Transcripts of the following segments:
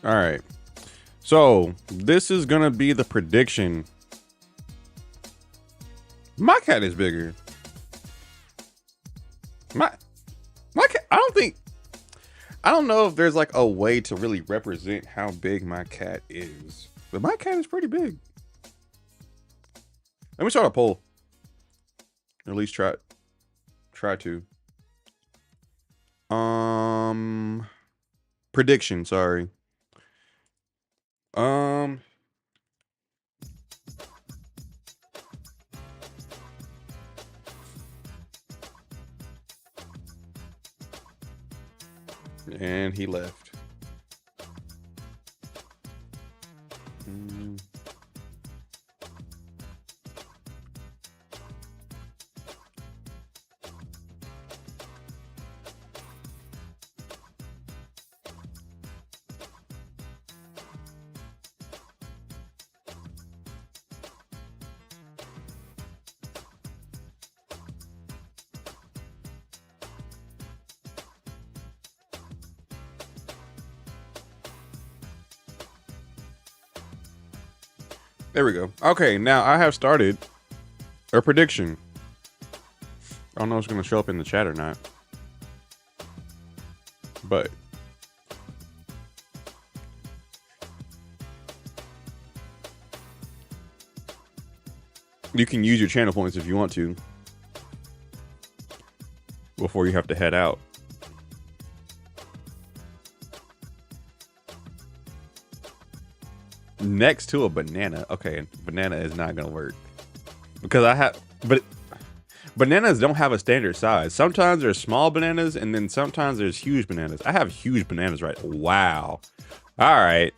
All right. So this is gonna be the prediction. My cat is bigger. My my cat. I don't know if there's like a way to really represent how big my cat is, but my cat is pretty big. Let me start a poll. Or at least try to. Prediction. Sorry. Um. And he left. There we go. Okay, now I have started a prediction. I don't know if it's going to show up in the chat or not. But you can use your channel points if you want to before you have to head out. Next to a banana. Okay, banana is not gonna work because but bananas don't have a standard size. Sometimes there's small bananas and then sometimes there's huge bananas. I have huge bananas, right? Wow. All right.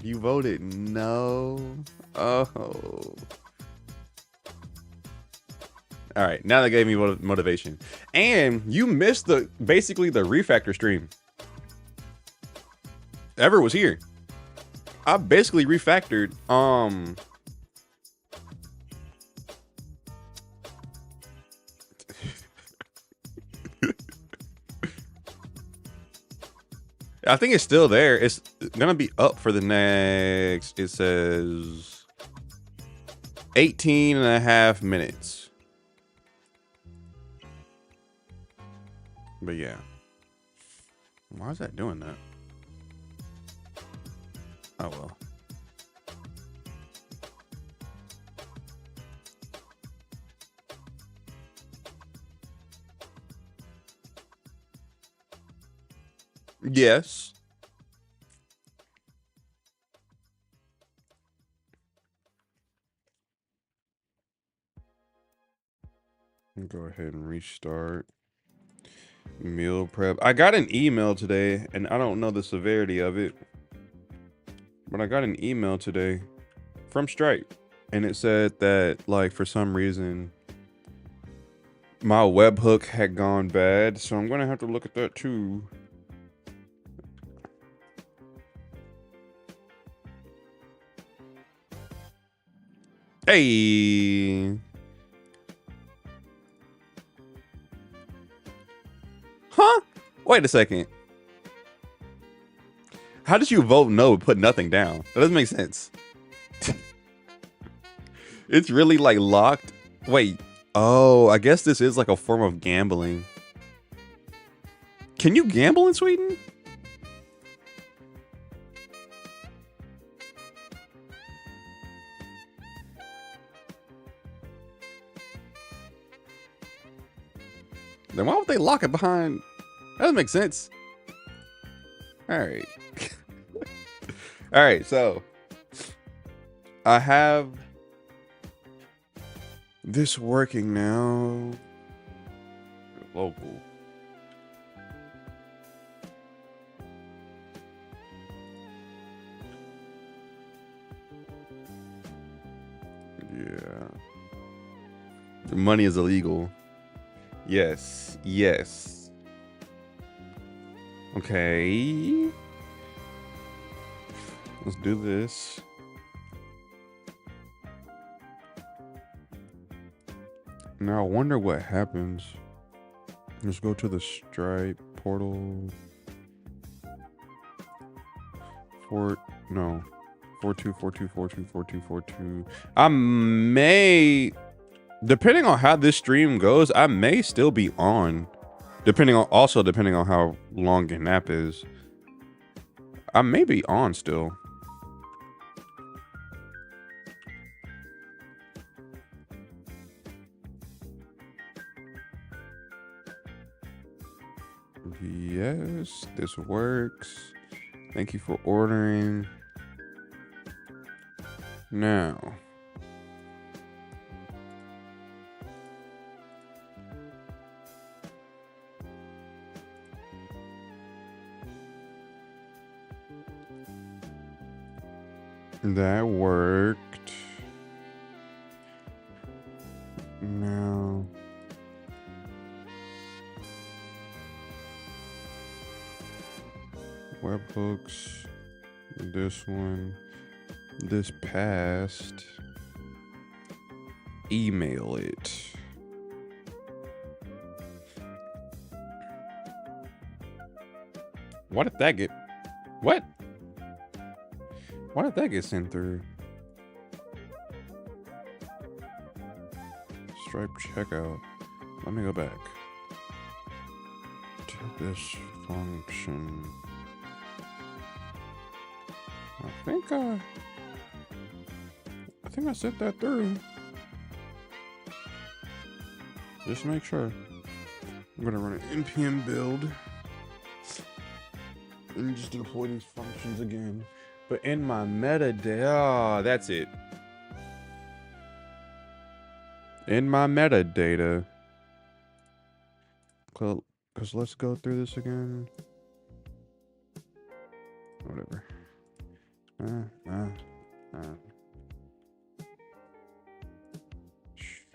You voted no. Oh. All right, now that gave me motivation. And you missed basically the refactor stream. Ever was here. I basically refactored I think it's still there. It's gonna be up for the next, it says 18 and a half minutes. But yeah. Why is that doing that? Oh well. Yes. Go ahead and restart. Meal prep. I got an email today, and I don't know the severity of it, but I got an email today from Stripe, and it said that, like, for some reason, my webhook had gone bad, so I'm gonna have to look at that too. Hey. Huh? Wait a second. How did you vote no and put nothing down? That doesn't make sense. It's really like locked. Wait. Oh, I guess this is like a form of gambling. Can you gamble in Sweden? Then why would they lock it behind? That doesn't make sense. All right. All right, so I have this working now. Local. Yeah. The money is illegal. Yes. Yes. Okay. Let's do this. Now I wonder what happens. Let's go to the Stripe portal. No. 4242424242. I may, depending on how this stream goes, I may still be on. Depending on how long your nap is. I may be on still. Yes, this works. Thank you for ordering. Now. That worked. Now. Webhooks. This one. This passed. Email it. What did that get? What? Why did that get sent through? Stripe checkout. Let me go back to this function. I think I sent that through. Just to make sure. I'm gonna run an npm build and just deploy these functions again. But in my metadata, that's it. In my metadata, because let's go through this again. Whatever.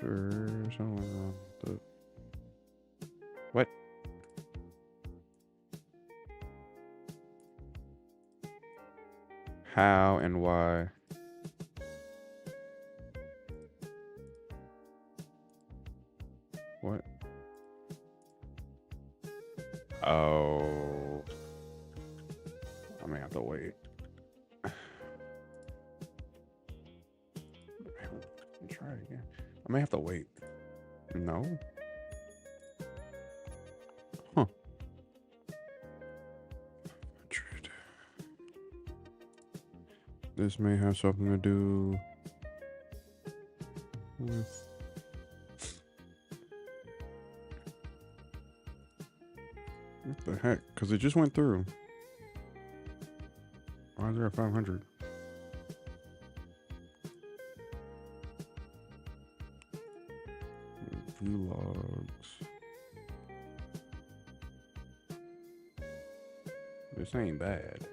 Sure. What? How and why? What? Oh. I may have to wait. Try it again. I may have to wait. No. Huh. This may have something to do with what the heck? Because it just went through. Why is there a 500? View logs. This ain't bad.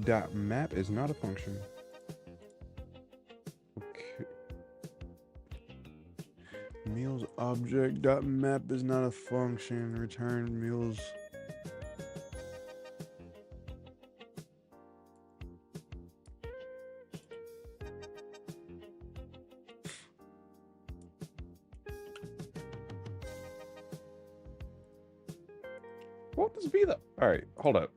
Dot map is not a function. Okay. Meals object dot map is not a function. Return meals. What would this be though? All right, hold up.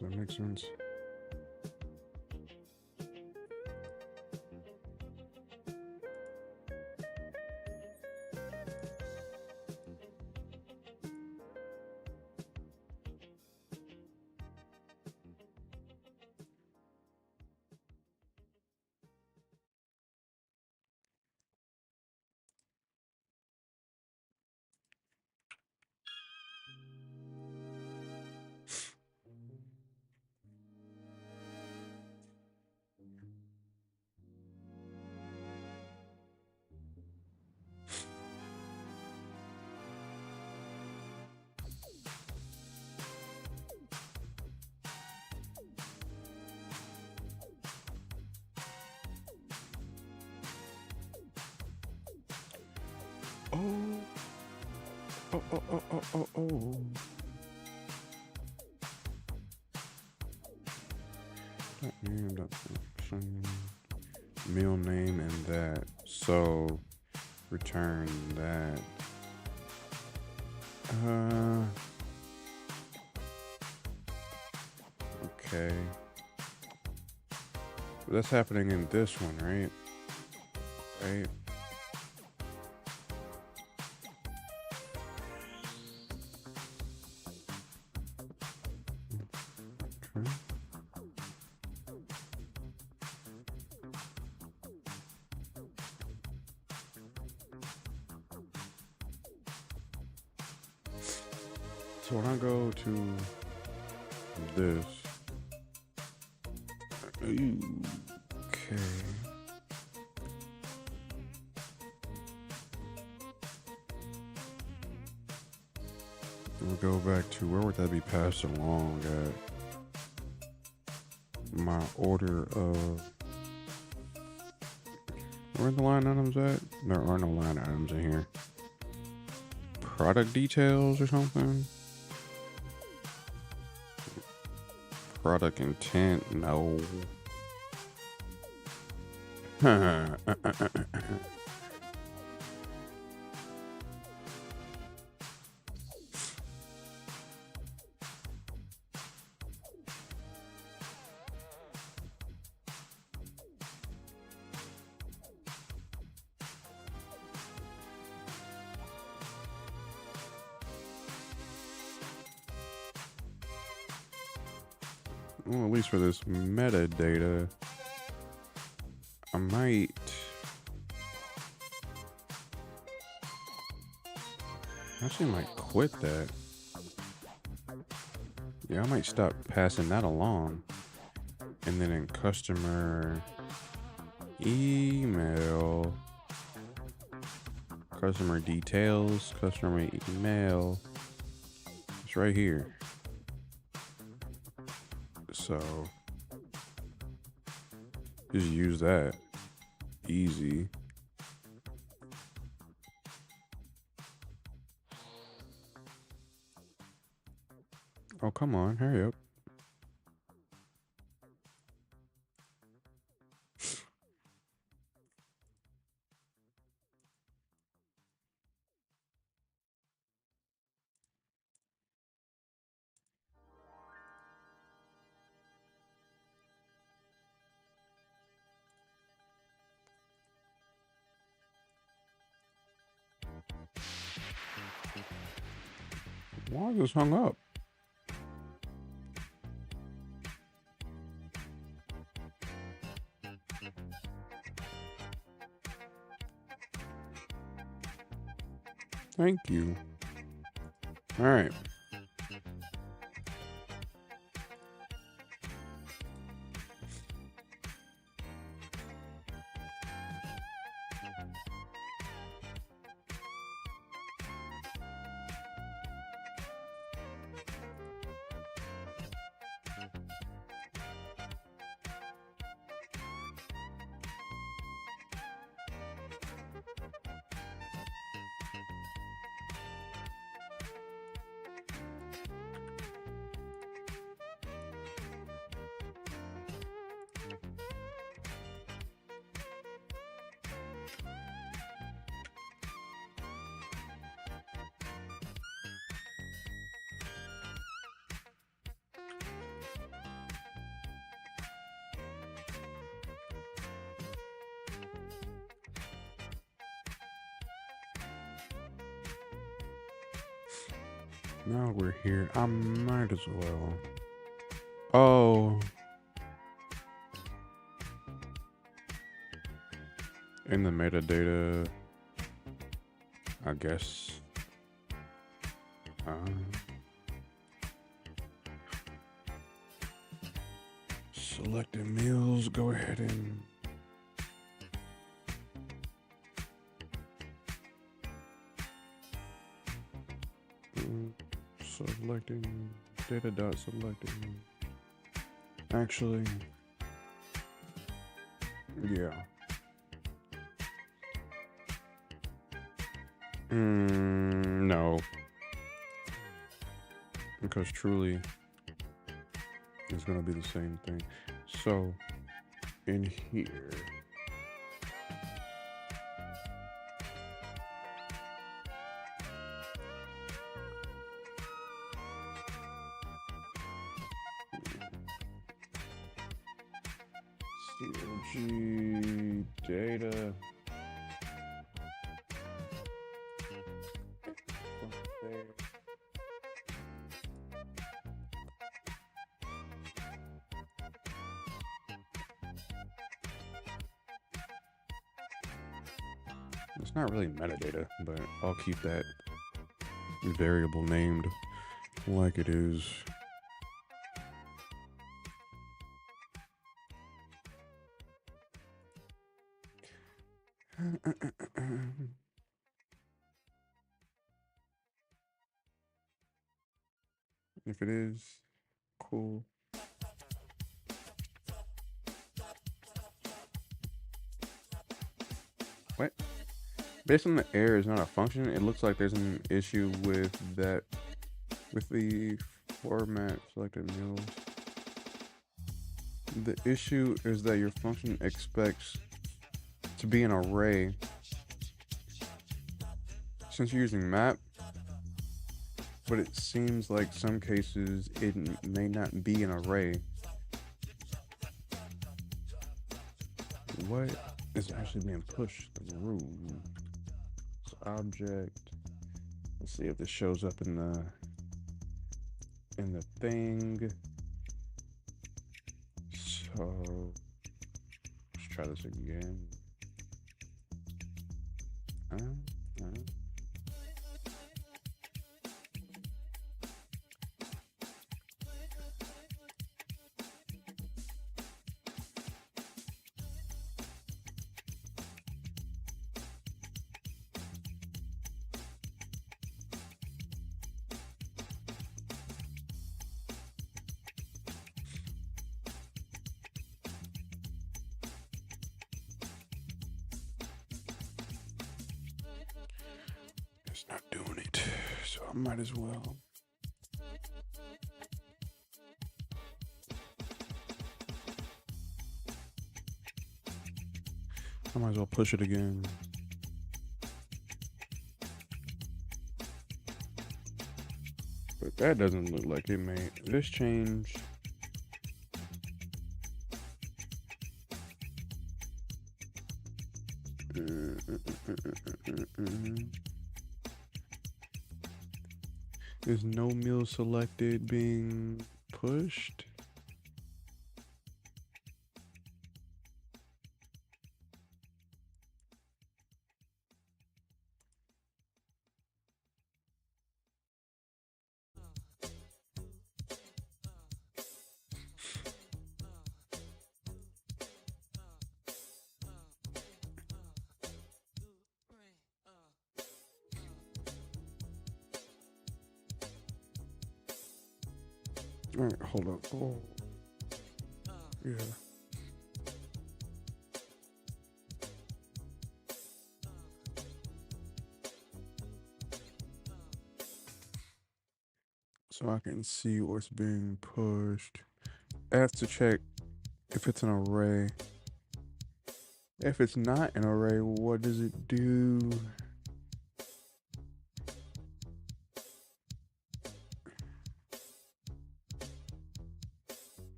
Does that make sense? Oh. Meal name and that. So return that. Okay. That's happening in this one, right? Right. Okay. So when I go to this, okay. We'll go back to where would that be passed along at? My order of where are the line items at? There are no line items in here. Product details or something? Product intent? No. Well, at least for this metadata, I might quit that. Yeah, I might stop passing that along. And then in customer email, customer details, customer email, it's right here. So just use that. Easy. Oh, come on, hurry up. Why is this hung up? Thank you. All right. Now we're here. I might as well. Oh. In the metadata, I guess. Selected meals, go ahead and selecting data dot selecting. Actually, yeah. No. Because truly, it's going to be the same thing. So, in here... CLG data. It's not really metadata, but I'll keep that variable named like it is. If it is, cool. What? Based on the error is not a function, it looks like there's an issue with that, with the format selected mules. The issue is that your function expects to be an array. Since you're using map, but it seems like some cases it may not be an array. What is actually being pushed through? So object. Let's see if this shows up in the thing. So let's try this again. It's not doing it, so I might as well. I might as well push it again. But that doesn't look like it made this change. Is no meal selected being pushed? All right, hold up. Oh, yeah. So I can see what's being pushed. I have to check if it's an array. If it's not an array, what does it do?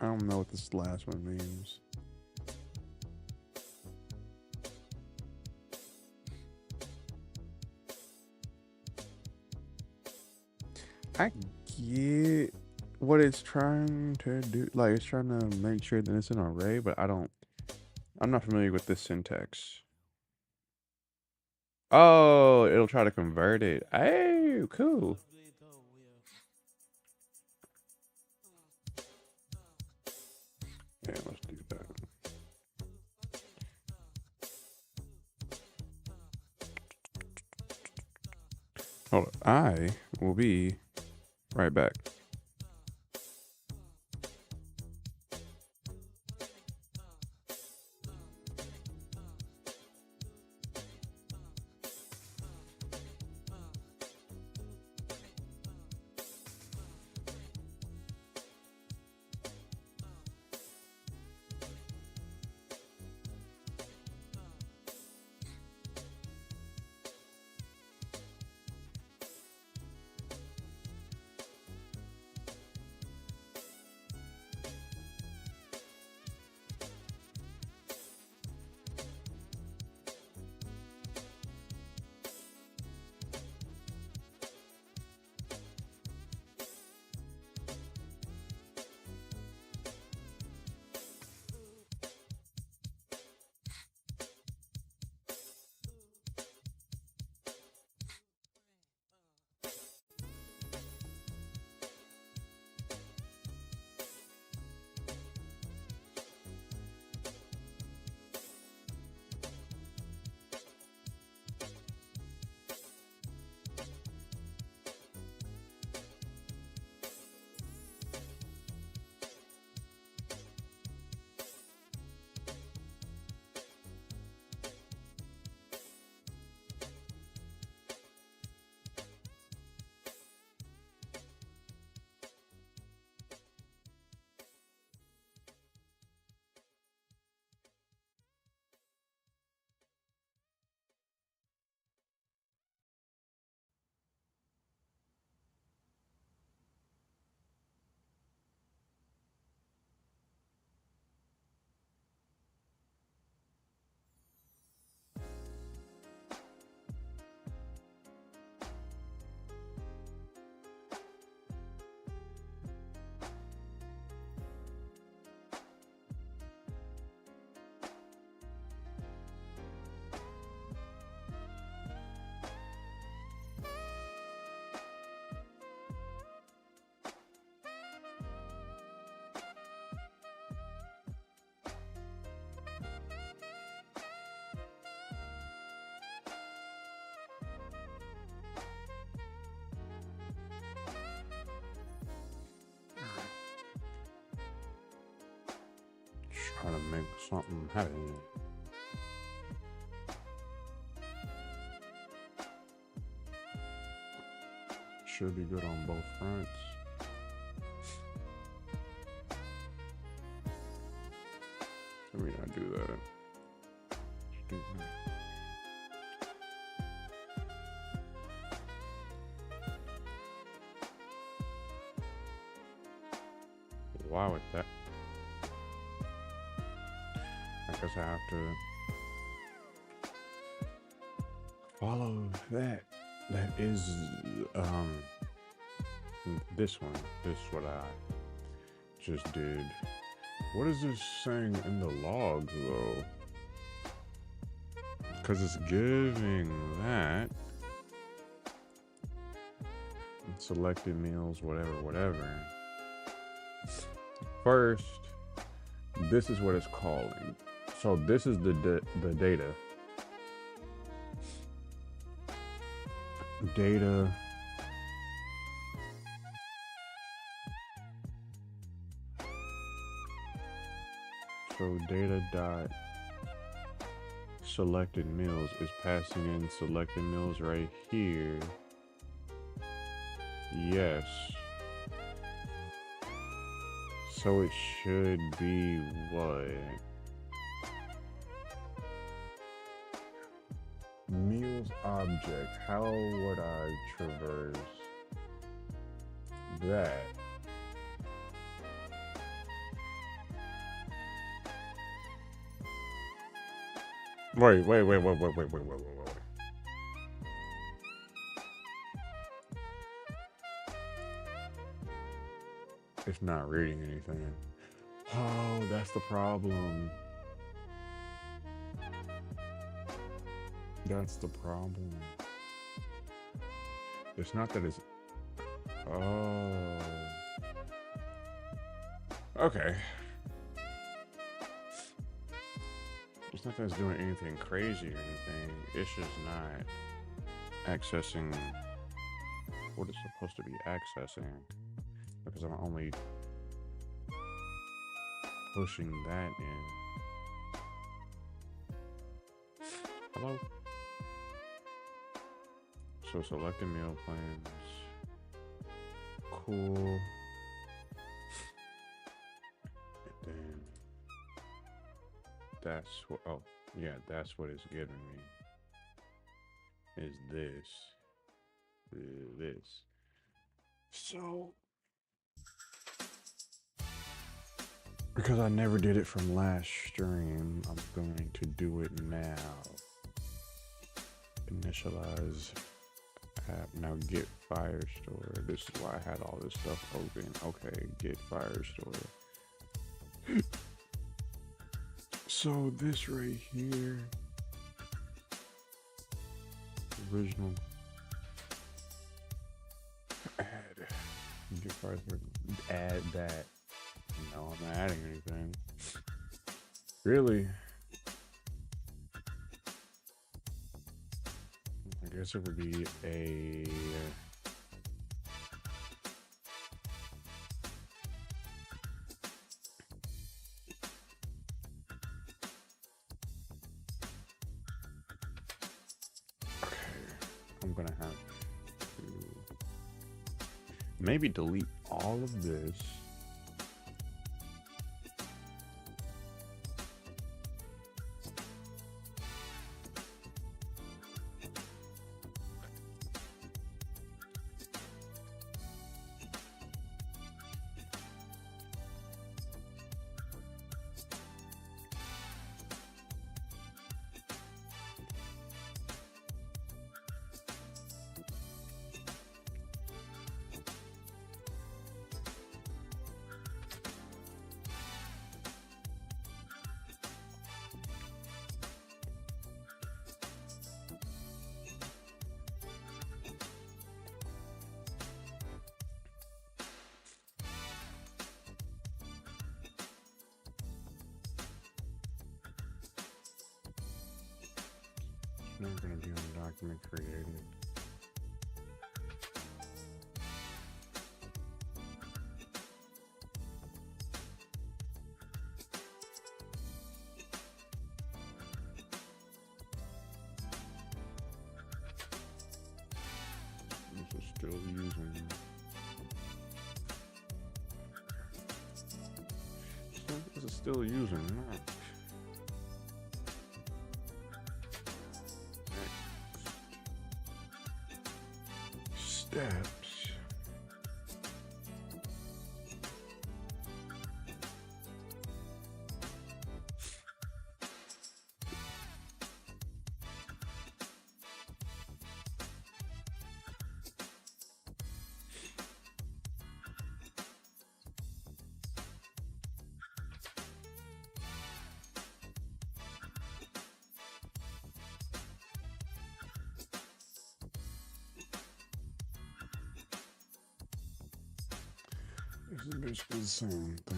I don't know what this last one means. I get what it's trying to do. Like, it's trying to make sure that it's an array, but I'm not familiar with this syntax. Oh, it'll try to convert it. Hey, cool. Yeah, let's do that. Hold on. I will be right back. Trying to make something happen. Should be good on both fronts. Let me not do that. Just do that. Why would that? I guess I have to follow that. That is this one. This is what I just did. What is this saying in the logs though? Because it's giving that selected meals, whatever. First, this is what it's calling. So this is the data. Data. So data dot selected meals is passing in selected meals right here. Yes. So it should be what? Meals object. How would I traverse that? Wait. It's not reading anything. Oh, that's the problem. That's the problem. It's not that it's... Oh. Okay. It's not that it's doing anything crazy or anything. It's just not accessing what it's supposed to be accessing. Because I'm only pushing that in. Hello? So selected meal plans. Cool. And then that's what, oh yeah, that's what it's giving me. Is this. So, because I never did it from last stream, I'm going to do it now. Initialize app. Now get Firestore. This is why I had all this stuff open. Okay, get Firestore. So this right here, original. Add. Get Firestore. Add that. No, I'm not adding anything. Really? I guess it would be a... Okay, I'm gonna have to maybe delete all of this. Not going to be on document created. Still using. This is still using. Steps. This is basically the same thing.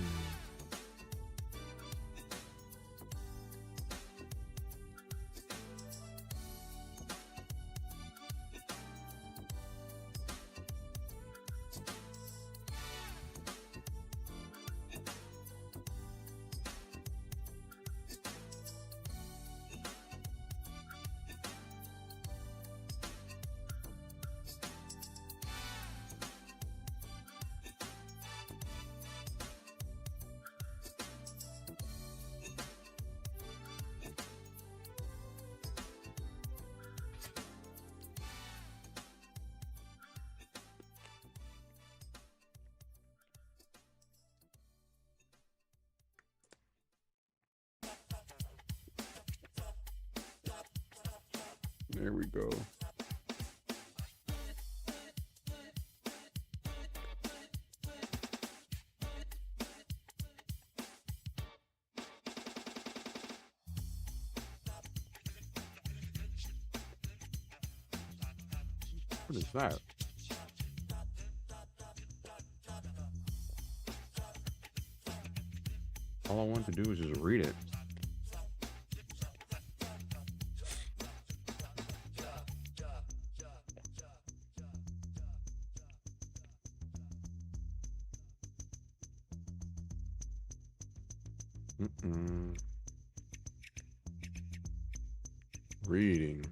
There we go. What is that? All I want to do is just read it. Reading.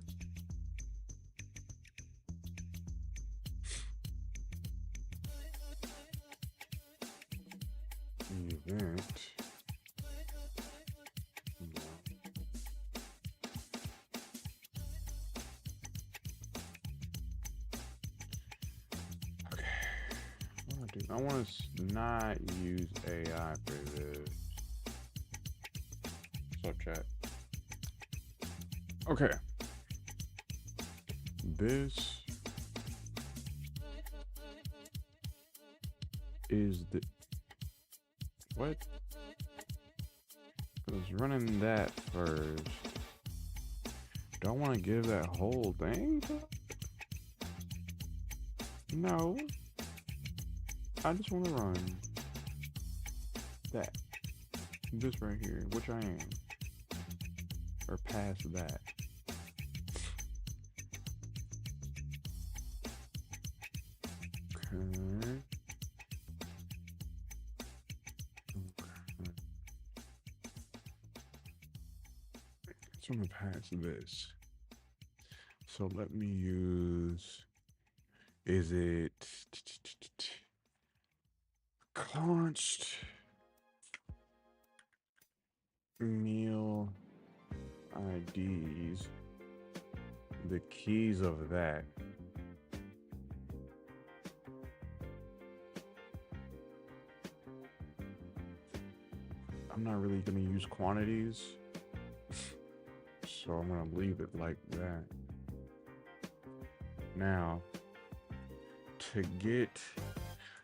Event. Okay. I want to not use AI for this. What's up, chat? Okay. This is the what? I was running that first. Do I want to give that whole thing to it? No. I just want to run that. This right here, which I am. Or past that. Okay. So I'm gonna pass this. So let me use, is it const meal IDs, the keys of that. I'm not really gonna use quantities, so I'm gonna leave it like that. Now,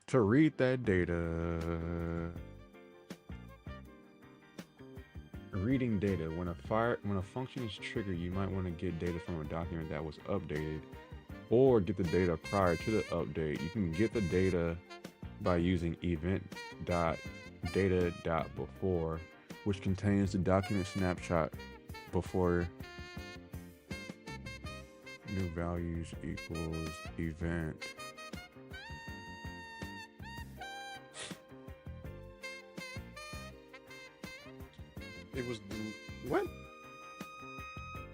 to read that data, reading data, when a function is triggered, you might want to get data from a document that was updated, or get the data prior to the update. You can get the data by using event.data.before, which contains the document snapshot before new values equals event. It was what?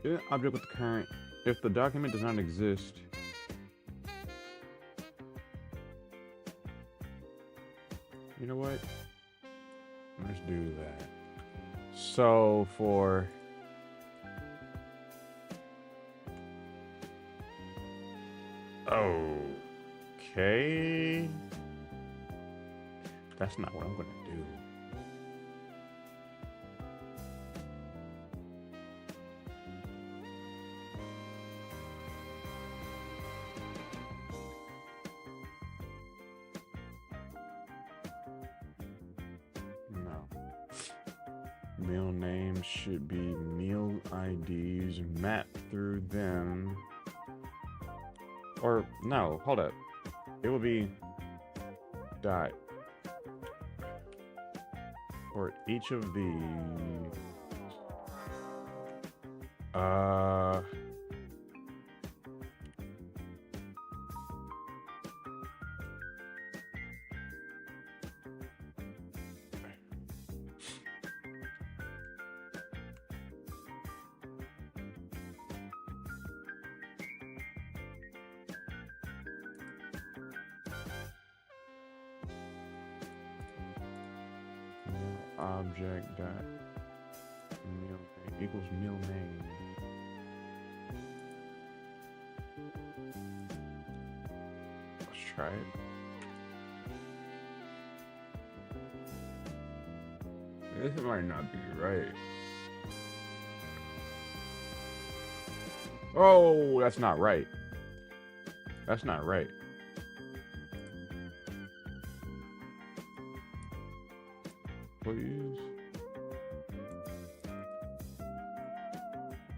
Yeah, object with the current. If the document does not exist, You know what? Let's do that. So for okay, that's not what I'm gonna do. No. Meal names should be meal IDs mapped through them. Or no, hold up. It will be dot for each of these. Object dot meal name equals meal name. Let's try it. This might not be right. Oh, that's not right. That's not right. Please.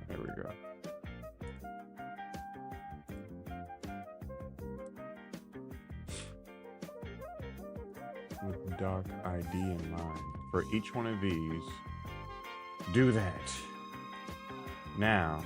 There we go. With doc ID in mind. For each one of these, do that. Now.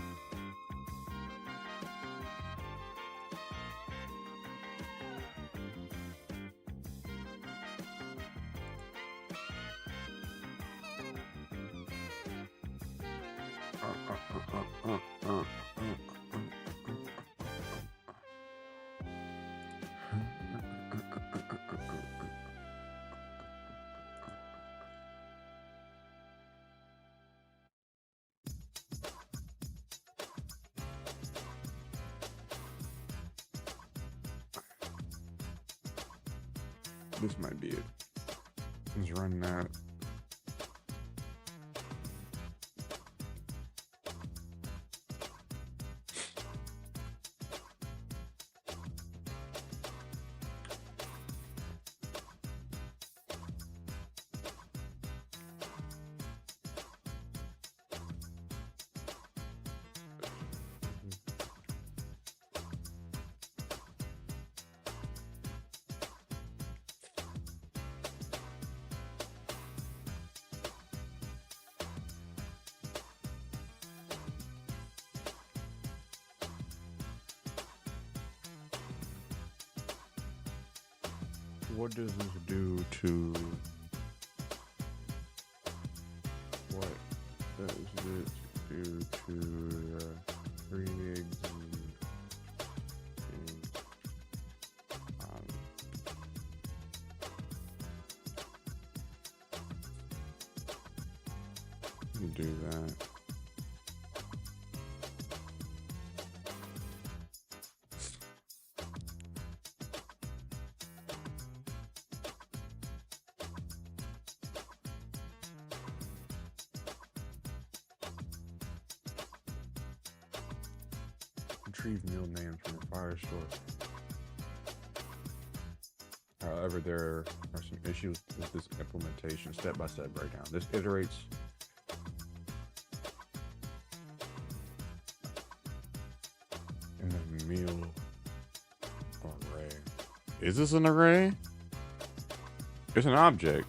This might be it. Let's run that. What does this do to... What does this do to three eggs and do that. Retrieve meal names from a fire source. However, there are some issues with this implementation. Step-by-step breakdown. This iterates in the meal array. Is this an array? It's an object.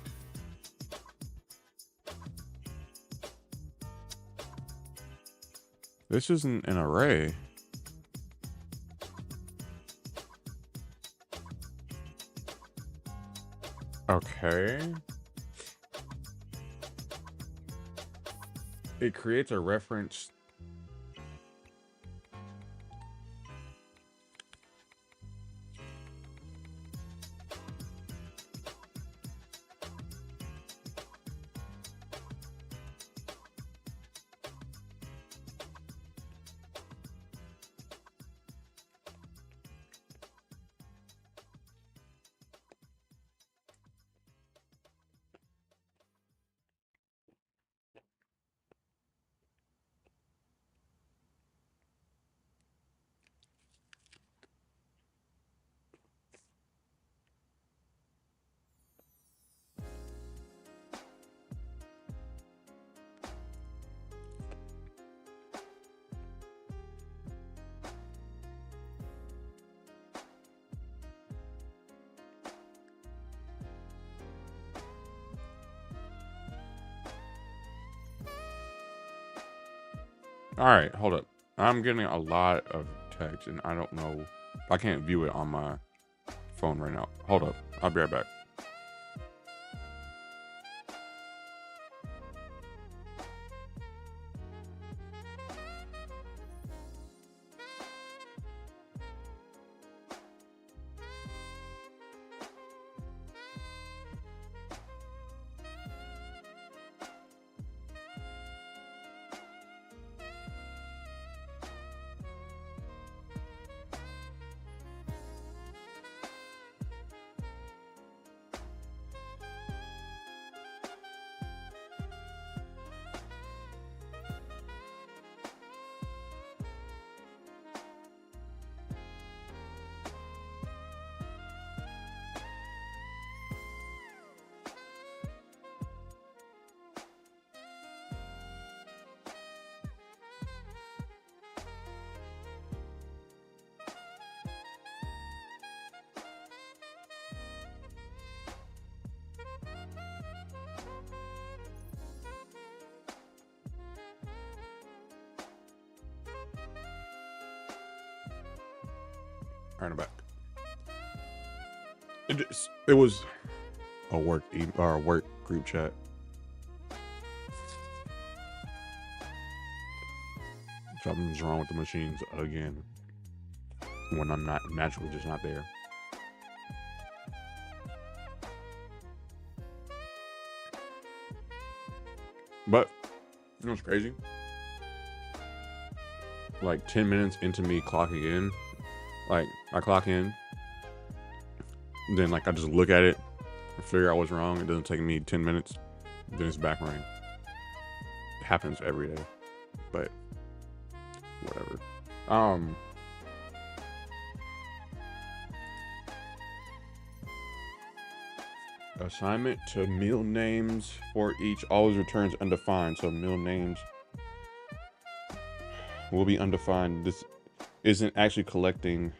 This isn't an array. Okay. It creates a reference. All right, hold up. I'm getting a lot of text, and I don't know. I can't view it on my phone right now. Hold up. I'll be right back. All right, I'm back. It was a work or a work group chat. Something's wrong with the machines again when I'm not naturally just not there. But you know what's crazy? Like 10 minutes into me clocking in, like I clock in, then like I just look at it and figure out what's wrong. It doesn't take me 10 minutes, then it's back running. It happens every day, but whatever. Assignment to meal names for each always returns undefined. So meal names will be undefined. This isn't actually collecting.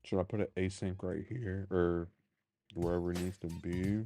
Should I put an async right here or wherever it needs to be?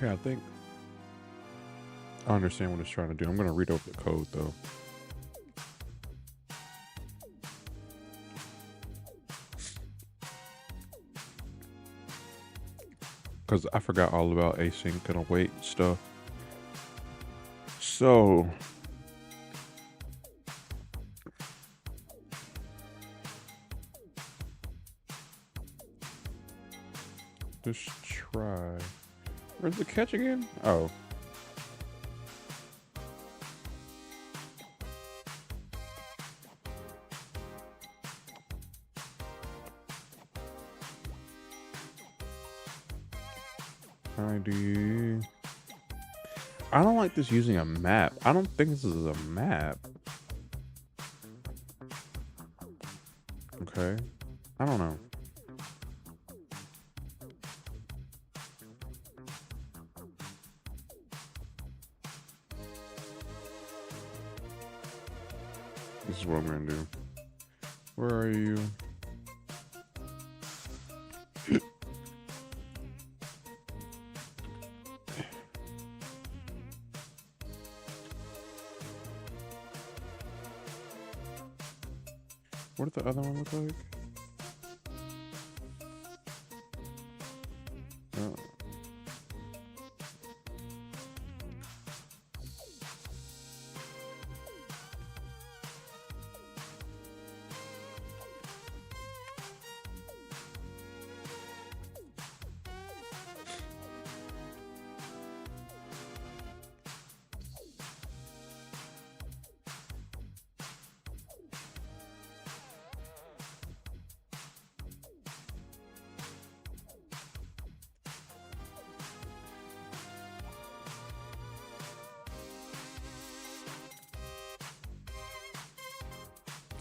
Okay, I think I understand what it's trying to do. I'm going to read over the code, though. Because I forgot all about async and await stuff. So, let's try. Where's the catch again? Oh. ID. I don't like this using a map. I don't think this is a map. Okay. I don't know. This is what I'm gonna do. Where are you? What did the other one look like? Oh.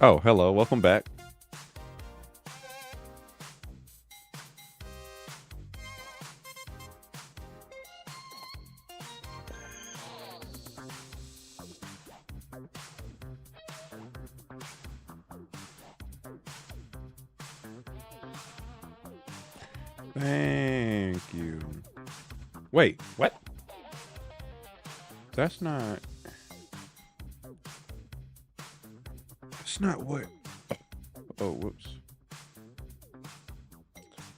Oh, hello. Welcome back. Thank you. Wait, what? That's not... That's not what... Oh, whoops.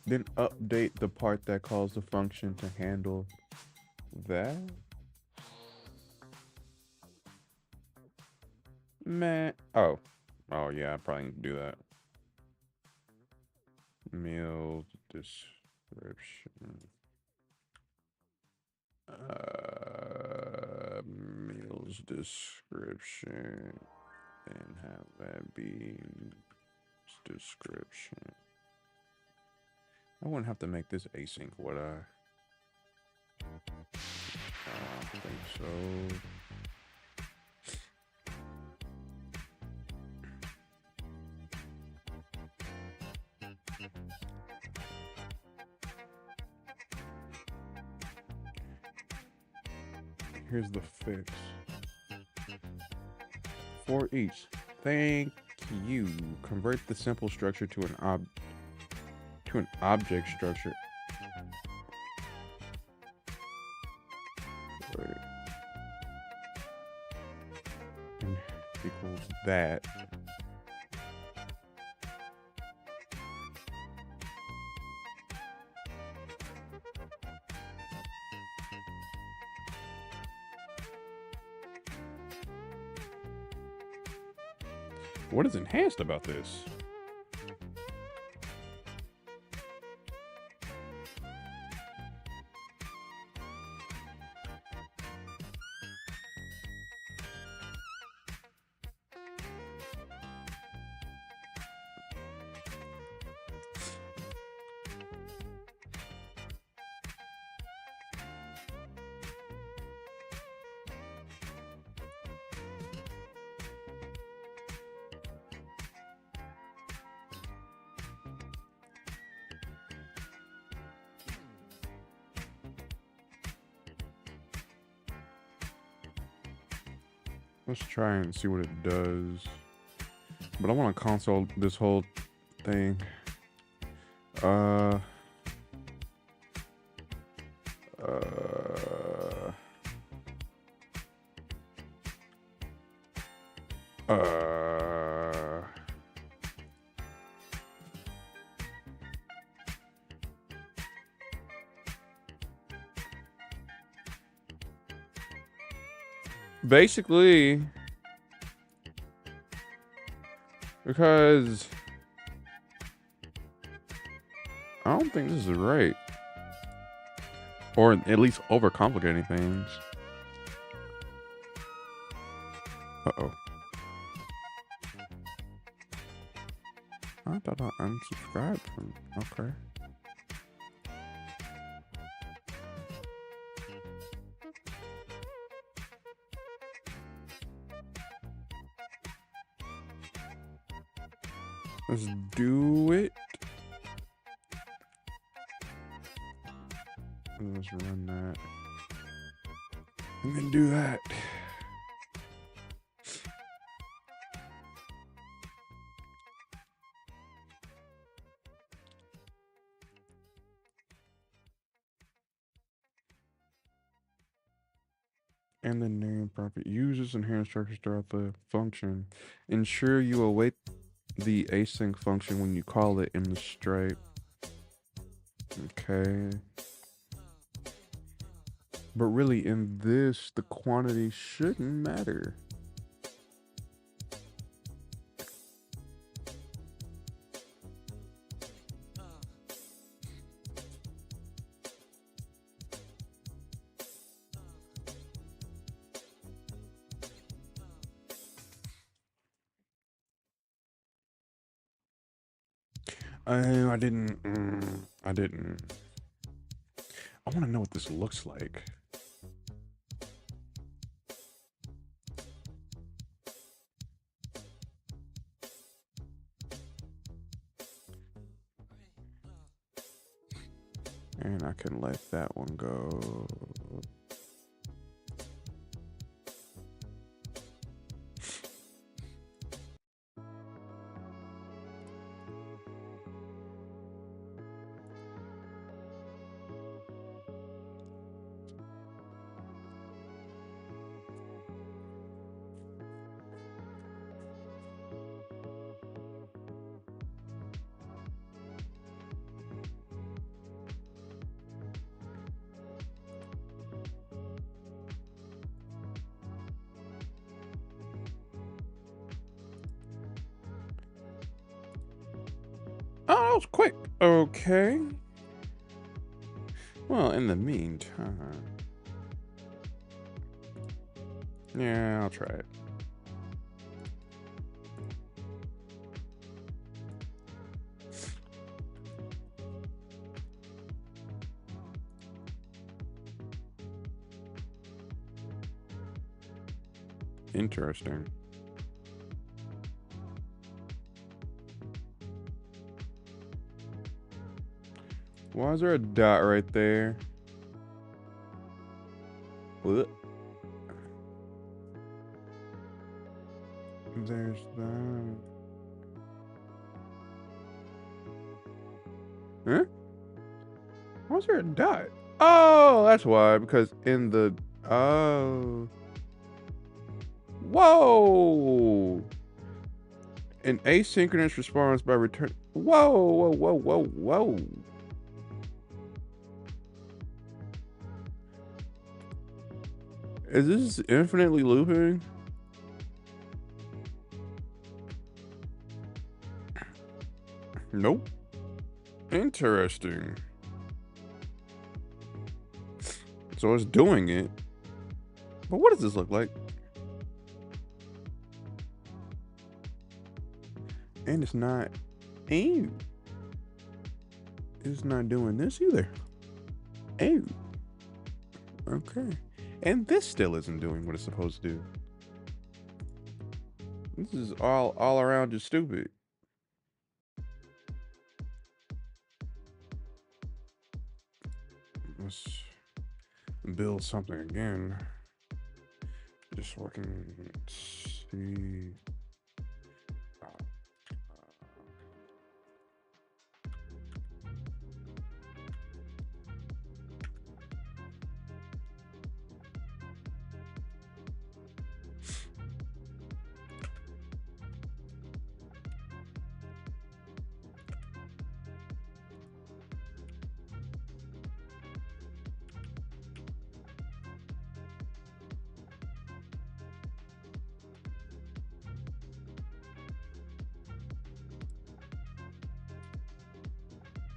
Then update the part that calls the function to handle that? Man. Oh. Oh, yeah, I probably need to do that. Meal description. Meals description. And have that be description. I wouldn't have to make this async, would I? I don't think so. Here's the fix. For each. Thank you. Convert the simple structure to an object structure. Wait. And equals that. What is enhanced about this? Let's try and see what it does. But I want to console this whole thing. Uh, basically, because I don't think this is right. Or at least overcomplicating things. Uh-oh. I thought I unsubscribed from. Okay. Let's do it. Let's run that. And then do that. And the name property uses inherent structures throughout the function. Ensure you await the async function when you call it in the stripe. Okay. But really, in this, the quantity shouldn't matter. I didn't. I didn't. I want to know what this looks like. And I can let that one go. Oh, that was quick. Okay. Well, in the meantime. Yeah, I'll try it. Interesting. Why is there a dot right there? What? There's that. Huh? Why is there a dot? Oh, that's why. Because in the... Oh. Whoa! An asynchronous response by return... Whoa, whoa, whoa, whoa, whoa. Is this infinitely looping? Nope. Interesting. So it's doing it. But what does this look like? And it's not... Ew. It's not doing this either. Ew. Okay. And this still isn't doing what it's supposed to do. This is all around just stupid. Let's build something again. Just so I can see.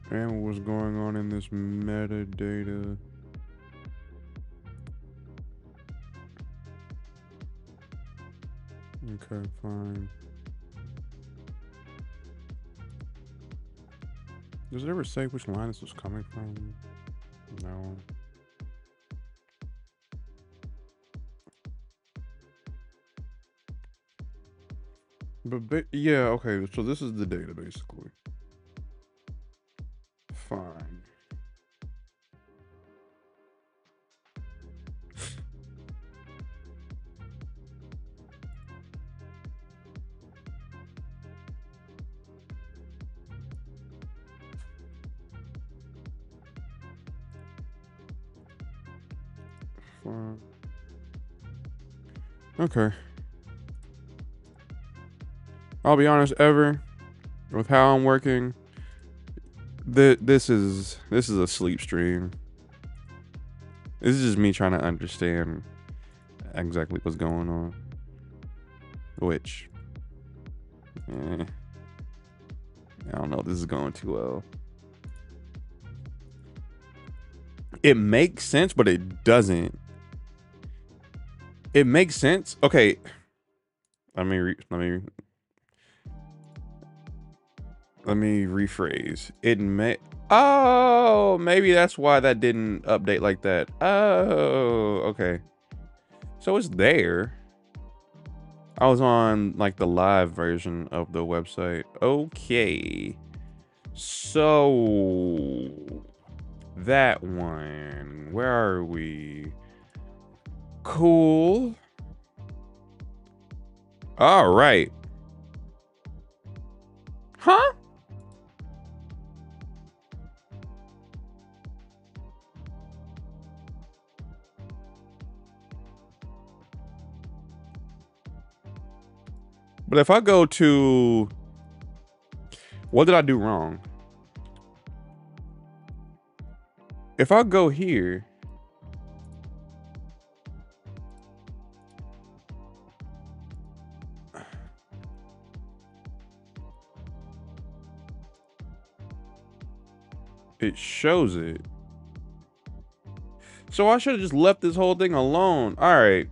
And what's going on in this metadata. Okay, fine. Does it ever say which line this was coming from? No. But yeah, okay, so this is the data basically. Fine. Fine. Okay. I'll be honest, ever with how I'm working, this is a sleep stream. This is just me trying to understand exactly what's going on. Which, I don't know if this is going too well. It makes sense, but it doesn't. It makes sense. Okay. Let me rephrase. Oh, maybe that's why that didn't update like that. Oh, okay. So it's there. I was on like the live version of the website. Okay. So that one. Where are we? Cool. All right. Huh? But if I go to, what did I do wrong? If I go here, it shows it. So I should have just left this whole thing alone. All right.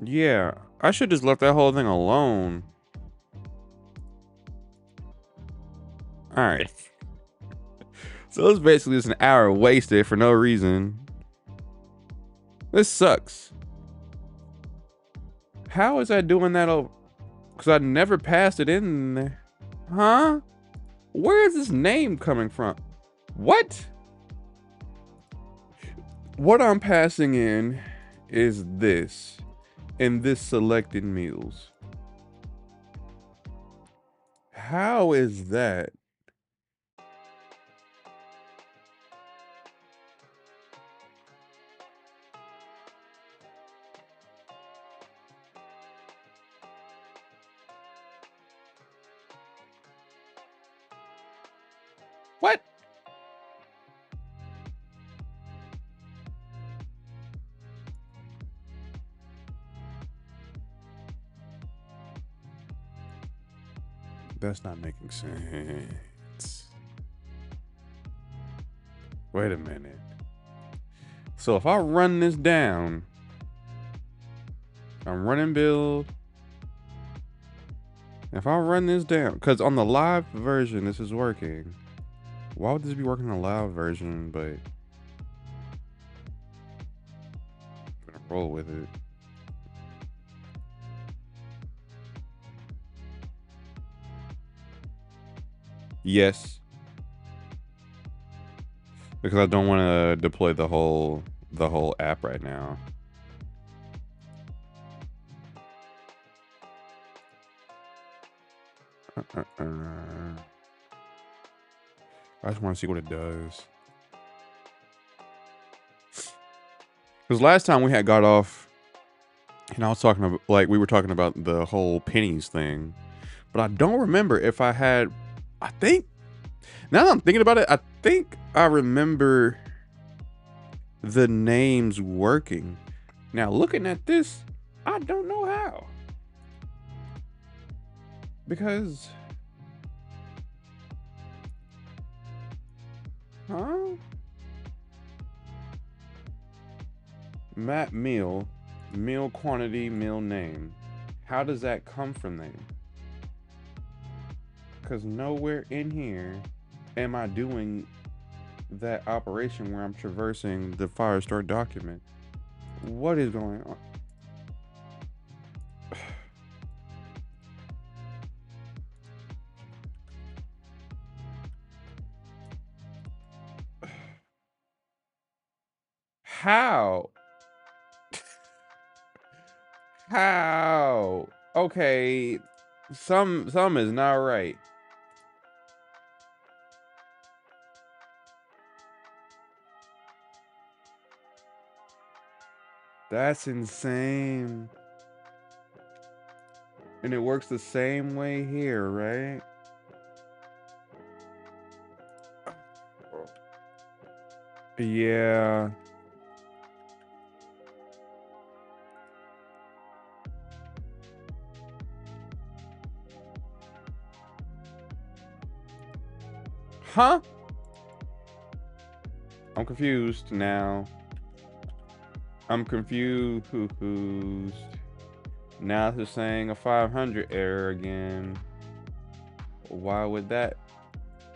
Yeah, I should just left that whole thing alone. All right. So it's basically just an hour wasted for no reason. This sucks. How is that doing that over? Because I never passed it in there. Huh? Where is this name coming from? What? What I'm passing in is this. And this selected meals. How is that? What? That's not making sense. Wait a minute. So if I run this down, I'm running build. If I run this down, because on the live version, this is working. Why would this be working on the live version, but I'm gonna roll with it. Yes. Because I don't want to deploy the whole app right now. I just want to see what it does. Because last time we had got off, and I was talking about, like, we were talking about the whole pennies thing. But I don't remember if I had, I think, now that I'm thinking about it, I think I remember the names working. Now looking at this, I don't know how. Because, huh? Map meal quantity, meal name. How does that come from there? Because nowhere in here am I doing that operation where I'm traversing the Firestore document. What is going on? How? How? Okay, some is not right. That's insane. And it works the same way here, right? Yeah. Huh? I'm confused now. I'm confused. Now it's saying a 500 error again. Why would that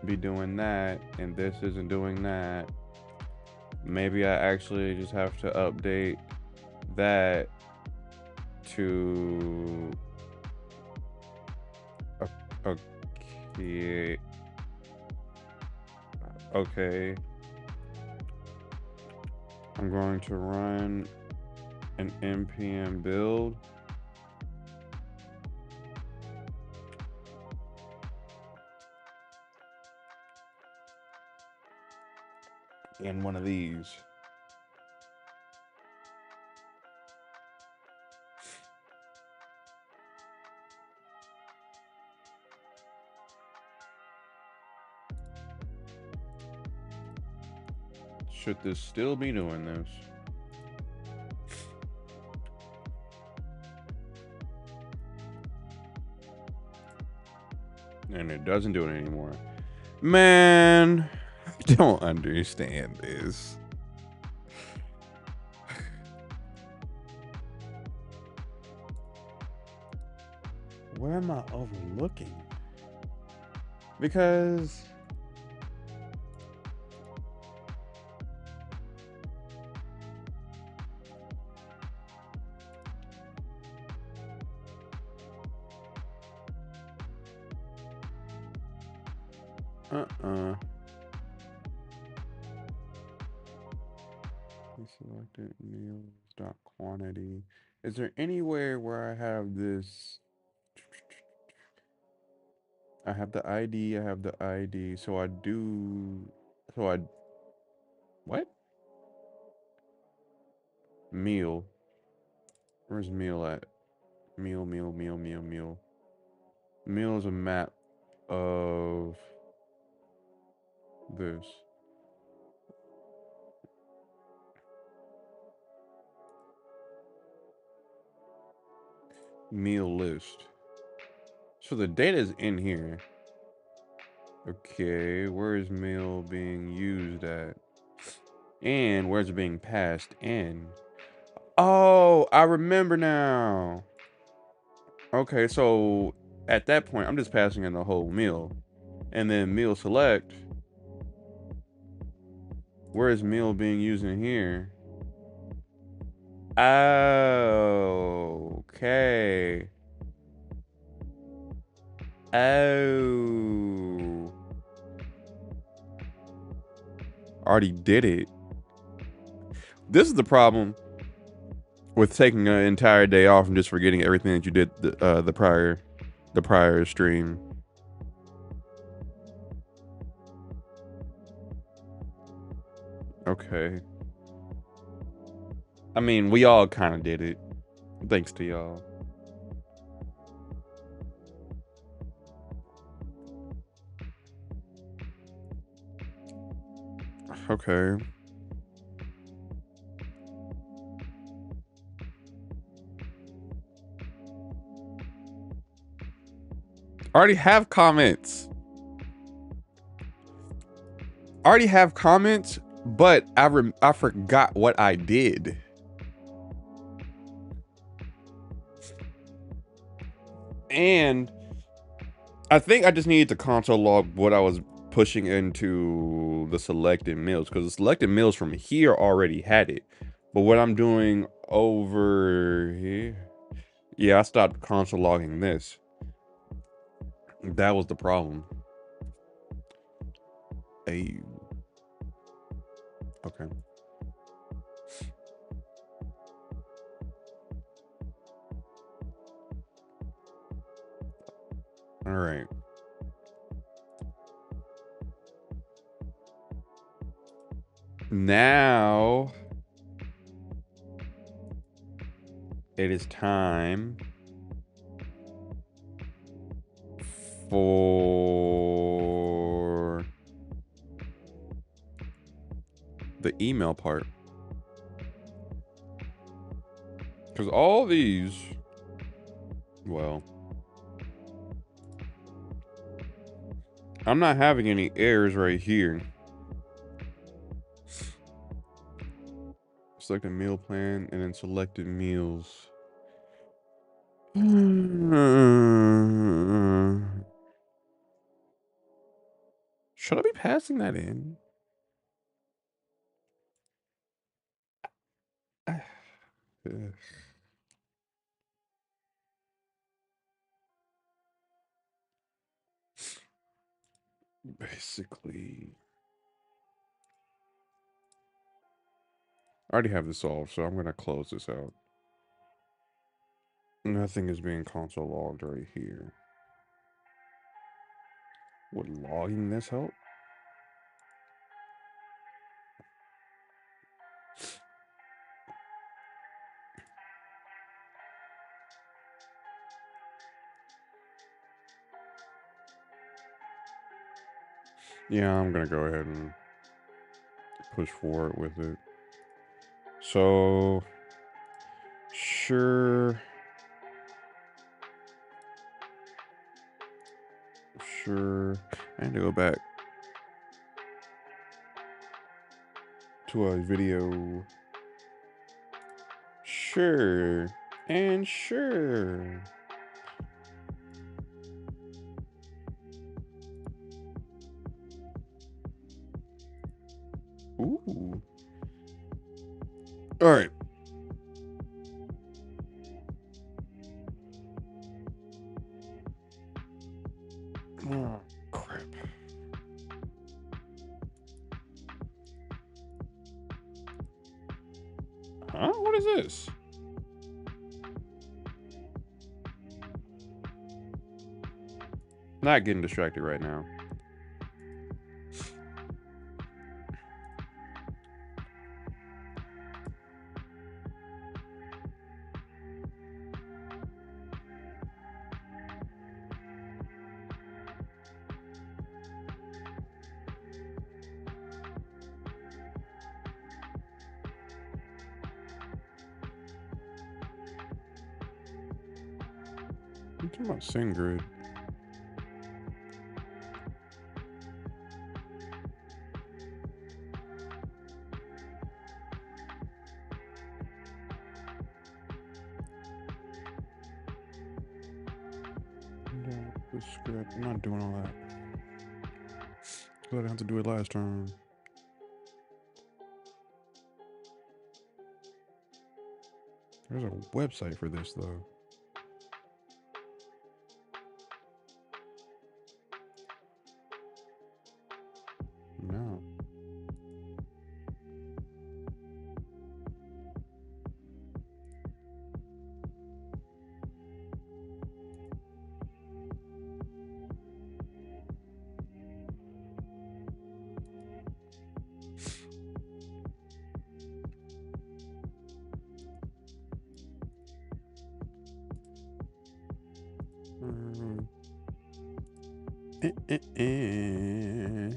be doing that and this isn't doing that? Maybe I actually just have to update that to okay. Okay. I'm going to run an npm build. In one of these. Should this still be doing this? And it doesn't do it anymore. Man, I don't understand this. Where am I overlooking? Because selected meals dot quantity. Is there anywhere where I have this? I have the ID. I have the ID. So I do. So I. What? Meal. Where's meal at? Meal. Meal is a map of this. Meal list. So the data is in here. Okay, where is meal being used at? And where's it being passed in? Oh, I remember now. Okay, so at that point, I'm just passing in the whole meal. And then meal select. Where is meal being used in here? Oh, okay. Oh. Already did it. This is the problem with taking an entire day off and just forgetting everything that you did the prior stream. Okay. I mean, we all kind of did it. Thanks to y'all. Okay. I already have comments. I already have comments, but I forgot what I did. And I think I just needed to console log what I was pushing into the selected meals, because the selected meals from here already had it. But what I'm doing over here, yeah, I stopped console logging this. That was the problem. Hey, okay. All right. Now it is time for the email part. Because all these, well, I'm not having any errors right here. Select a meal plan and then selected meals. Should I be passing that in? Basically, I already have this solved, so I'm gonna close this out. Nothing is being console logged right here. Would logging this help? Yeah, I'm gonna go ahead and push forward with it. So, sure. I need to go back to a video. Sure. And sure. Ooh. All right. Oh, crap. Huh? What is this? Not getting distracted right now. I'm talking about SendGrid. The script. I'm not doing all that. I didn't have to do it last time. There's a website for this though. No. Eh, eh, eh.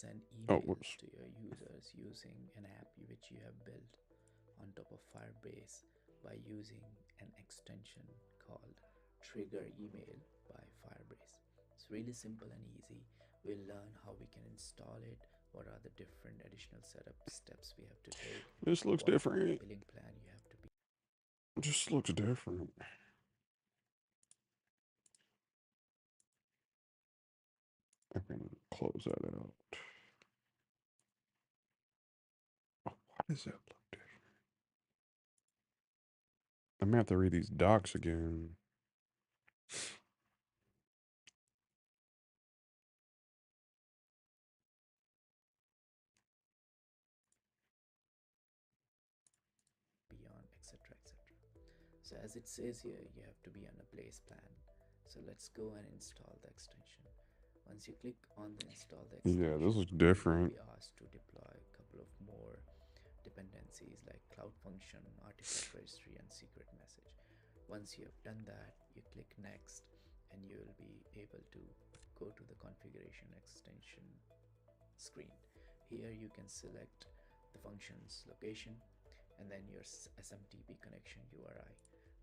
send Oh, emails whoops. to your users using an app which you have built on top of Firebase by using an extension called Trigger Email by Firebase. It's really simple and easy. We'll learn how we can install it, what are the different additional setup steps we have to take, This looks what different. billing plan you have to be. Just looks different. I can close that out. Oh, why does that look different? I'm gonna have to read these docs again. Beyond, etc. etc. So as it says here, you have to be on a place plan. So let's go and install the extension. Once you click on the install the Yeah, this extension, looks you will different. be asked to deploy a couple of more dependencies like Cloud Function, Artifact Registry, and Secret Message. Once you have done that, you click Next, and you will be able to go to the configuration extension screen. Here you can select the function's location and then your SMTP connection URI.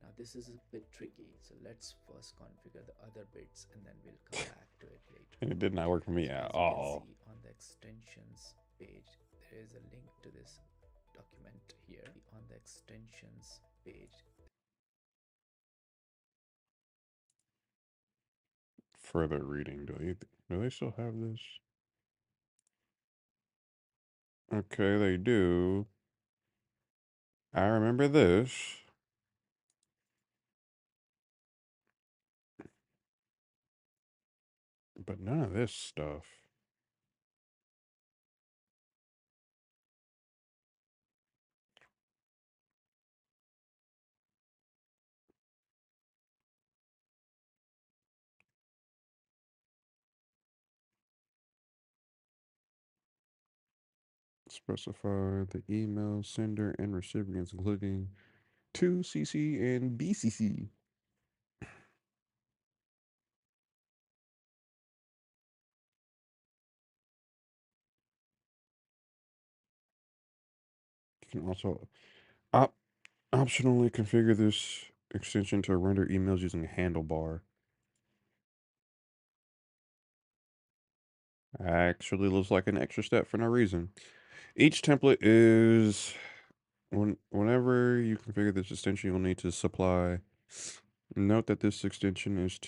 Now this is a bit tricky, so let's first configure the other bits and then we'll come back to it later. And it did not work for me So at as you can all. see on the extensions page, there is a link to this document here. On the extensions page, Further reading. Do they still have this? Okay, they do. I remember this. But none of this stuff. Specify the email sender and recipients, including to CC and BCC. You can also op- optionally configure this extension to render emails using handlebar. Actually looks like an extra step for no reason. Each template is whenever you configure this extension, you'll need to supply. Note that this extension is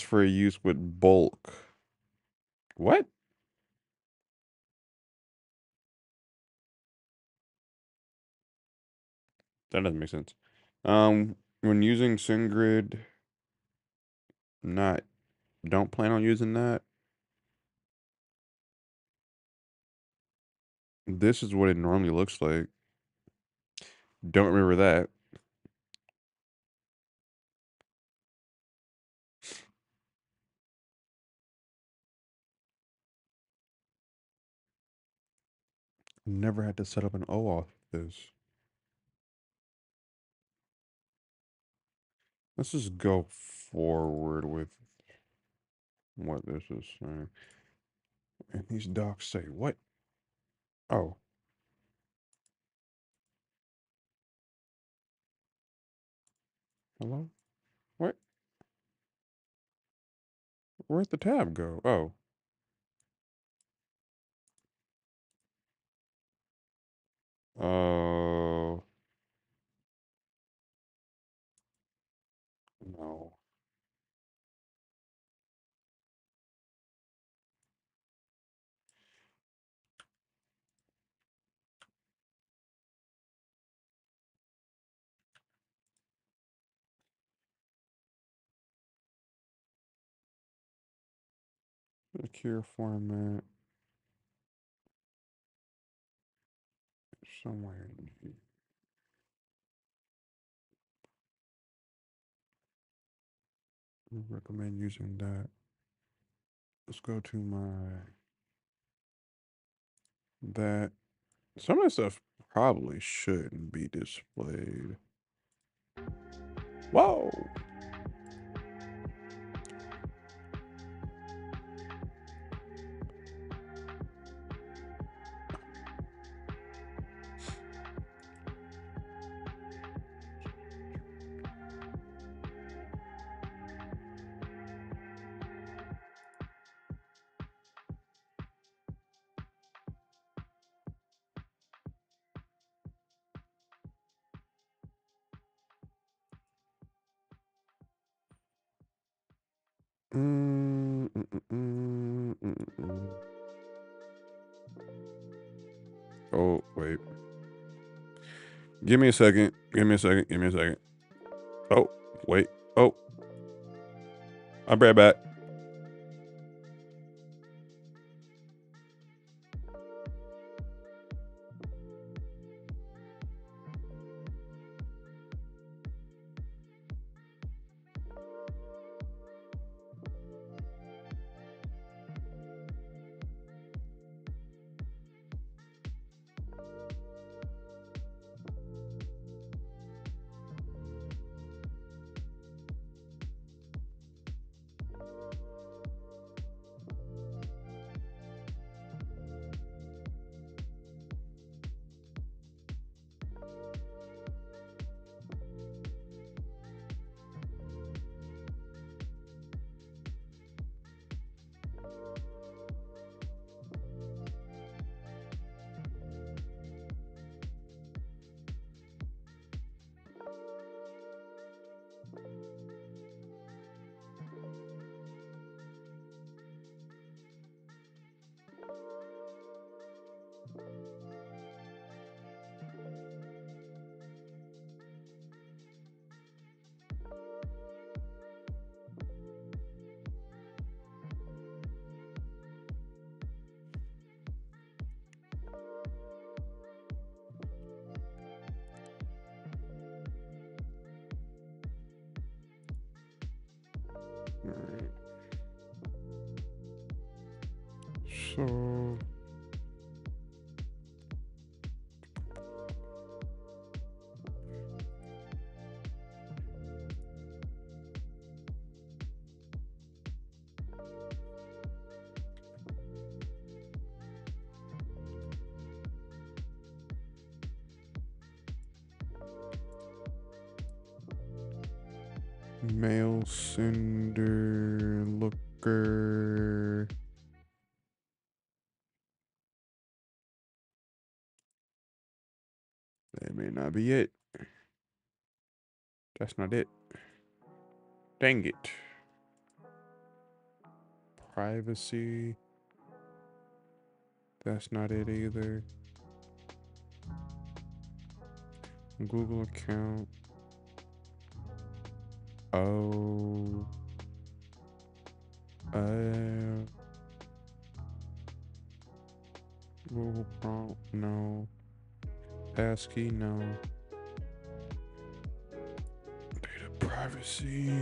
for use with bulk. What? That doesn't make sense. When using SendGrid, not don't plan on using that. This is what it normally looks like. Don't remember that. Never had to set up an OAuth this. Let's just go forward with what this is saying. And these docs say what? Oh, hello? What? Where'd the tab go? Oh. Oh. No. Secure format somewhere in here. I recommend using that. Let's go to my that. Some of the stuff probably shouldn't be displayed. Whoa! Mm, mm, mm, mm, mm, mm. Oh, wait. Give me a second. Give me a second. Give me a second. Oh, wait. Oh, I'll be right back. All right. So, mail sender looker. That may not be it. That's not it. Dang it. Privacy. That's not it either. Google account. Oh. Uh. Google prompt. No. Passkey. No. Data privacy.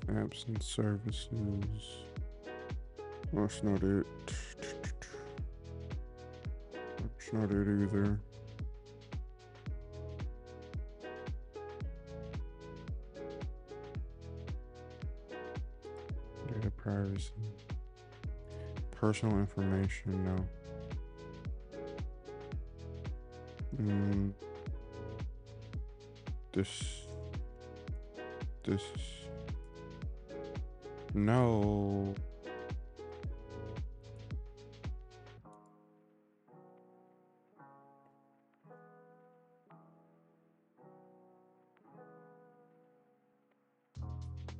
Apps and services. That's not it. That's not it either. Data privacy. Personal information, no. Mm, this. This. No.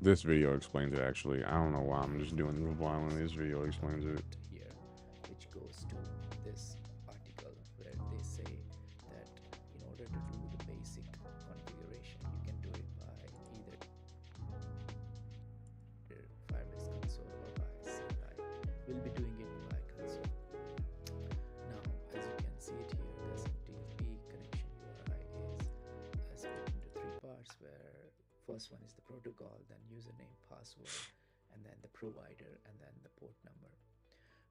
This video explains it actually. I don't know why I'm just doing this blindly. This video explains it. Here, which goes to this article where they say that in order to do the basic configuration, you can do it by either Firebase console or by CLI. We'll be doing it by console. Now, as you can see it here, the SMTP connection URI is split into three parts, where first one is the protocol, then username, password, and then the provider, and then the port number.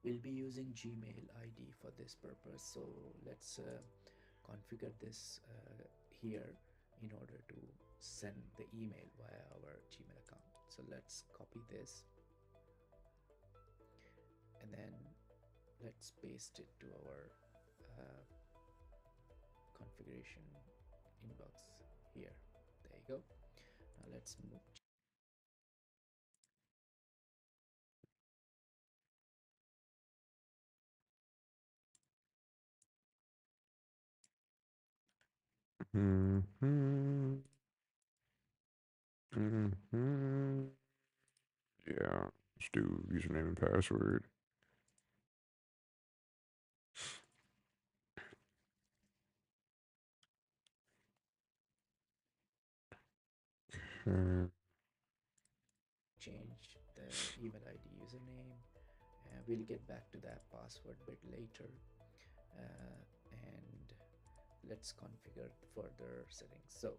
We'll be using Gmail ID for this purpose, so let's configure this here in order to send the email via our Gmail account. So let's copy this and then let's paste it to our configuration inbox here. There you go. Now let's move. Mm-hmm. Mm-hmm. Yeah. Let's do username and password. Okay. change the email ID username. We'll get back to that password bit later. And let's configure further settings. So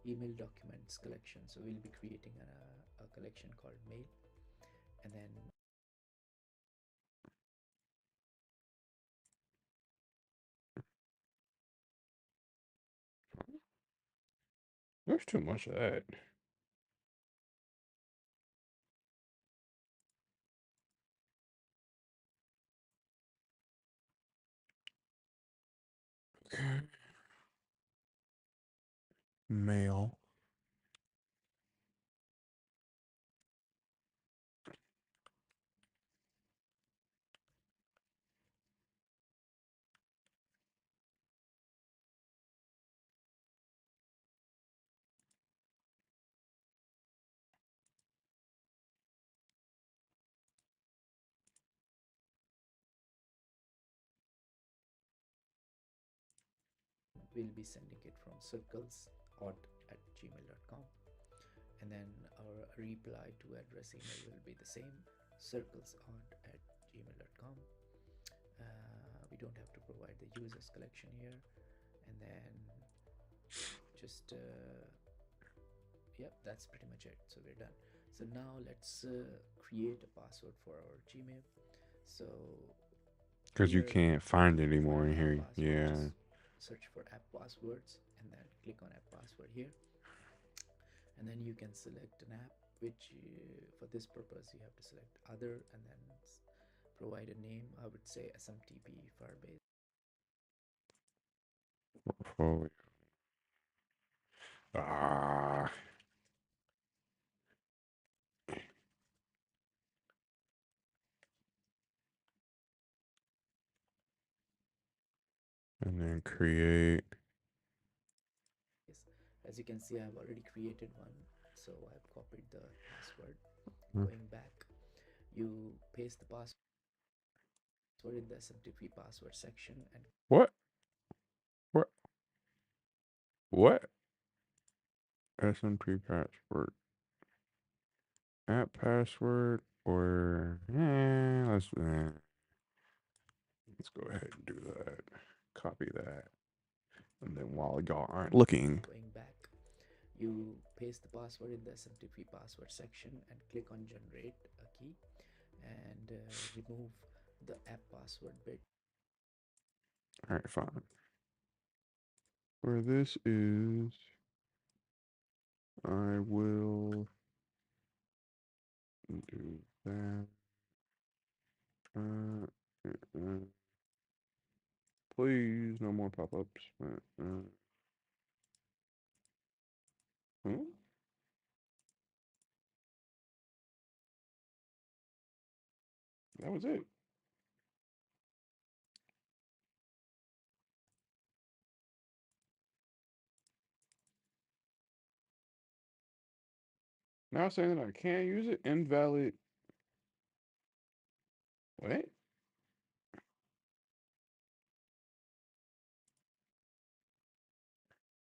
email documents collection. So we'll be creating a collection called mail, and then There's too much of that. Okay. Mail. we'll be sending it from circlesod at gmail.com. And then our reply to address email will be the same, circlesod at gmail.com. We don't have to provide the users collection here. And then just yeah, that's pretty much it. So we're done. So now let's create a password for our Gmail. So Because you here, can't find it to anymore find in app here. password, Yeah. just search for app passwords and then click on app password here. And then you can select an app, which for this purpose you have to select other and then provide a name. I would say SMTP Firebase. Portfolio. Ah. And then create. As you can see, I've already created one, so I've copied the password. Hmm. Going back, you paste the password in the SMTP password section and What? What? What? SMT password. App password or let's go ahead and do that. Copy that. And then while y'all aren't looking. going back, you paste the password in the SMTP password section and click on generate a key and remove the app password bit. Alright, fine. Where this is, I will do that. Uh, please, no more pop-ups. Hmm? That was it. Now saying that I can't use it, invalid. What?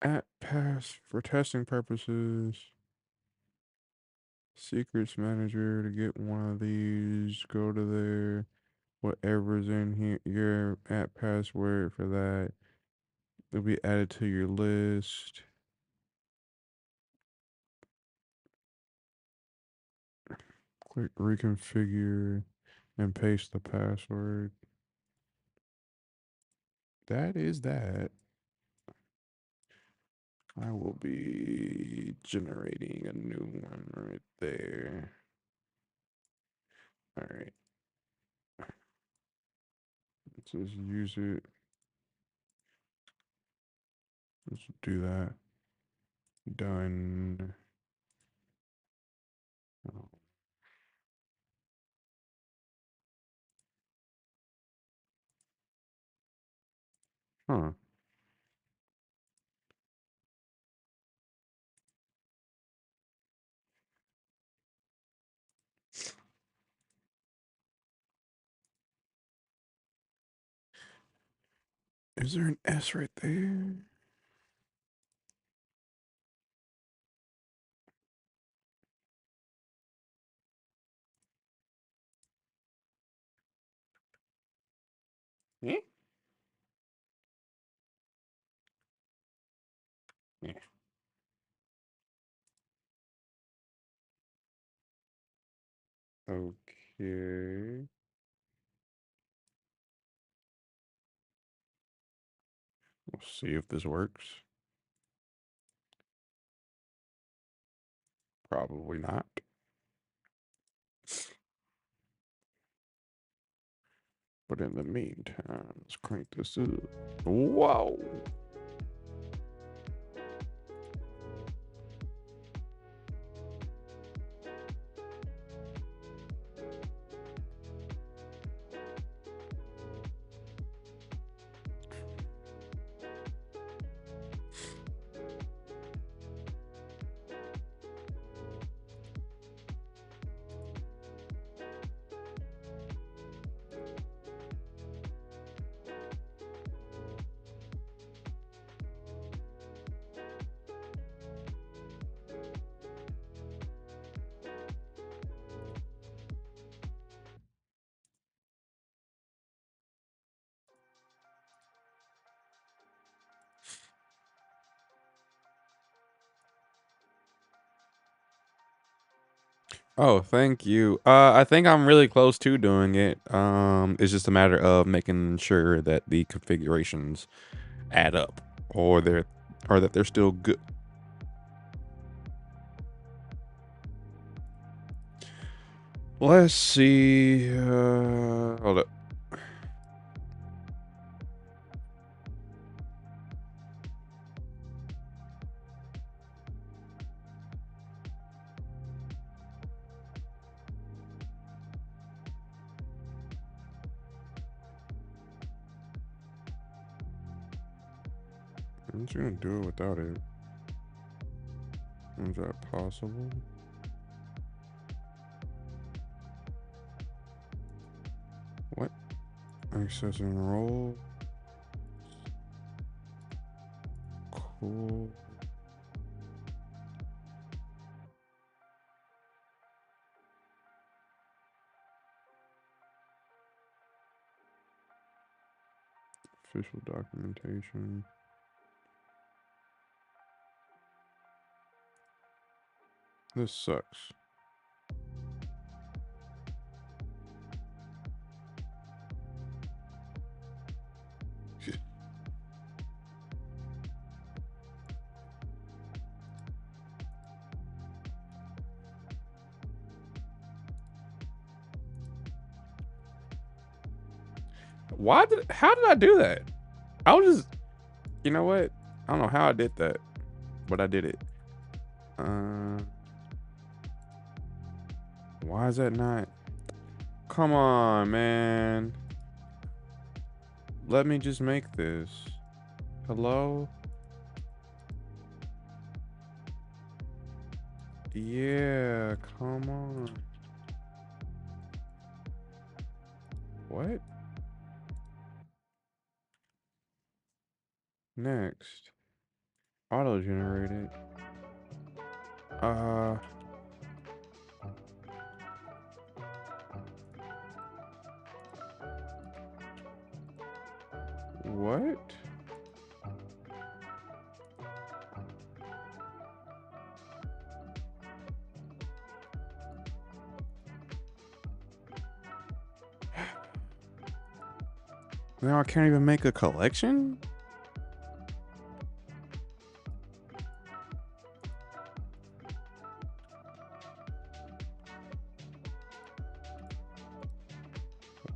At pass for testing purposes. Secrets manager to get one of these. Go to there. Whatever's in here, your app password for that will be added to your list. Click reconfigure and paste the password. That is that. I will be generating a new one right there. All right. It says use it. Let's do that. Done. Oh, huh. Is there an S right there? Yeah. Yeah. Okay. We'll see if this works. Probably not. But in the meantime, let's crank this up. Whoa. Oh, thank you. I think I'm really close to doing it. It's just a matter of making sure that the configurations add up, or that they're still good. Let's see. Hold up. I'm just gonna do it without it. Is that possible? What? Access and roll. Cool. Official documentation. This sucks. How did I do that? I was just, you know what? I don't know how I did that, but I did it. Uh, why is that not? Come on, man. Let me just make this. Hello? Yeah, come on. What? Next. Auto generated. Uh, what? Now I can't even make a collection?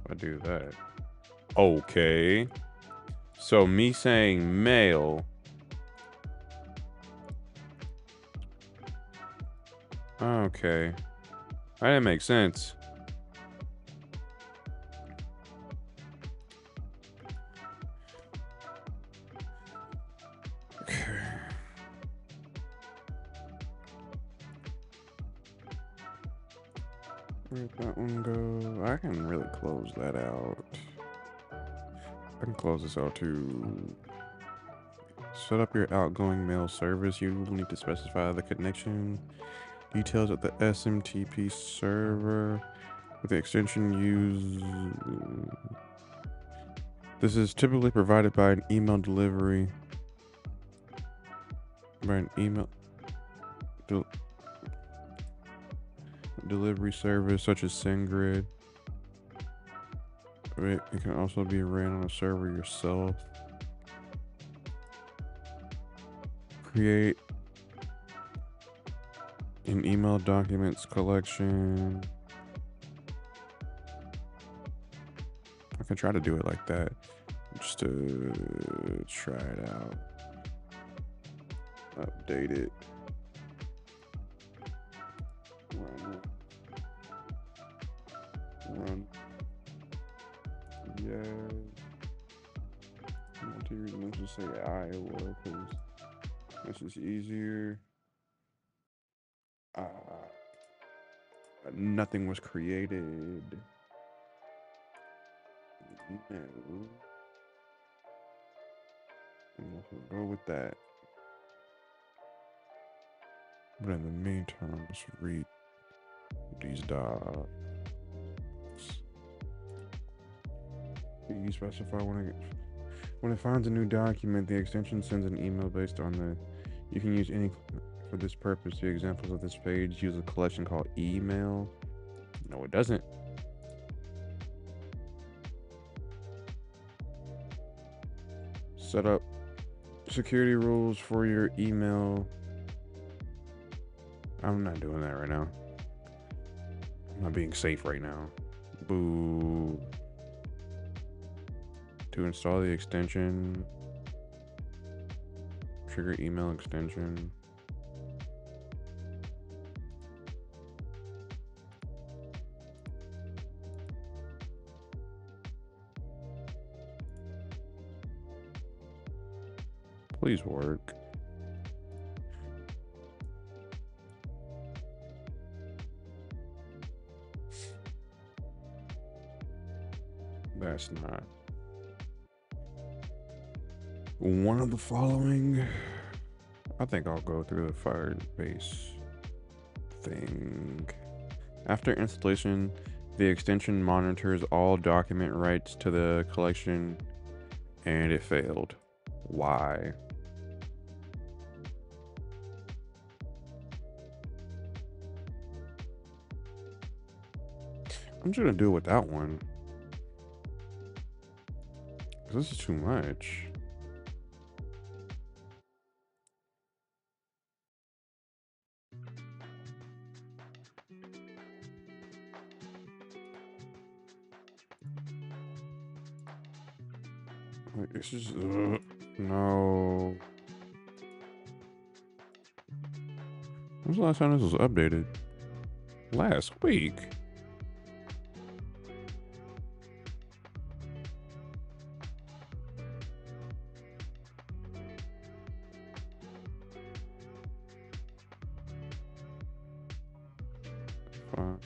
I do that. Okay. So me saying male. Okay. That didn't make sense. Okay. Where'd that one go? I can really close that out. I can close this out too. Set up your outgoing mail service. You will need to specify the connection details of the SMTP server with the extension used. This is typically provided by an email delivery. By an email delivery service such as SendGrid. It can also be ran on a server yourself. Create an email documents collection. I can try to do it like that just to try it out. Update it. Run. Yeah. Let's just say Iowa because this is easier. Nothing was created. No. We'll go with that. But in the meantime, let's read these docs. You specify when it finds a new document, the extension sends an email based on the. You can use any for this purpose. The examples of this page use a collection called email. No, it doesn't. Set up security rules for your email. I'm not doing that right now. I'm not being safe right now. Boo. To install the extension, trigger email extension. Please work. That's not one of the following. I think I'll go through the Firebase thing. After installation, the extension monitors all document rights to the collection, and it failed. Why? I'm just gonna do it with that one. This is too much. Like, it's just no. When's the last time this was updated? Last week. Fine.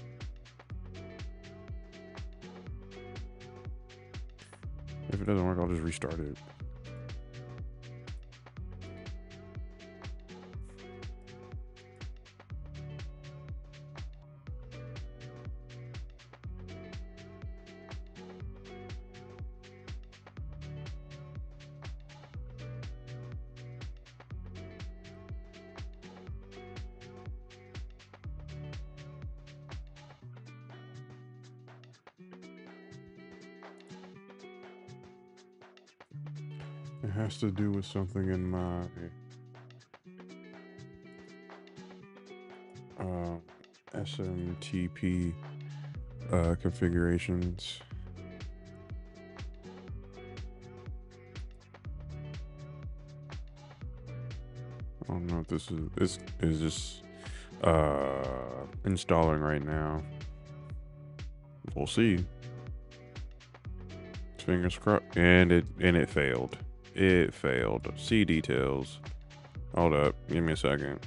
If it doesn't work, I'll just restart it. It has to do with something in my SMTP configurations. I don't know if this is just installing right now. We'll see. Fingers crossed. And it failed. It failed. See details. Hold up. Give me a second.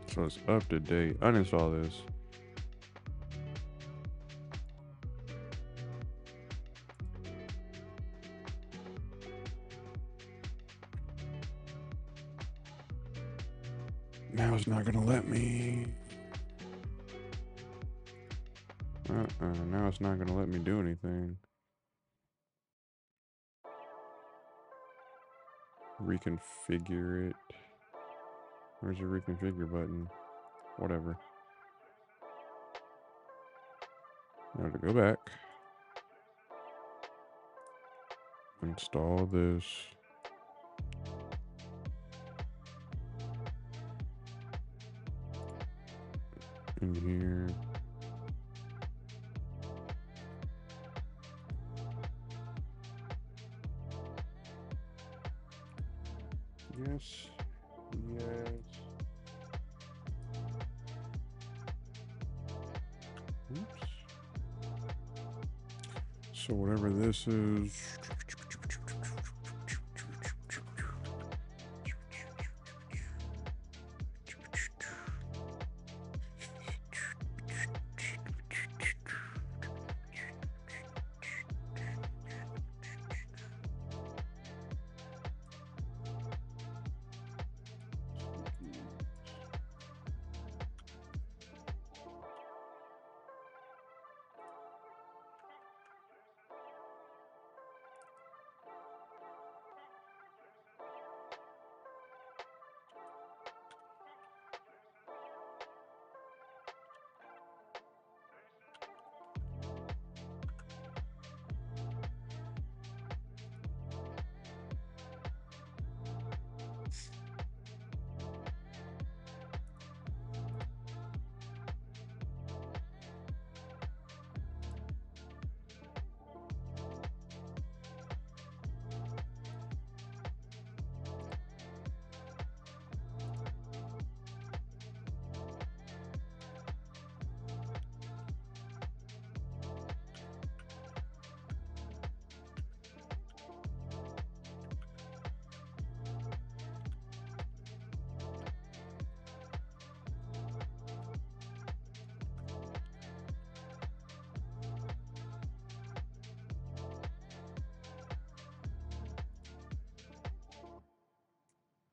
So it's up to date. Uninstall this. Now it's not gonna let me. Now it's not gonna let me do anything. Reconfigure it. Where's the reconfigure button? Whatever. Now to go back. Install this. In here. Yes. Yes. Oops. So whatever this is.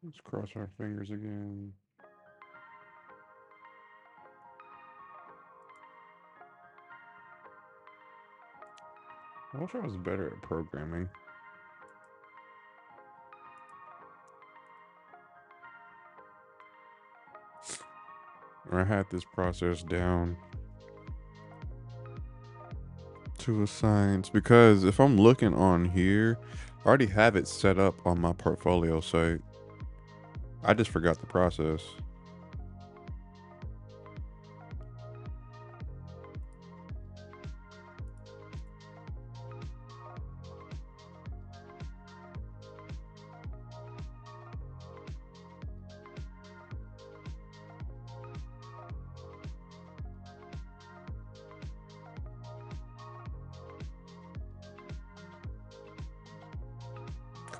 Let's cross our fingers again. I wish I was better at programming. Or I had this process down to a science. Because if I'm looking on here, I already have it set up on my portfolio site. I just forgot the process.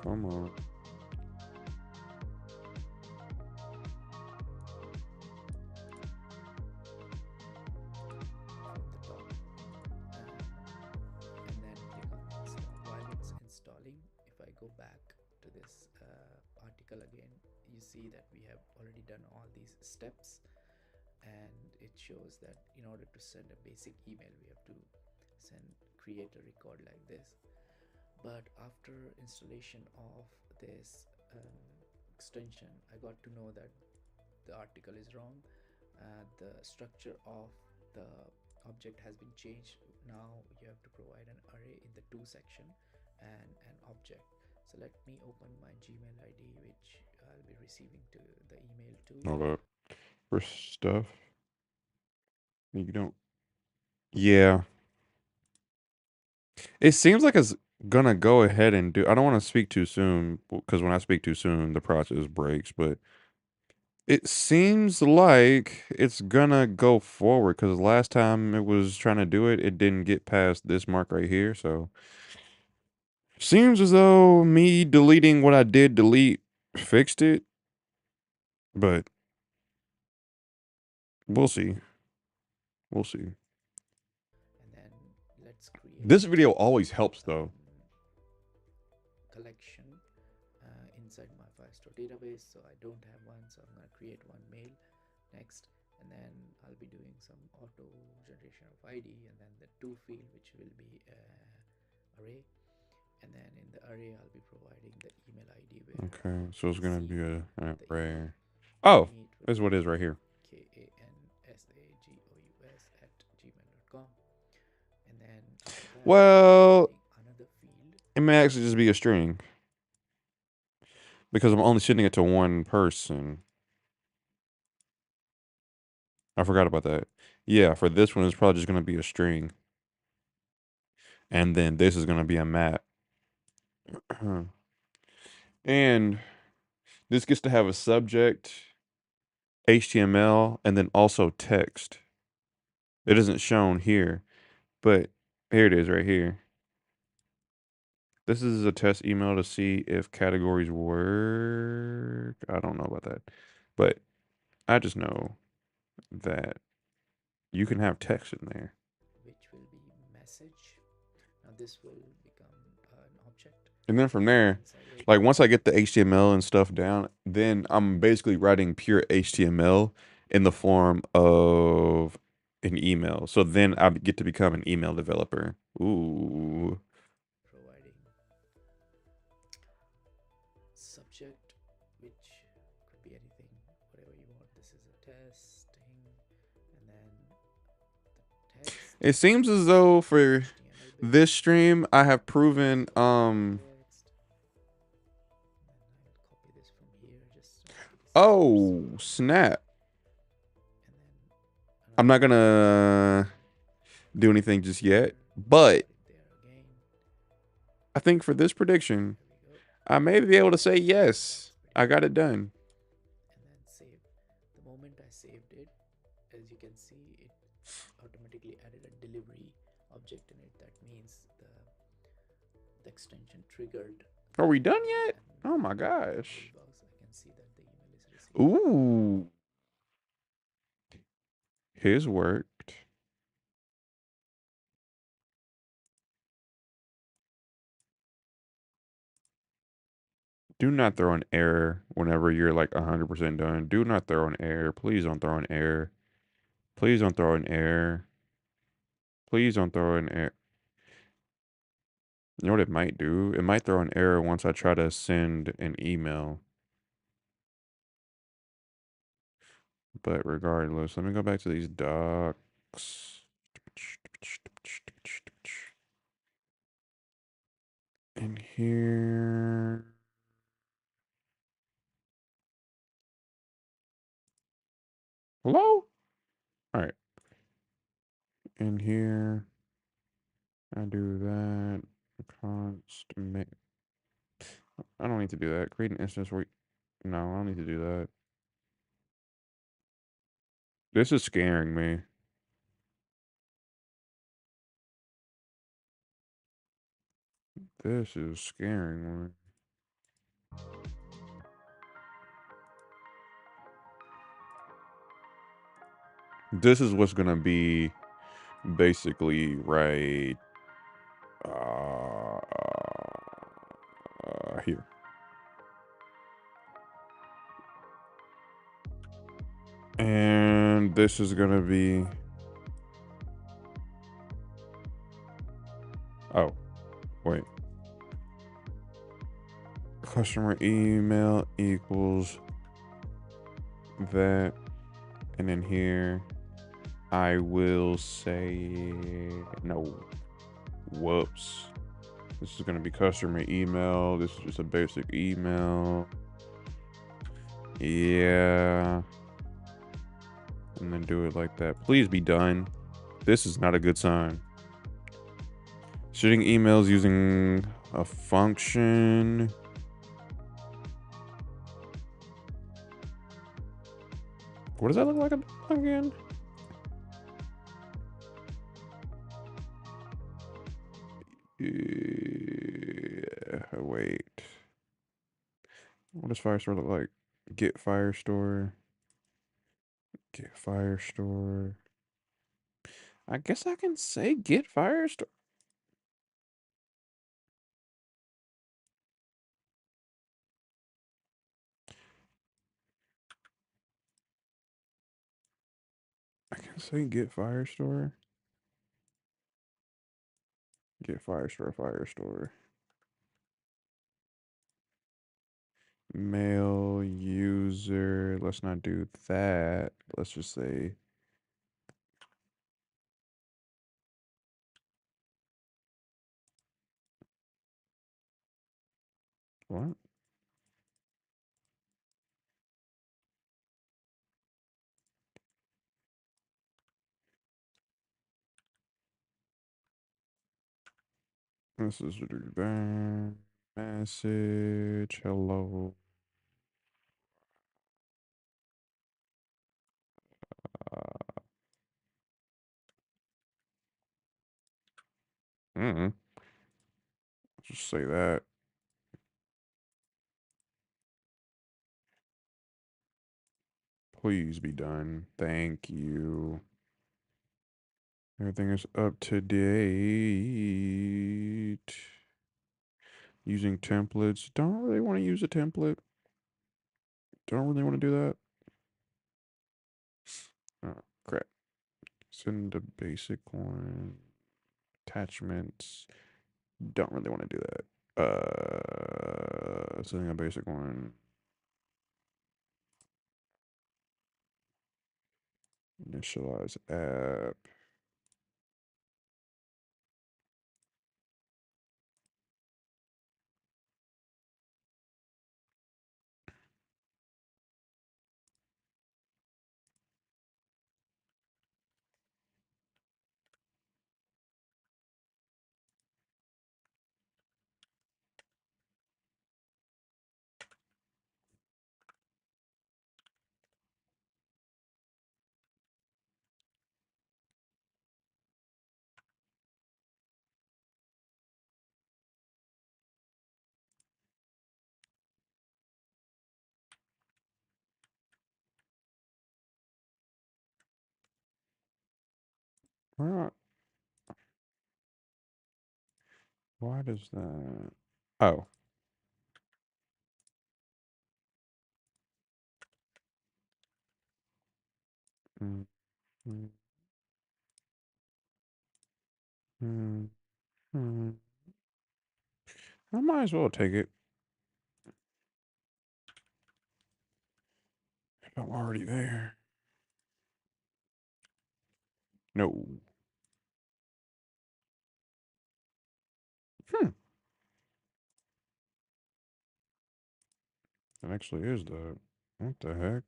Come on. from the top, and then click on install. While it's installing, if I go back to this article again, you see that we have already done all these steps, and it shows that in order to send a basic email we have to create a record like this. But after installation of this extension, I got to know that the article is wrong. The structure of the object has been changed. Now you have to provide an array in the to section and an object. So let me open my Gmail ID, which I'll be receiving to the email to. Hold up. For stuff. You don't. Yeah. It seems like it's gonna go ahead and do. I don't want to speak too soon because when I speak too soon, the process breaks. But it seems like it's gonna go forward because last time it was trying to do it, it didn't get past this mark right here. So seems as though me deleting what I did delete fixed it, but we'll see. We'll see. And then let's This create video always helps though. collection inside my file store database, so I don't have one, so I'm going to create one mail next, and then I'll be doing some auto generation of ID, and then the to field, which will be array, and then in the array I'll be providing the email ID where Okay, you so can it's gonna see be a an the email array. for Oh, me. It would this is what it be is right here. kansagous@gmail.com, and then after that I'll be Well, providing another field. it may actually just be a string because I'm only sending it to one person. I forgot about that. Yeah, for this one, it's probably just gonna be a string, and then this is gonna be a map, and this gets to have a subject, HTML, and then also text. It isn't shown here, but here it is right here. This is a test email to see if categories work. I don't know about that, but I just know that you can have text in there. Which will be message. Now this will become an object, And then from and there, inside it like once I get the HTML and stuff down, then I'm basically writing pure HTML in the form of an email. So then I get to become an email developer. Ooh. providing subject, which could be anything, whatever you want. This is a testing, and then the text It seems as though will be for HTML this based. stream I have This proven will be text. And then I will copy this from here just to make it oh simple. snap. And then I'm another not text gonna do anything just yet, here. but Put it there again. I think for this prediction There we go. I may be able to say yes. That's pretty I got good. it done. And then save. The moment I saved it, as you can see, it automatically added a delivery object in it. That means the extension triggered the Are we done email, yet? and Oh my in the gosh. mailbox I can see that the email is received. Ooh, his worked. Do not throw an error whenever you're like 100% done. Do not throw an error. Please don't throw an error. Please don't throw an error. Please don't throw an error. You know what it might do? It might throw an error once I try to send an email. But regardless, let me go back to these docs. In here. Hello? All right. In here. I do that. Const make. I don't need to do that. Create an instance where. No, I don't need to do that. This is scaring me. This is scaring me. This is what's gonna be basically right here. And this is gonna be. Oh, wait. Customer email equals that. And then here, I will say no. Whoops. This is going to be customer email. This is just a basic email. Yeah. And then do it like that. Please be done. This is not a good sign. Shooting emails using a function. What does that look like again? Yeah, wait. What does Firestore look like? Get Firestore. Get Firestore. I guess I can say get Firestore. Say get Firestore. Get Firestore, Firestore. Mail user. Let's not do that. Let's just say what? This is a message. Hello. Mm. Just say that. Please be done. Thank you. Everything is up to date. Using templates. Don't really want to use a template. Don't really want to do that. Oh, crap. Send a basic one. Attachments. Don't really want to do that. Sending a basic one. Initialize app. Why not? Why does that? Oh. Mm, mm, mm, mm. I might as well take it if I'm already there. No. Hmm. It actually is that. What the heck?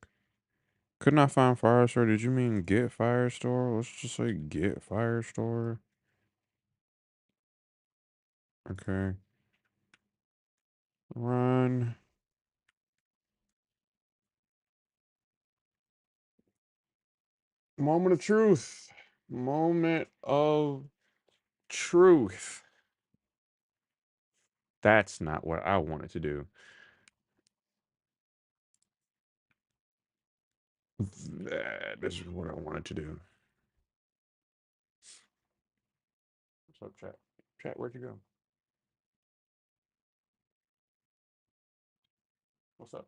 Could not find Firestore. Did you mean get Firestore? Let's just say get Firestore. Okay. Run. Moment of truth. Moment of truth. That's not what I wanted to do. This is what I wanted to do. What's up, chat? Chat, where'd you go? What's up?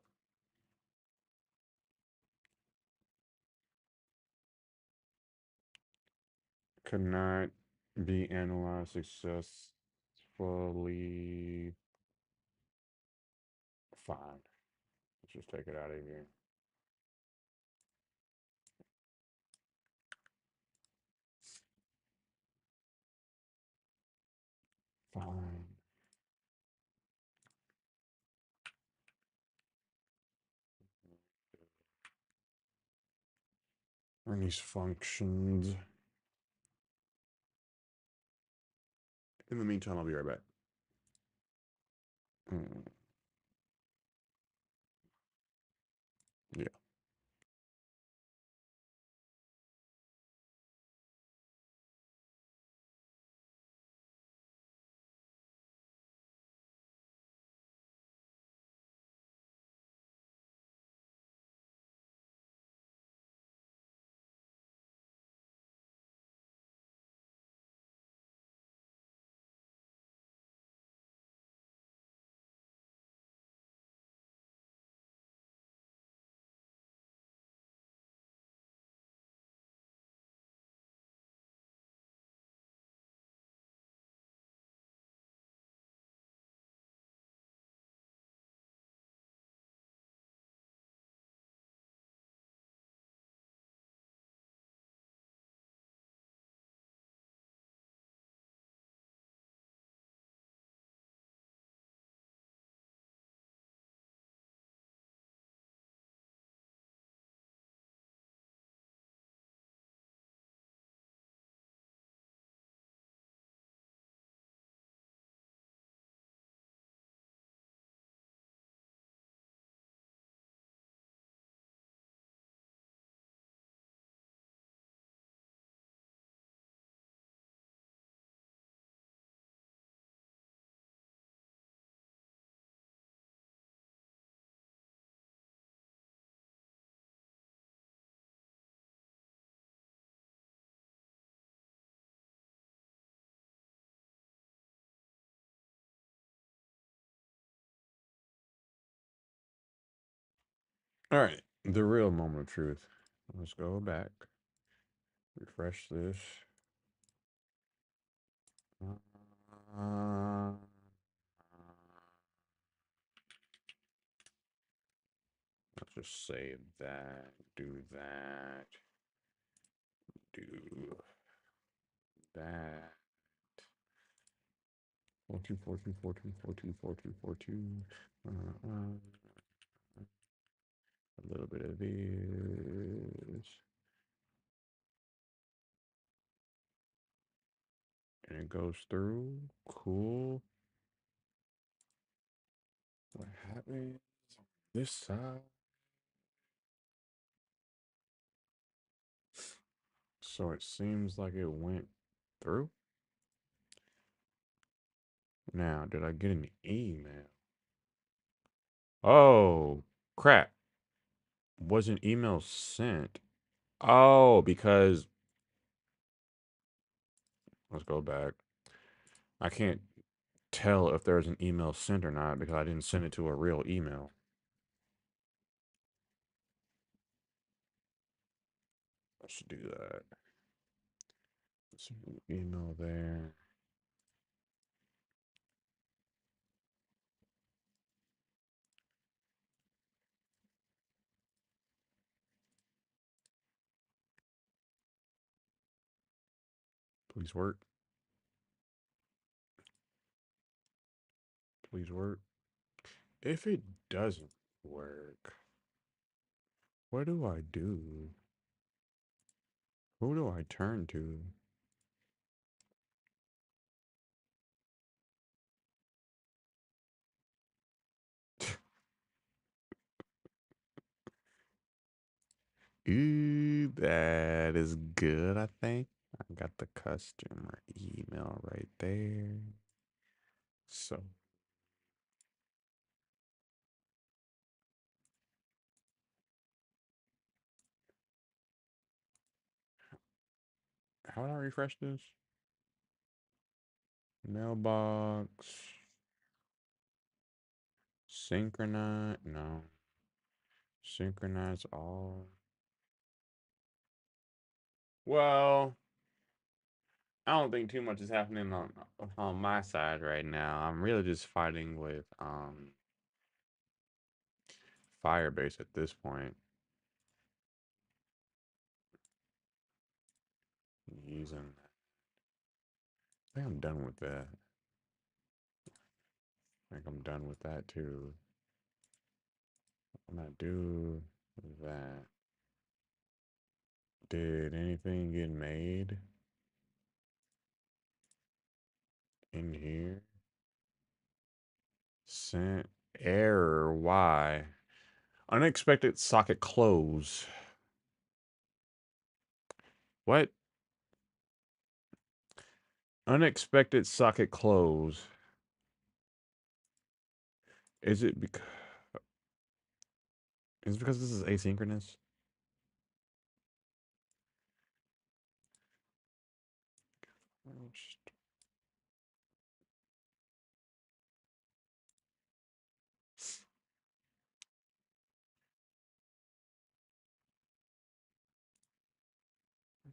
Could not be analyzed successfully. Fine. Let's just take it out of here. Fine. Run these functions. In the meantime, I'll be right back. Mm, yeah. All right, the real moment of truth. Let's go back, refresh this. Uh, let's just save that, do that, do that. 14, 14, 14, 14, 14, 14. A little bit of this. And it goes through. Cool. What happened? This side. So it seems like it went through. Now, did I get an email? Oh, crap. Was an email sent? Oh, because let's go back. I can't tell if there's an email sent or not because I didn't send it to a real email. I should do that. Email there. Please work. Please work. If it doesn't work, what do I do? Who do I turn to? Ooh, that is good, I think. I got the customer email right there. So, how do I refresh this? Mailbox. Synchronize. No. Synchronize all. Well, I don't think too much is happening on my side right now. I'm really just fighting with Firebase at this point. Using I think I'm done with that. I think I'm done with that too. I'm gonna do that. Did anything get made in here? Sent error. Why? Unexpected socket close. What? Unexpected socket close. Is it because this is asynchronous?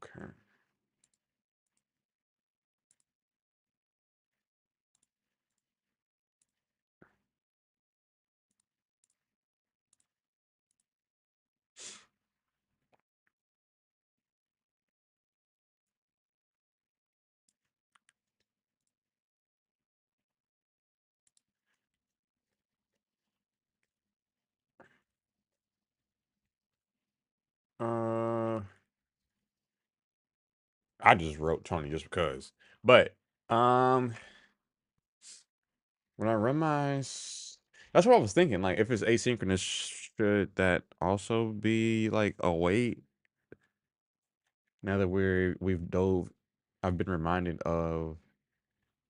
Okay. Uh, I just wrote Tony just because. But um, when I run that's what I was thinking. Like, if it's asynchronous, should that also be like a wait? Now that we've dove, I've been reminded of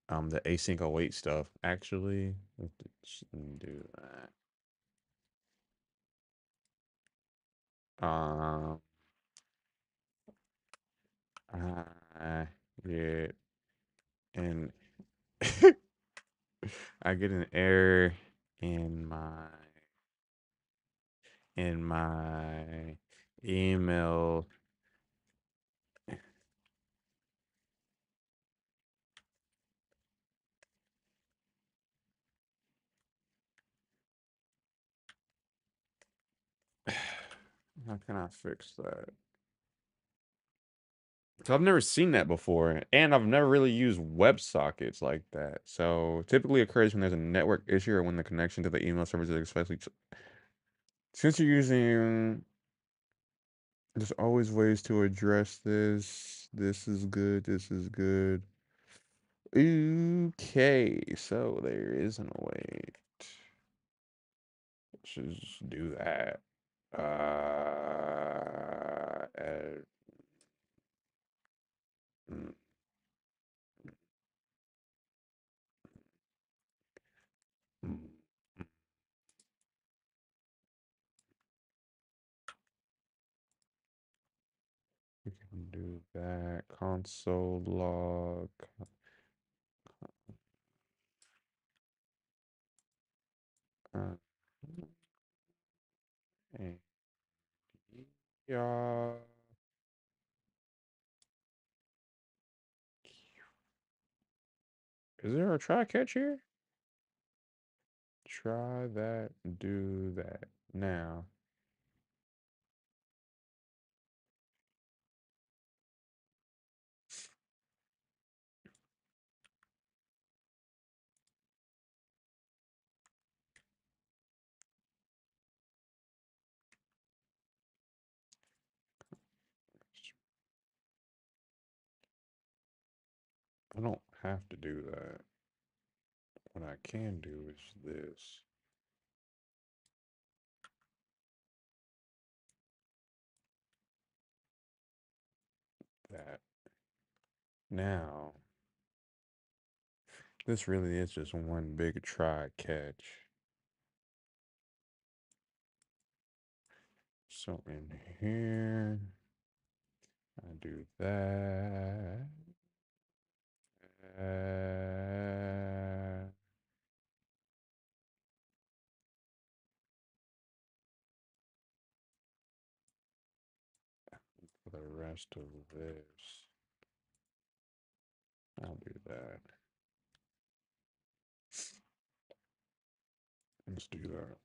the async await stuff. Actually, let's do that. Um, I get an I get an error in my in my email. How can I fix that? So I've never seen that before, and I've never really used WebSockets like that. So typically occurs when there's a network issue or when the connection to the email service is especially. Since you're using, there's always ways to address this. This is good. This is good. Okay, so there isn't a way. Let's just do that. Add, mm, mm, we can do that. Console log. Uh, and yeah. Is there a try catch here? Try that. Do that now. I don't have to do that. What I can do is this. That. Now, this really is just one big try catch. So in here, I do that. For the rest of this, I'll do that. Let's do that.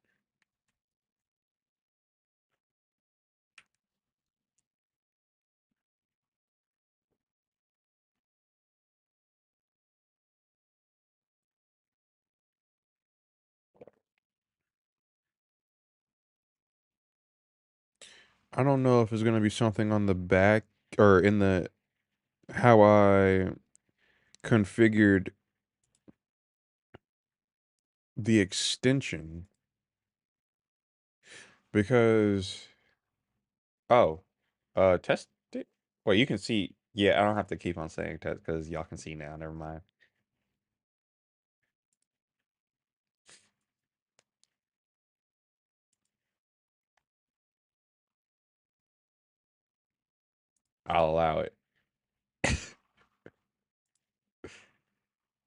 I don't know if it's gonna be something on the back or in the how I configured the extension because oh, test it. Well, you can see. Yeah, I don't have to keep on saying test because y'all can see now. Never mind. I'll allow it.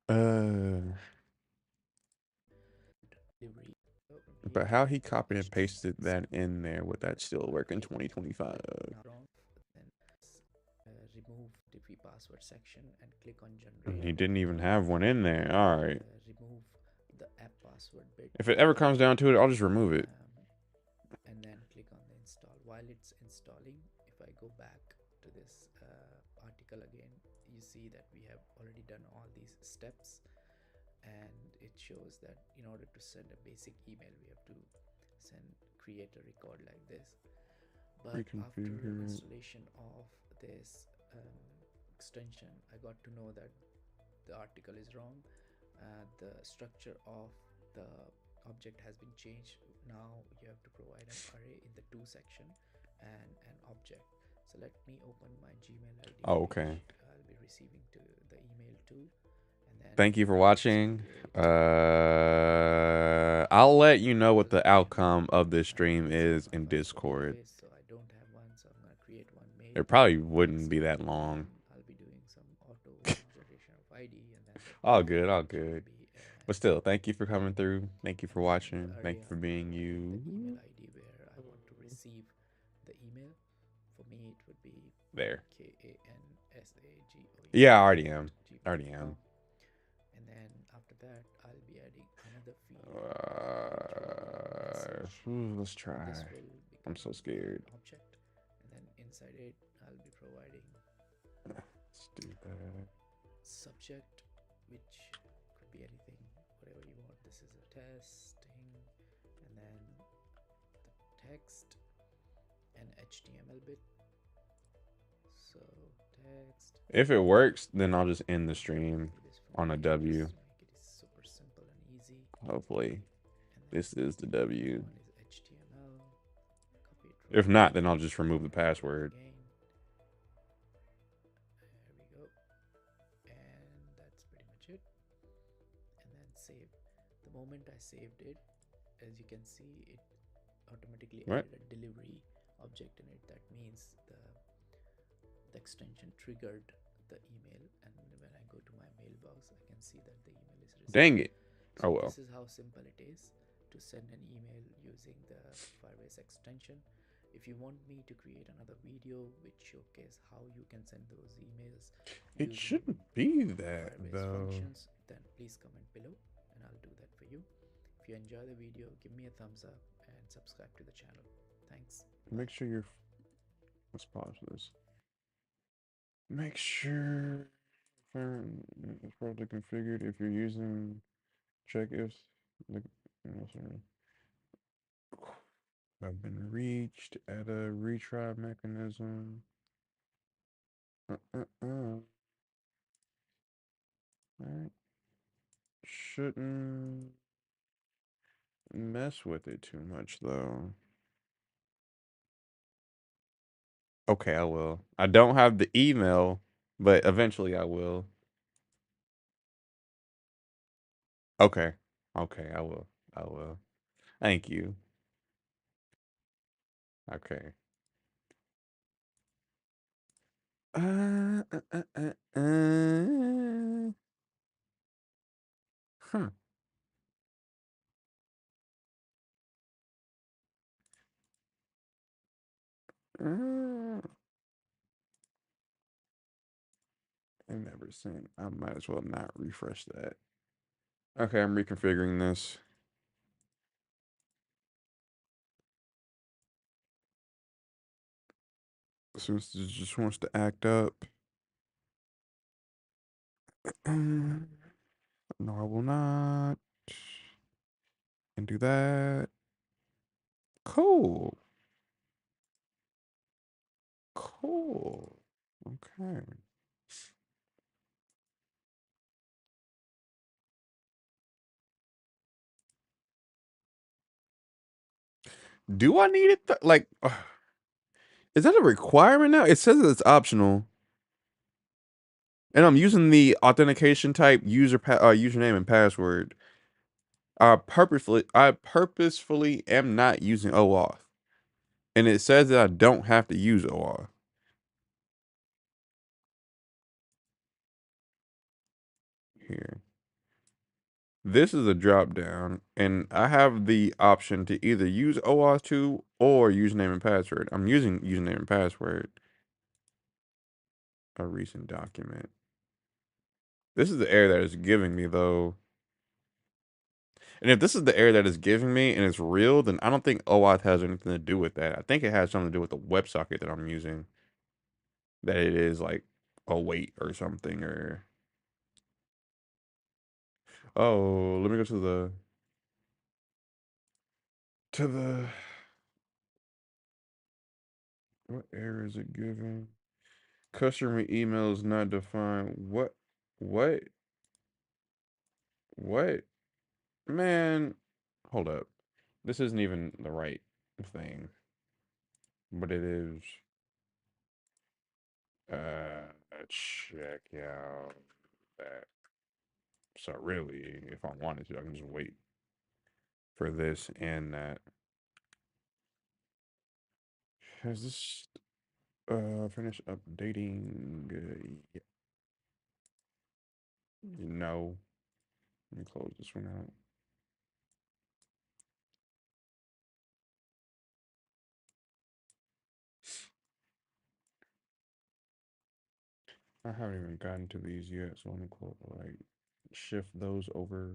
Uh, Delivery. So we but have how he copied and pasted HTML6 that in there, would that still work in 2025? now wrong. Then remove the password section and click on And generate he didn't even OTP have one in there. and All right. remove the app password bit If it ever comes down to it, I'll just remove it. and then click on the install. While it's installing, if I go back to this article again, you see that we have already done all these steps, and it shows that in order to send a basic email we have to create a record like this. But after Reconfigure. installation of this extension, I got to know that the article is wrong. The structure of the object has been changed. Now you have to provide an array in the to section and an object. So let me open my Gmail ID, Oh, okay. which I'll be receiving to the email to, and then Thank you for let's watching. create I'll let you a know what local the version. outcome of this stream Let's say is my in password Discord. database, so I don't have one, so I'm gonna create one mail It probably next, wouldn't be that and then long. I'll be doing some auto generation of ID, and then the All body good, all is gonna good. be But still, thank you for coming through. Thank you and for then the watching. Thank array you for I'm gonna being provide the email you. ID where I want receive the email. For me, it would be There. kansagoe Yeah, I already at am. I already am. gmail.com. And then after that, I'll be adding another field, which will be message. Let's try. This will I'm become so an scared. object, and then inside it, I'll be providing Let's do that. subject, which could be anything, whatever you want. This is a testing, and then the text and HTML bit. So text, If it works, then I'll just end the I'll do stream copy this from on a here W. just to make it super simple and easy. Hopefully. And then This is the the other W. one is HTML. Copy it from If not, here. then I'll just remove the Copy it password. again. There we go. And that's pretty much it. And then save. The moment I saved it, as you can see, it automatically What? added a delivery object in it. That means the extension triggered the email, and when I go to my mailbox, I can see that the email is received. Dang it. So Oh well. this is how simple it is to send an email using the Firebase extension. If you want me to create another video which showcase how you can send those emails It using shouldn't be that Firebase though. functions, then please comment below and I'll do that for you. If you enjoy the video, give me a thumbs up and subscribe to the channel. Thanks. Make sure you're. Let's pause this. Make sure it's properly configured. If you're using, check if the have been reached. Add a retry mechanism. Alright. Shouldn't mess with it too much though. Okay, I will. I don't have the email, but eventually I will. Okay. Okay, I will. I will. Thank you. Okay. Uh, uh, uh, uh, uh. Huh. Uh, I never seen. I might as well not refresh that. Okay, I'm reconfiguring this. Since it just wants to act up. No, I will not. And do that. Cool. Cool. Okay. Do I need it? Like, is that a requirement now? It says it's optional, and I'm using the authentication type username and password. I purposefully am not using OAuth, and it says that I don't have to use OAuth here. This is a drop down, and I have the option to either use OAuth 2 or username and password. I'm using username and password. A recent document. This is the error that is giving me though. And if this is the error that is giving me and it's real, then I don't think OAuth has anything to do with that. I think it has something to do with the WebSocket that I'm using. That it is like a wait or something or oh, let me go to the what error is it giving? Customer email is not defined. What what man? Hold up. This isn't even the right thing. But it is check out that. So really, if I wanted to, I can just wait for this and that. Has this finished updating? No. Let me close this one out. I haven't even gotten to these yet, so let me like shift those over.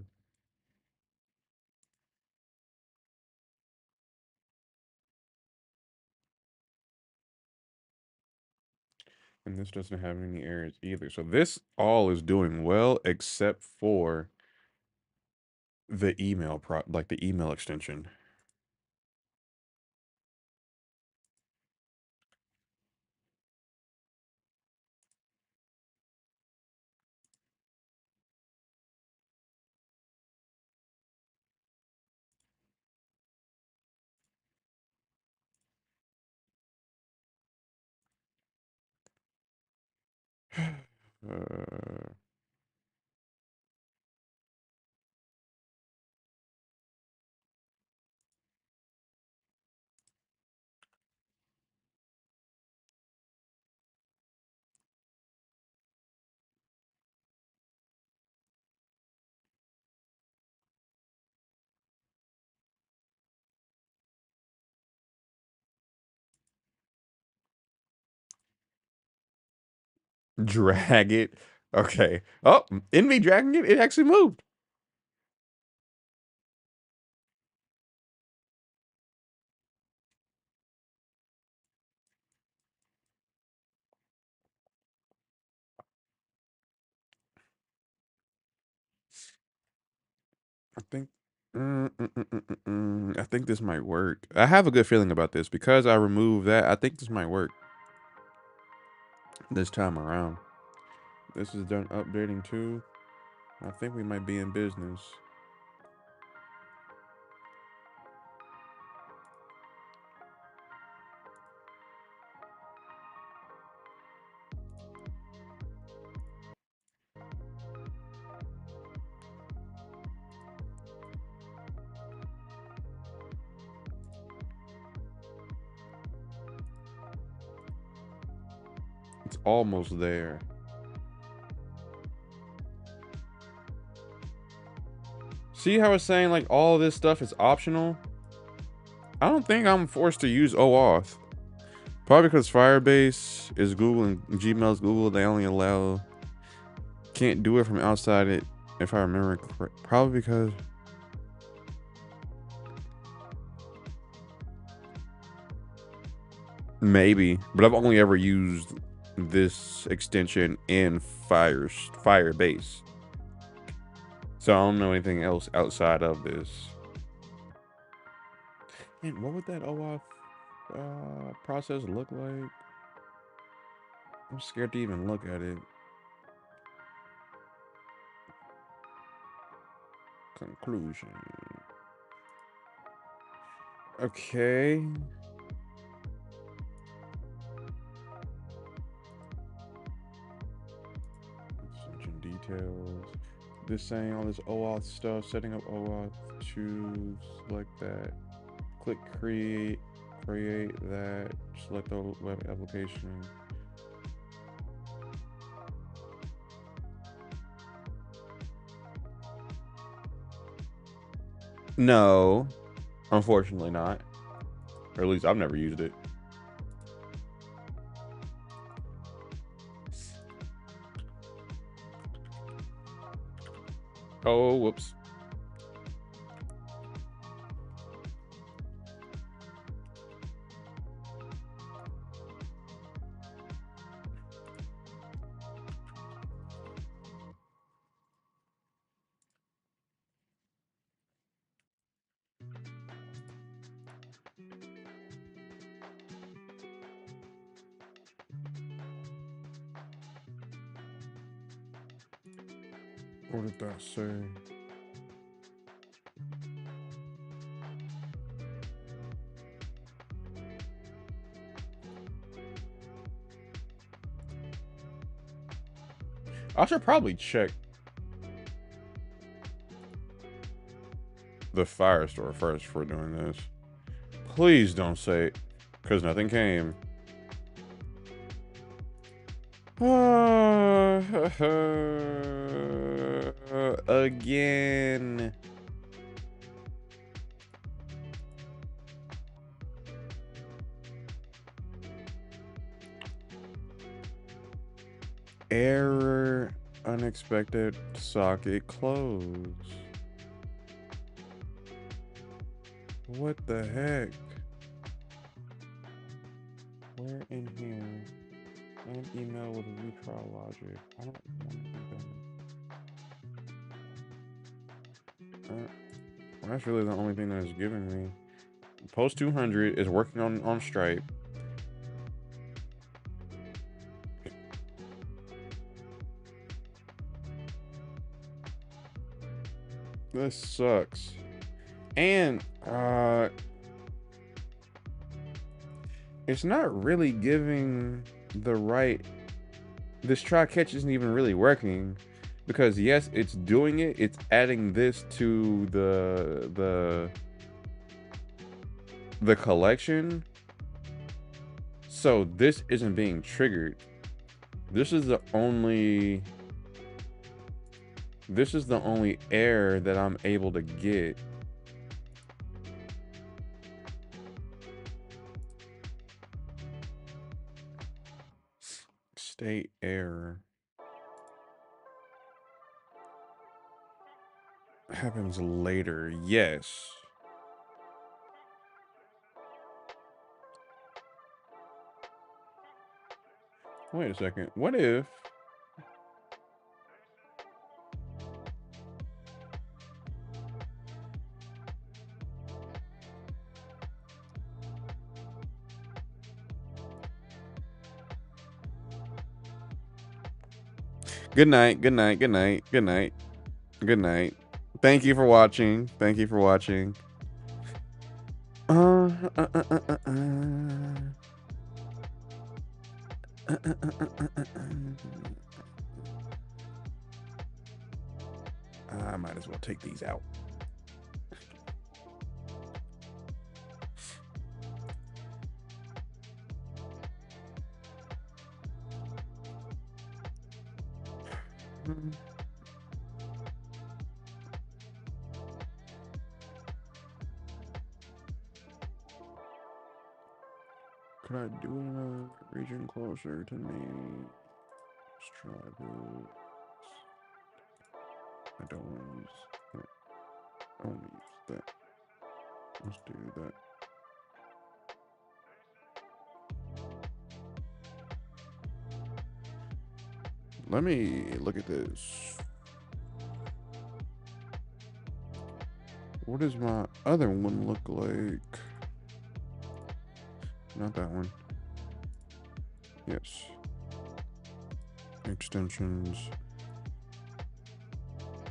And this doesn't have any errors either. So this all is doing well except for the like the email extension. uh, drag it. Okay. Oh, in me dragging it, it actually moved. I think. I think this might work. I have a good feeling about this because I removed that. I think this might work this time around. This is done updating too. I think we might be in business. It's almost there. See how it's saying like all of this stuff is optional? I don't think I'm forced to use OAuth. Probably because Firebase is Google and Gmail's Google. They only allow, can't do it from outside it, if I remember correct. Probably because, maybe, but I've only ever used this extension in Firebase. So I don't know anything else outside of this. And what would that OAuth process look like? I'm scared to even look at it. Conclusion. Okay. Searching details. This saying all this OAuth stuff, setting up OAuth, choose, select that, click create that, select the web application. No, unfortunately not. Or at least I've never used it. Oh, whoops. What did that say? I should probably check the Firestore first for doing this. Please don't say, because nothing came. Again. Error. Unexpected socket close. What the heck? Where in here? And email with retry logic. I don't want to do that. That's really the only thing that it's giving me. Post 200 is working on Stripe. This sucks. And it's not really giving the right. This try catch isn't even really working, because yes, it's doing it. It's adding this to the collection. So this isn't being triggered. This is the only error that I'm able to get. State error. Happens later. Yes. Wait a second. What if Good night, good night, good night, good night, good night. Thank you for watching. Thank you for watching. I might as well take these out. Could I do it in a region closer to me? Let's try this. I don't want to use that. I want to use that. Let's do that. Let me look at this. What does my other one look like? Not that one. Yes. Extensions.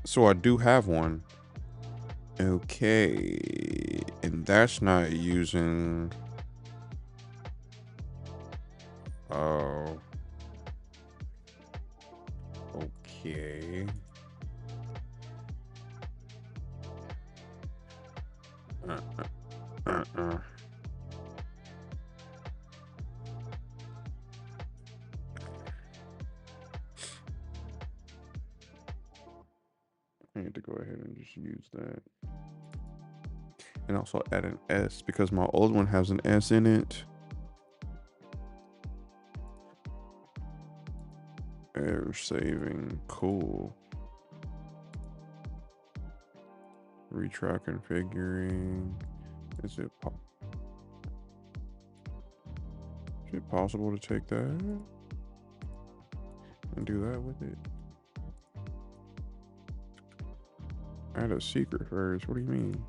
So I do have one. Okay. And that's not using. Oh. Okay. I need to go ahead and just use that. And also add an S, because my old one has an S in it. Error saving. Cool. Retry configuring. Is it possible to take that and do that with it? Add a secret first. What do you mean?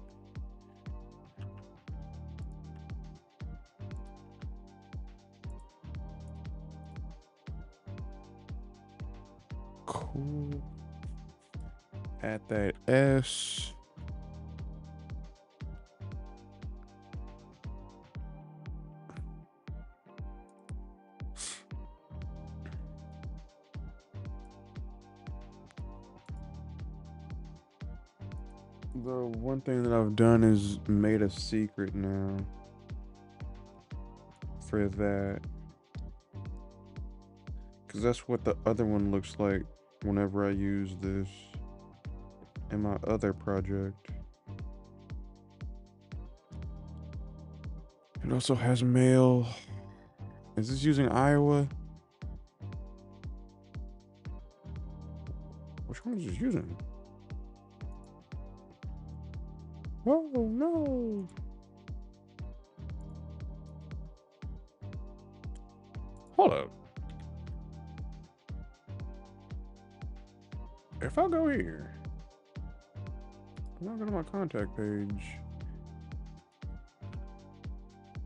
Cool. Add that S. The one thing that I've done is made a secret now for that, because that's what the other one looks like whenever I use this in my other project. It also has mail. Is this using Iowa? Which one is this using? Oh no! Hold up. If I go here, I'm not go to my contact page.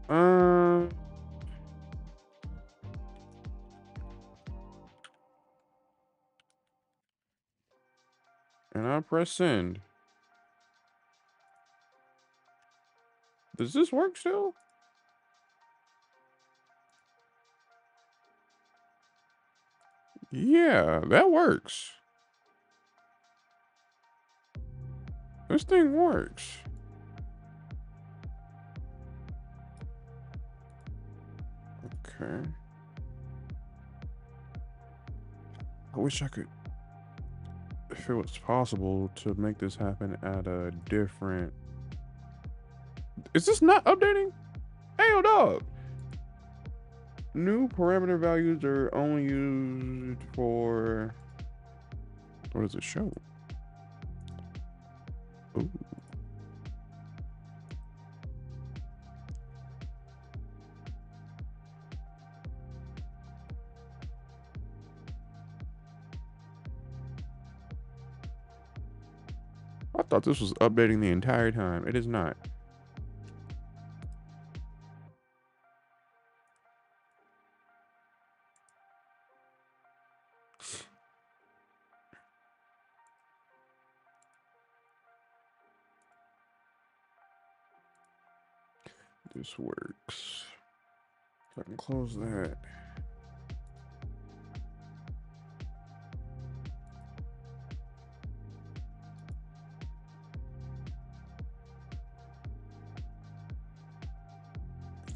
Um, and I press send. Does this work still? Yeah, that works. This thing works. Okay. I wish I could, if it was possible, to make this happen at a different. Is this not updating? Hey, yo, dog. New parameter values are only used for. What does it show? Ooh. I thought this was updating the entire time. It is not. This works. I can close that.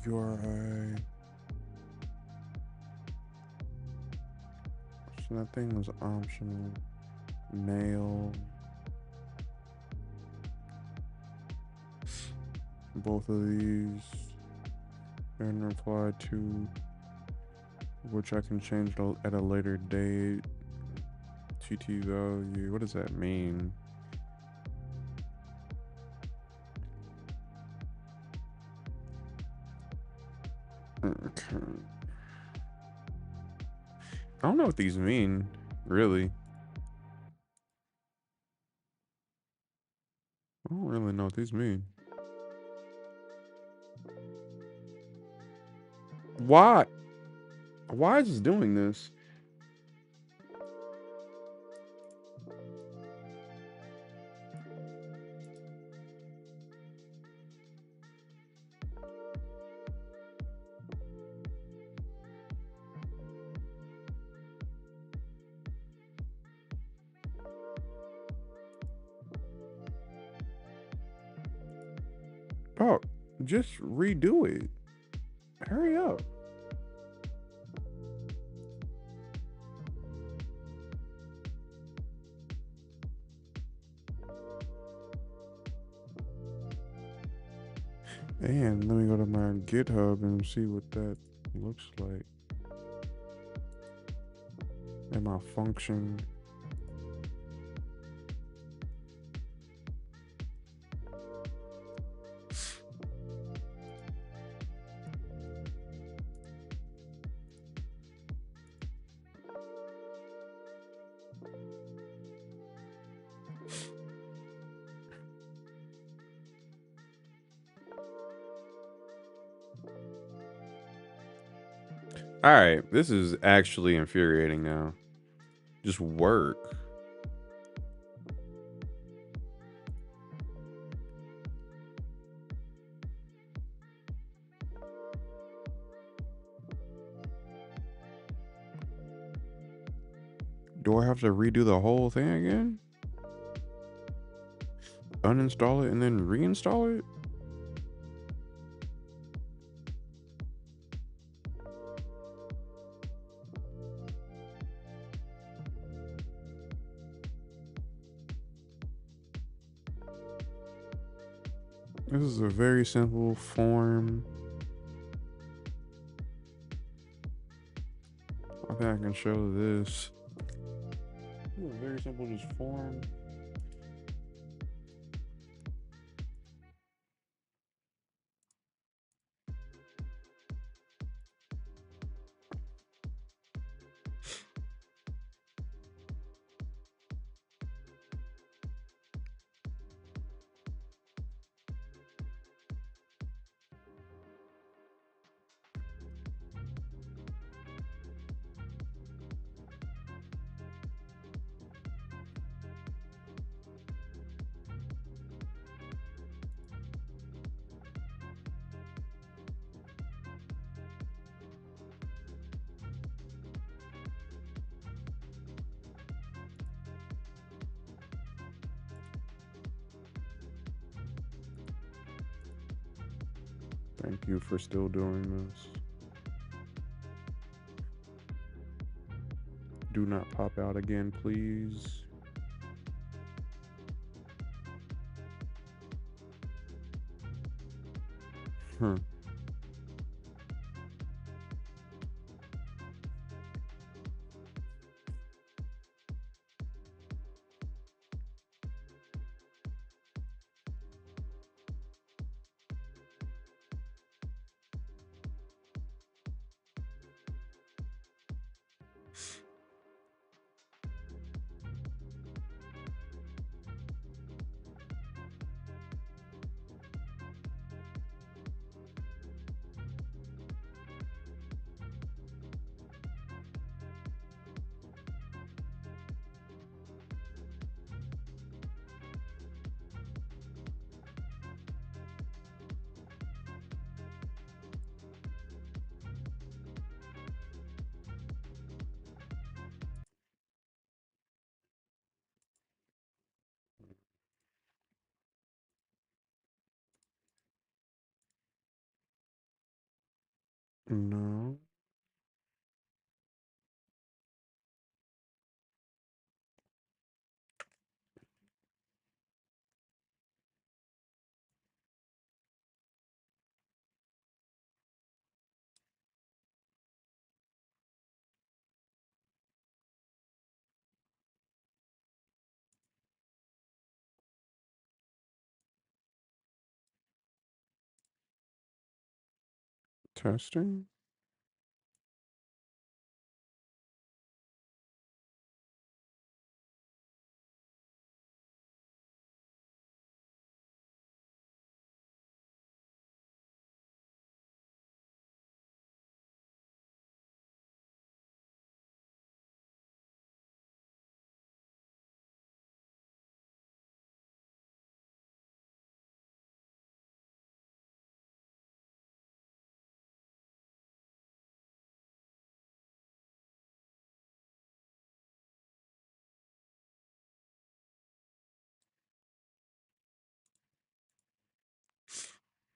URI. So that thing was optional. Mail. Both of these. And reply to, which I can change at a later date. TT value. What does that mean? Okay. I don't know what these mean, really. I don't really know what these mean. Why? Why is this doing this? Oh, just redo it. Hurry up. And let me go to my GitHub and see what that looks like. And my function. All right, this is actually infuriating now. Just work. Do I have to redo the whole thing again? Uninstall it and then reinstall it? This is a very simple form. I think I can show this. very simple, just form. Thank you for still doing this. Do not pop out again, please. Huh. No. Testing?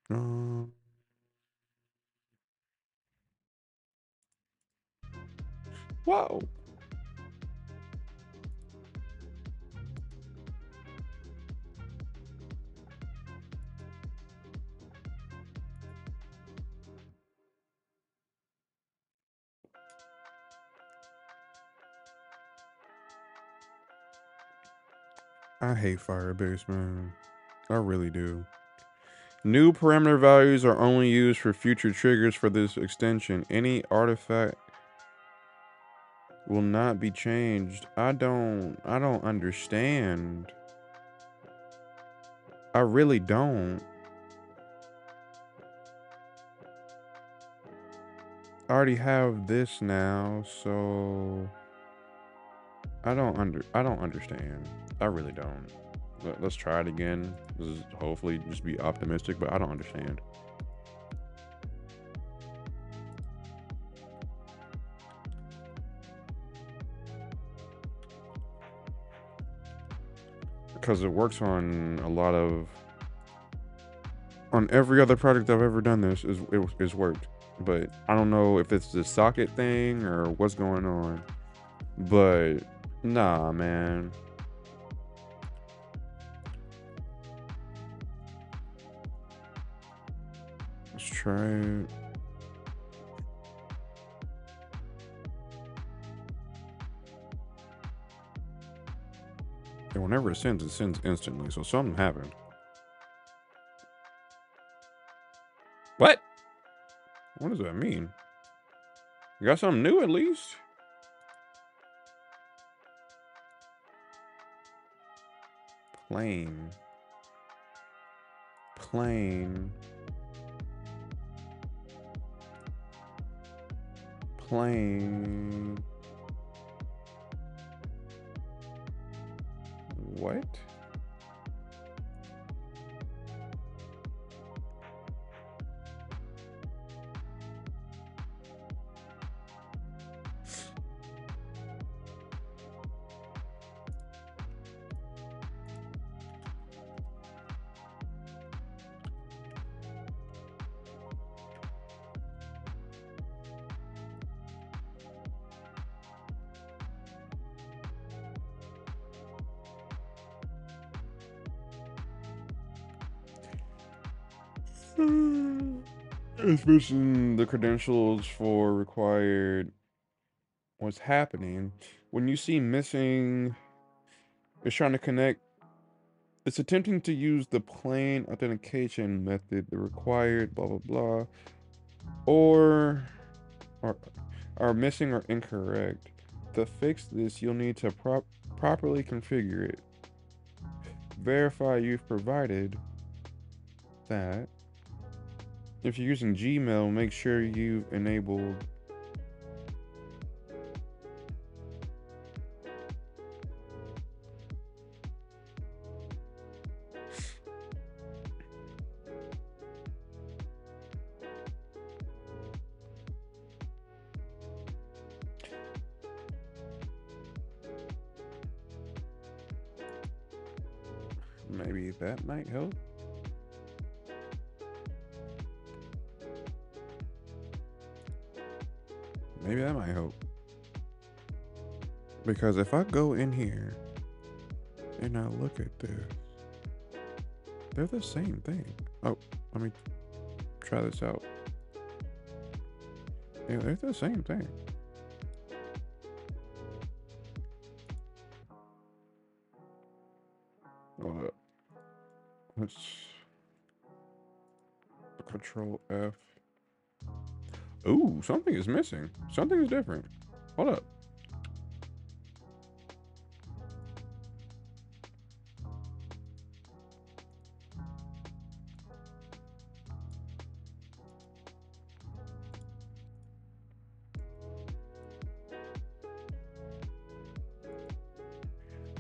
Um, whoa. I hate Firebase, man. I really do. New parameter values are only used for future triggers for this extension. Any artifact will not be changed. I don't understand. I really don't. I already have this now, so I don't understand. I really don't. Let's try it again. This is hopefully just be optimistic, but I don't understand. Because it works on a lot of on every other project I've ever done this is worked. But I don't know if it's the socket thing or what's going on. But nah, man. Let's try it. And whenever it sends instantly. So something happened. What? What does that mean? You got something new at least? Plane. Plane. Plane. What? It's missing the credentials for required. What's happening? When you see missing, it's trying to connect. It's attempting to use the plain authentication method, the required blah blah blah, or are, are missing or incorrect. To fix this, you'll need to properly configure it. Verify you've provided that. If you're using Gmail, make sure you've enabled. Maybe that might help. Maybe that might help. Because if I go in here and I look at this, they're the same thing. Oh, let me try this out. Yeah, they're the same thing. Hold up. Let's Control F. Ooh, something is missing. Something is different. Hold up.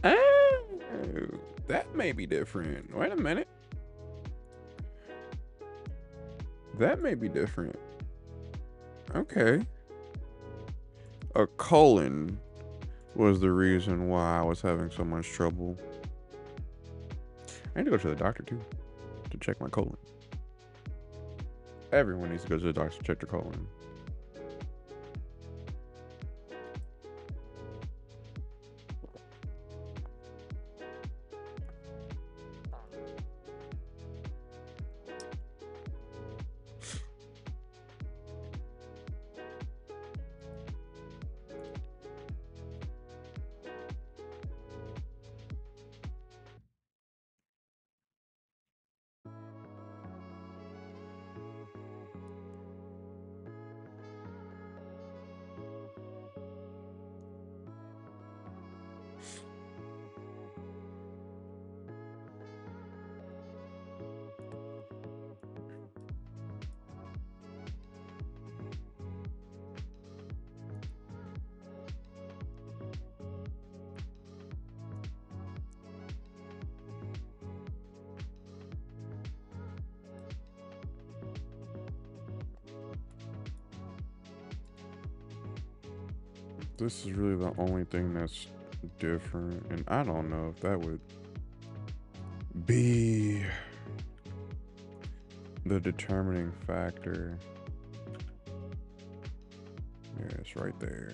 Oh, that may be different. Wait a minute. That may be different. Okay. A colon was the reason why I was having so much trouble. I need to go to the doctor too to check my colon. Everyone needs to go to the doctor to check their colon. This is really the only thing that's different, and I don't know if that would be the determining factor. Yeah, it's right there.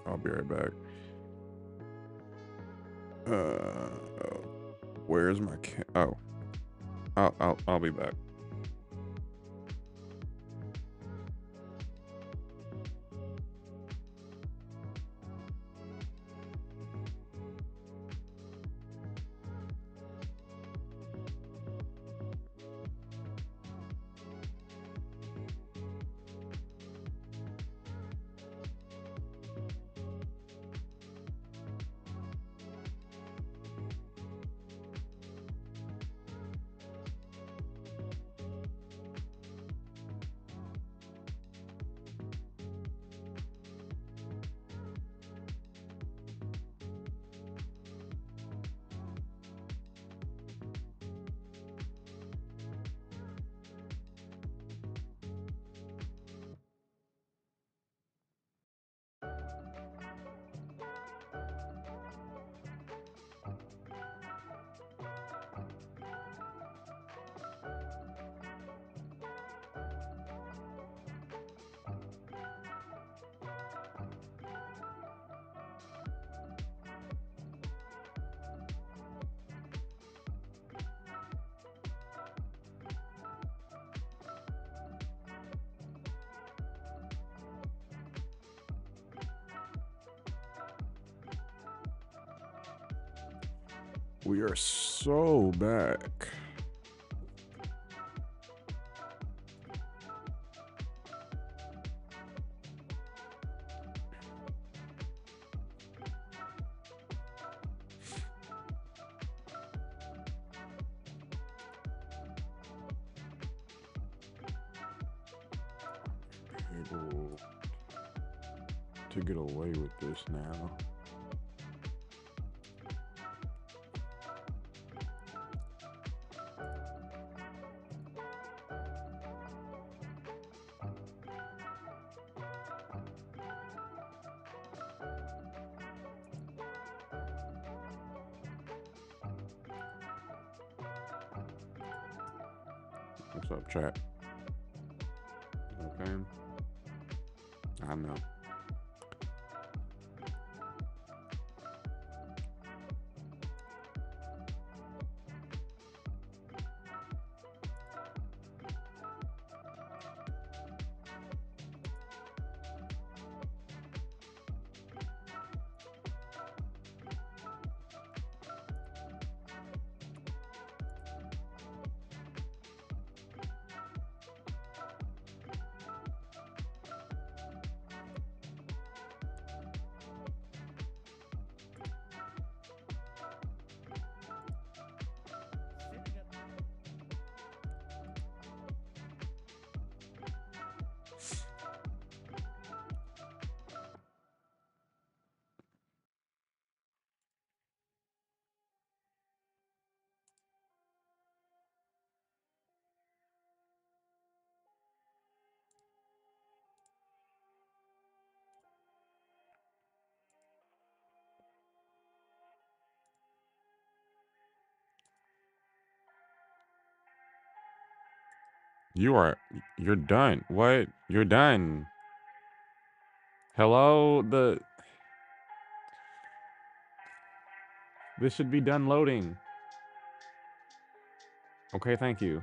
I'll be right back. Uh, where's my oh, I'll be back. We are so back. Able to get away with this now. What's up, chat? Okay. I know. You're done. What? You're done. Hello? This should be done loading. Okay, thank you.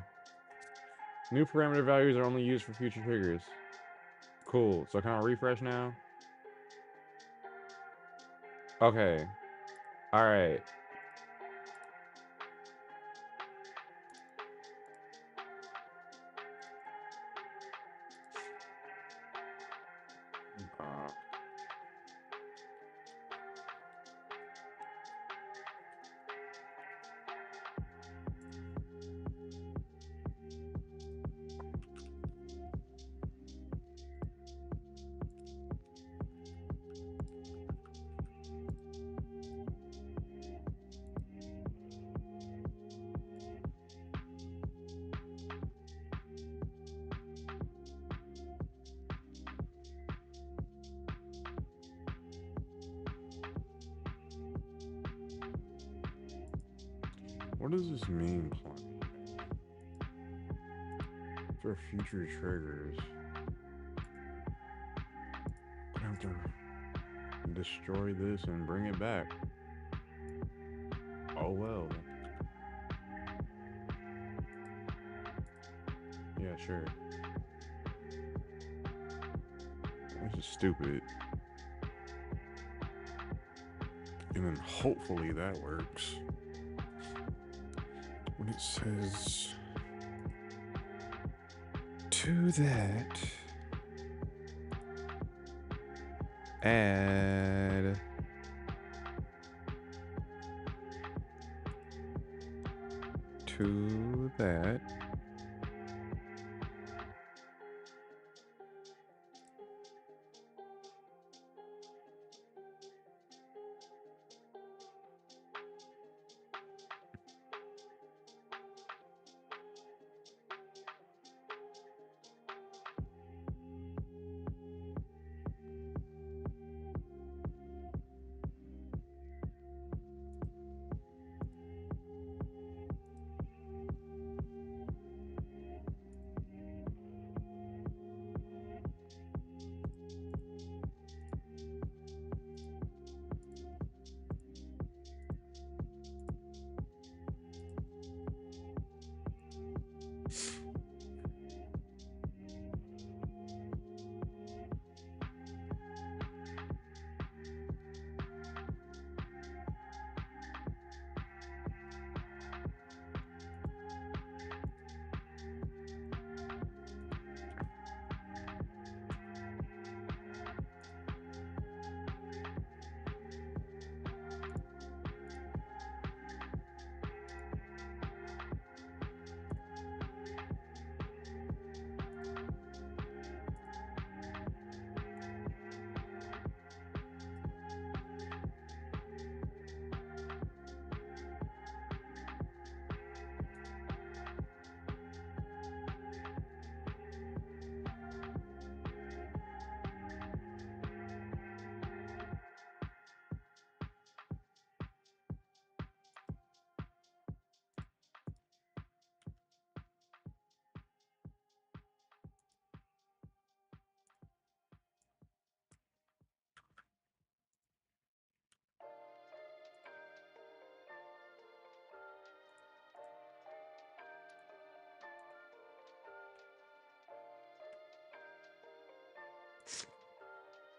New parameter values are only used for future triggers. Cool. So can I refresh now? Okay. Alright. What does this mean, for future triggers? I have to destroy this and bring it back. Oh well. Yeah, sure. This is stupid. And then hopefully that works. When it says to that, add to that.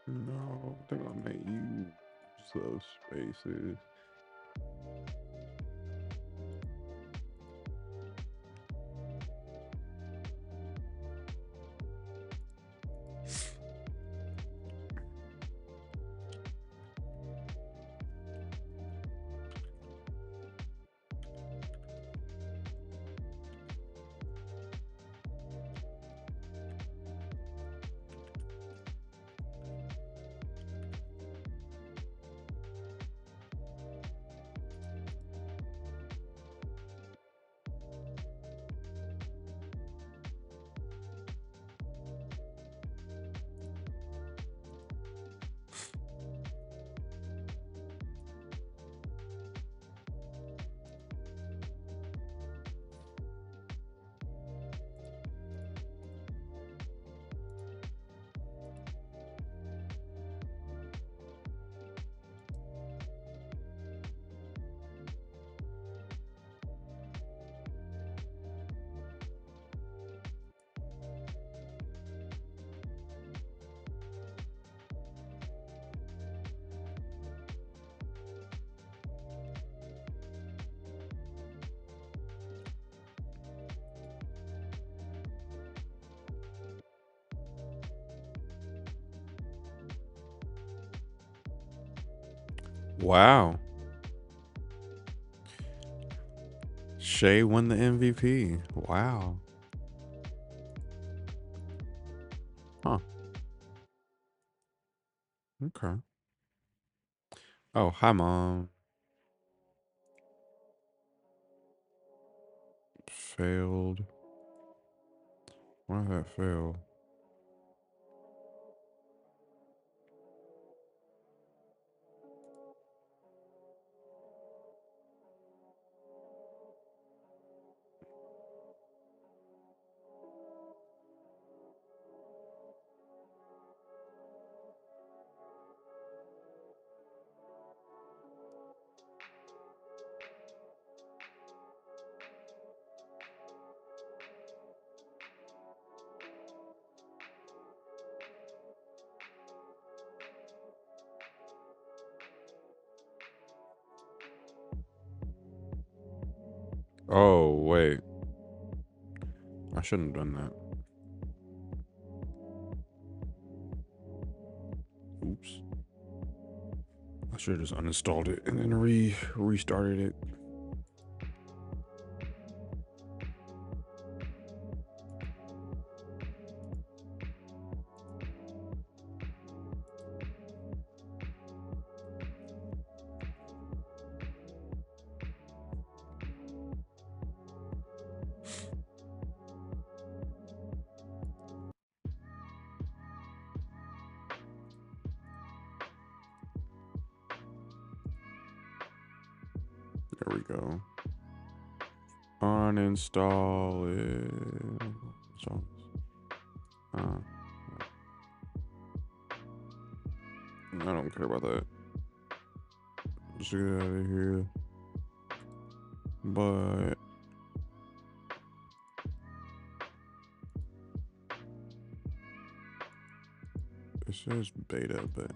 No, they're gonna make you use those spaces. Wow. Shay won the MVP. Wow. Huh. Okay. Oh, hi, Mom. Failed. Why did that fail? Oh, wait. I shouldn't have done that. Oops. I should have just uninstalled it and then restarted it. There we go. Uninstall it. So, uh, I don't care about that. Just get out of here. But it says beta, but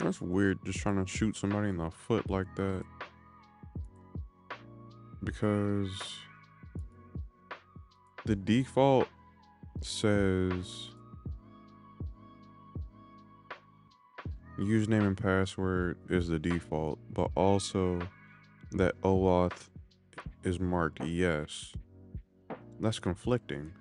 that's weird. Just trying to shoot somebody in the foot like that. Because the default says username and password is the default, but also that OAuth is marked yes. That's conflicting.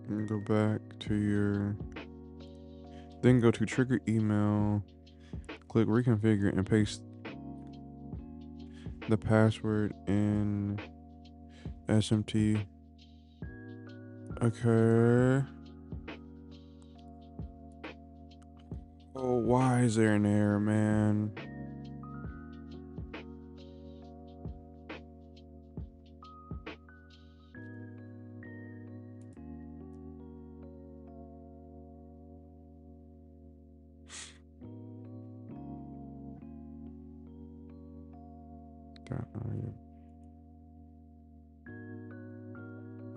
And go back to your. Then go to trigger email, click reconfigure, and paste the password in SMT. Okay. Oh, why is there an error, man?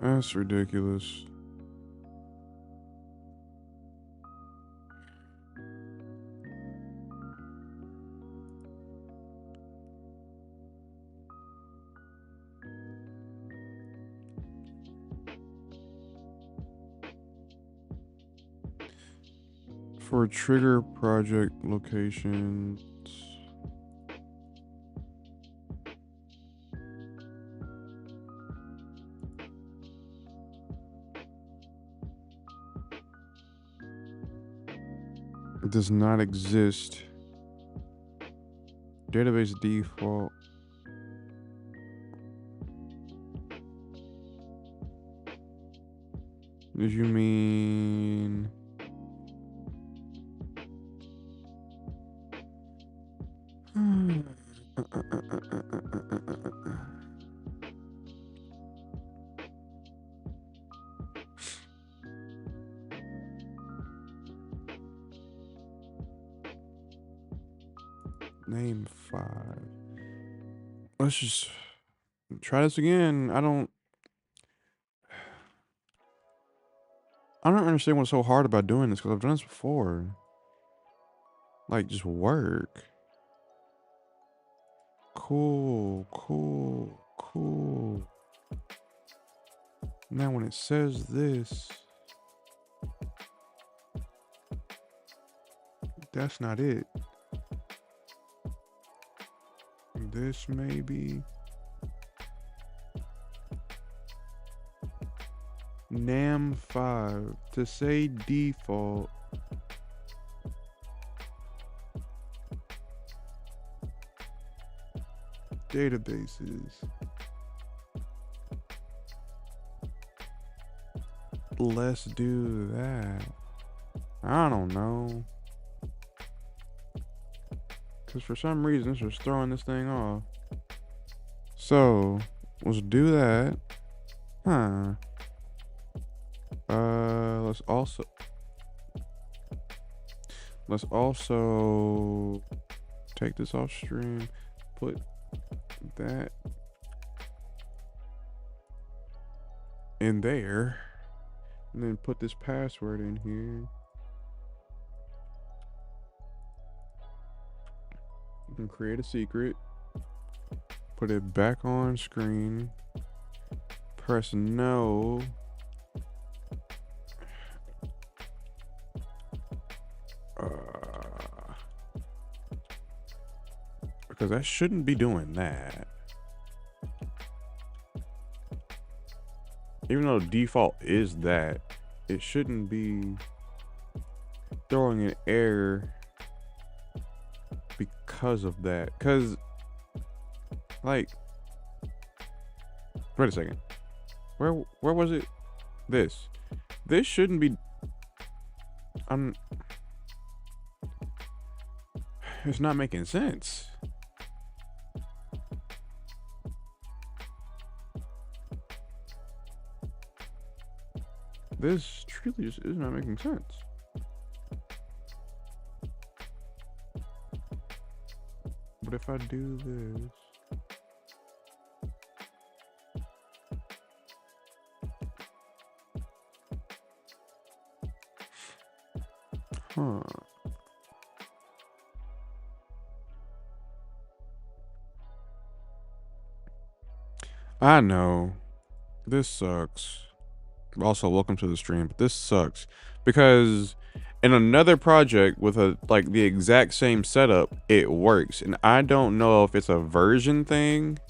That's ridiculous. For trigger project locations, does not exist. Database default. Did you mean name 5? Let's just try this again. I don't understand what's so hard about doing this because I've done this before. Like, just work. Cool, cool, cool. Now, when it says this, that's not it. This maybe. NAM5 to say default. Databases. Let's do that. I don't know. Because for some reason, it's just throwing this thing off. So, let's do that. Huh. Let's also take this off stream, put that in there, and then put this password in here. You can create a secret, put it back on screen, press no. Because I shouldn't be doing that. Even though default is that, it shouldn't be throwing an error because of that. Because, like, wait a second. Where was it? This shouldn't be. It's not making sense. This truly just is not making sense. But if I do this, huh? I know this sucks. Also, welcome to the stream. But this sucks because in another project with the exact same setup, it works, and I don't know if it's a version thing.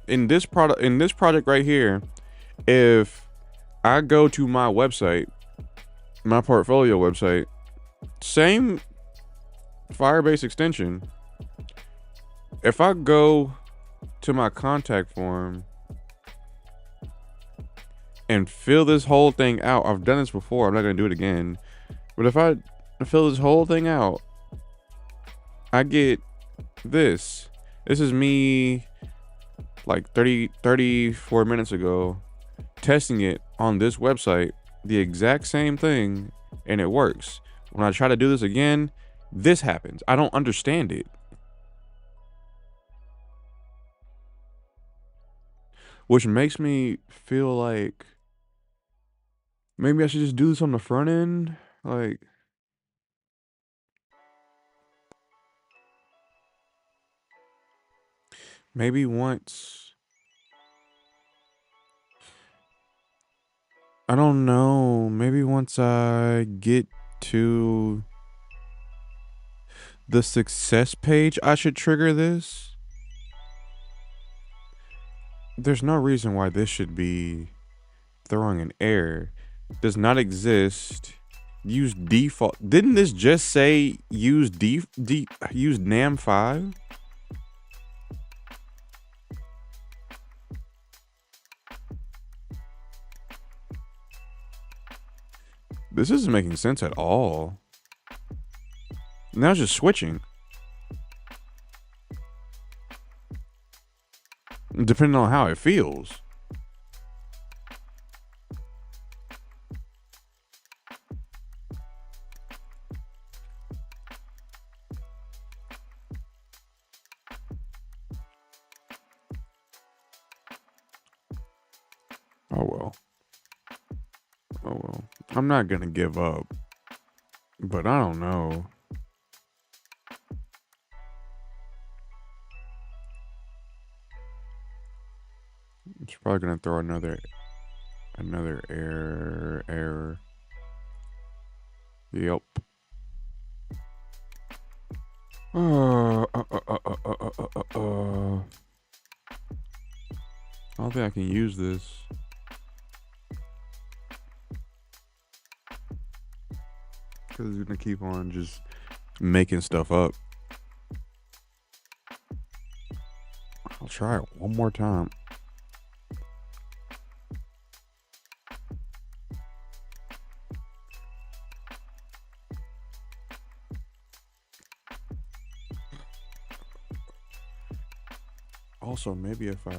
In this project right here, if I go to my website, my portfolio website, same Firebase extension. If I go to my contact form and fill this whole thing out, I've done this before, I'm not gonna do it again, but if I fill this whole thing out, I get this. This is me like 34 minutes ago testing it on this website, the exact same thing, and it works. When I try to do this again, this happens. I don't understand it. Which makes me feel like maybe I should just do this on the front end. Like, maybe once, I don't know, maybe once I get to the success page, I should trigger this. There's no reason why this should be throwing an error. Does not exist. Use default. Didn't this just say use use NAM 5? This isn't making sense at all. Now it's just switching. Depending on how it feels. Oh well. Oh well. I'm not gonna give up. But I don't know. It's probably gonna throw another error. Yep. I don't think I can use this. Because it's gonna keep on just making stuff up. I'll try it one more time. Also, maybe if I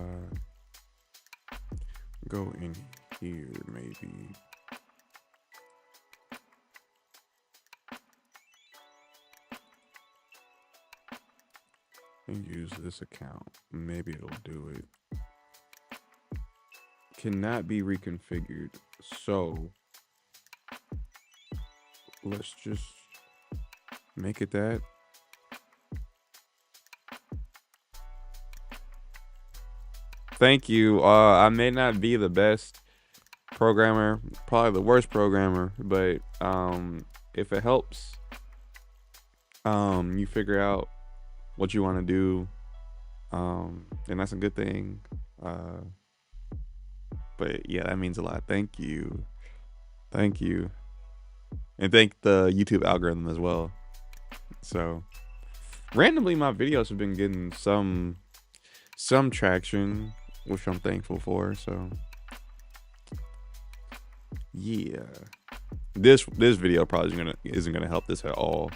go in here, maybe. And use this account. Maybe it'll do it. Cannot be reconfigured. So let's just make it that. Thank you. I may not be the best programmer, probably the worst programmer, but if it helps, you figure out what you want to do, and that's a good thing. But yeah, that means a lot. Thank you, and thank the YouTube algorithm as well. So randomly, my videos have been getting some traction, which I'm thankful for. So yeah, this video probably isn't gonna help this at all.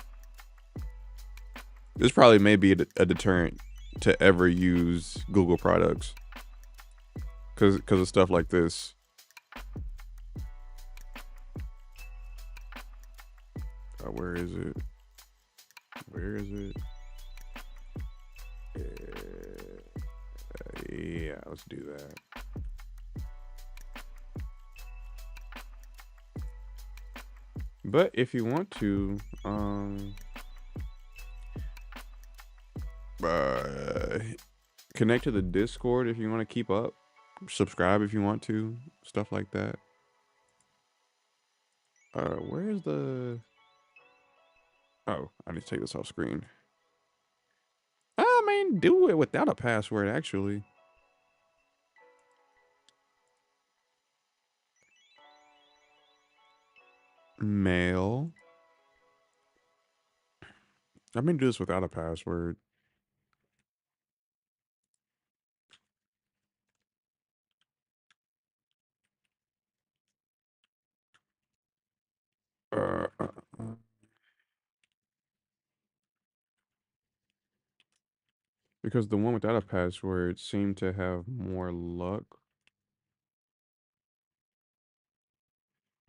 This probably may be a deterrent to ever use Google products because of stuff like this. Where is it? Yeah, let's do that. But if you want to, connect to the Discord if you want to keep up. Subscribe if you want to. Stuff like that. Where's the... Oh, I need to take this off screen. I mean, do it without a password, actually. Mail. I'm gonna do this without a password. Uh, uh, uh. Because the one without a password seemed to have more luck.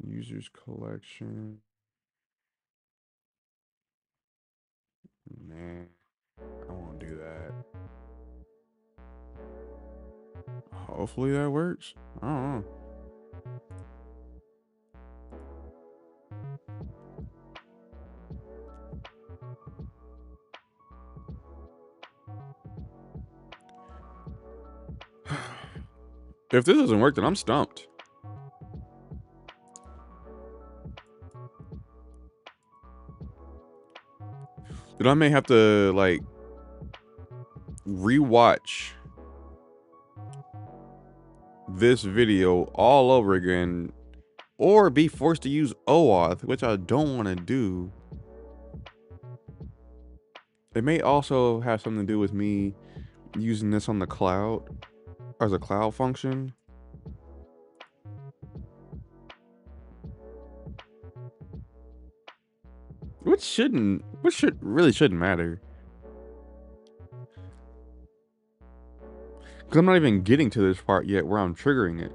Users collection. Nah, I won't do that. Hopefully that works. I don't know. If this doesn't work, then I'm stumped. Then I may have to, like, rewatch this video all over again, or be forced to use OAuth, which I don't want to do. It may also have something to do with me using this on the cloud as a cloud function. Which shouldn't matter. Because I'm not even getting to this part yet where I'm triggering it.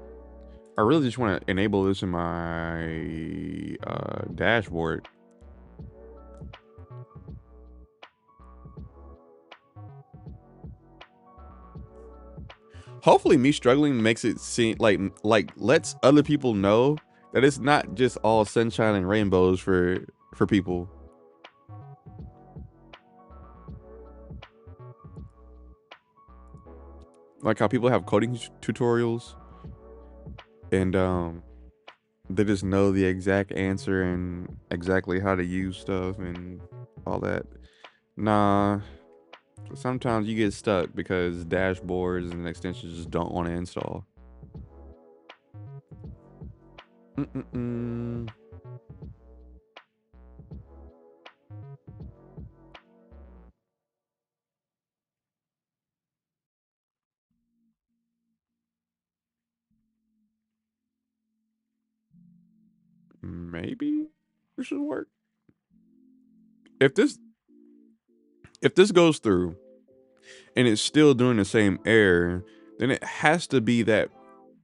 I really just want to enable this in my dashboard. Hopefully me struggling makes it seem like lets other people know that it's not just all sunshine and rainbows for people. Like how people have coding tutorials and they just know the exact answer and exactly how to use stuff and all that. Nah, sometimes you get stuck because dashboards and extensions just don't want to install. Mm-mm-mm. Maybe this should work. If this goes through and it's still doing the same error, then it has to be that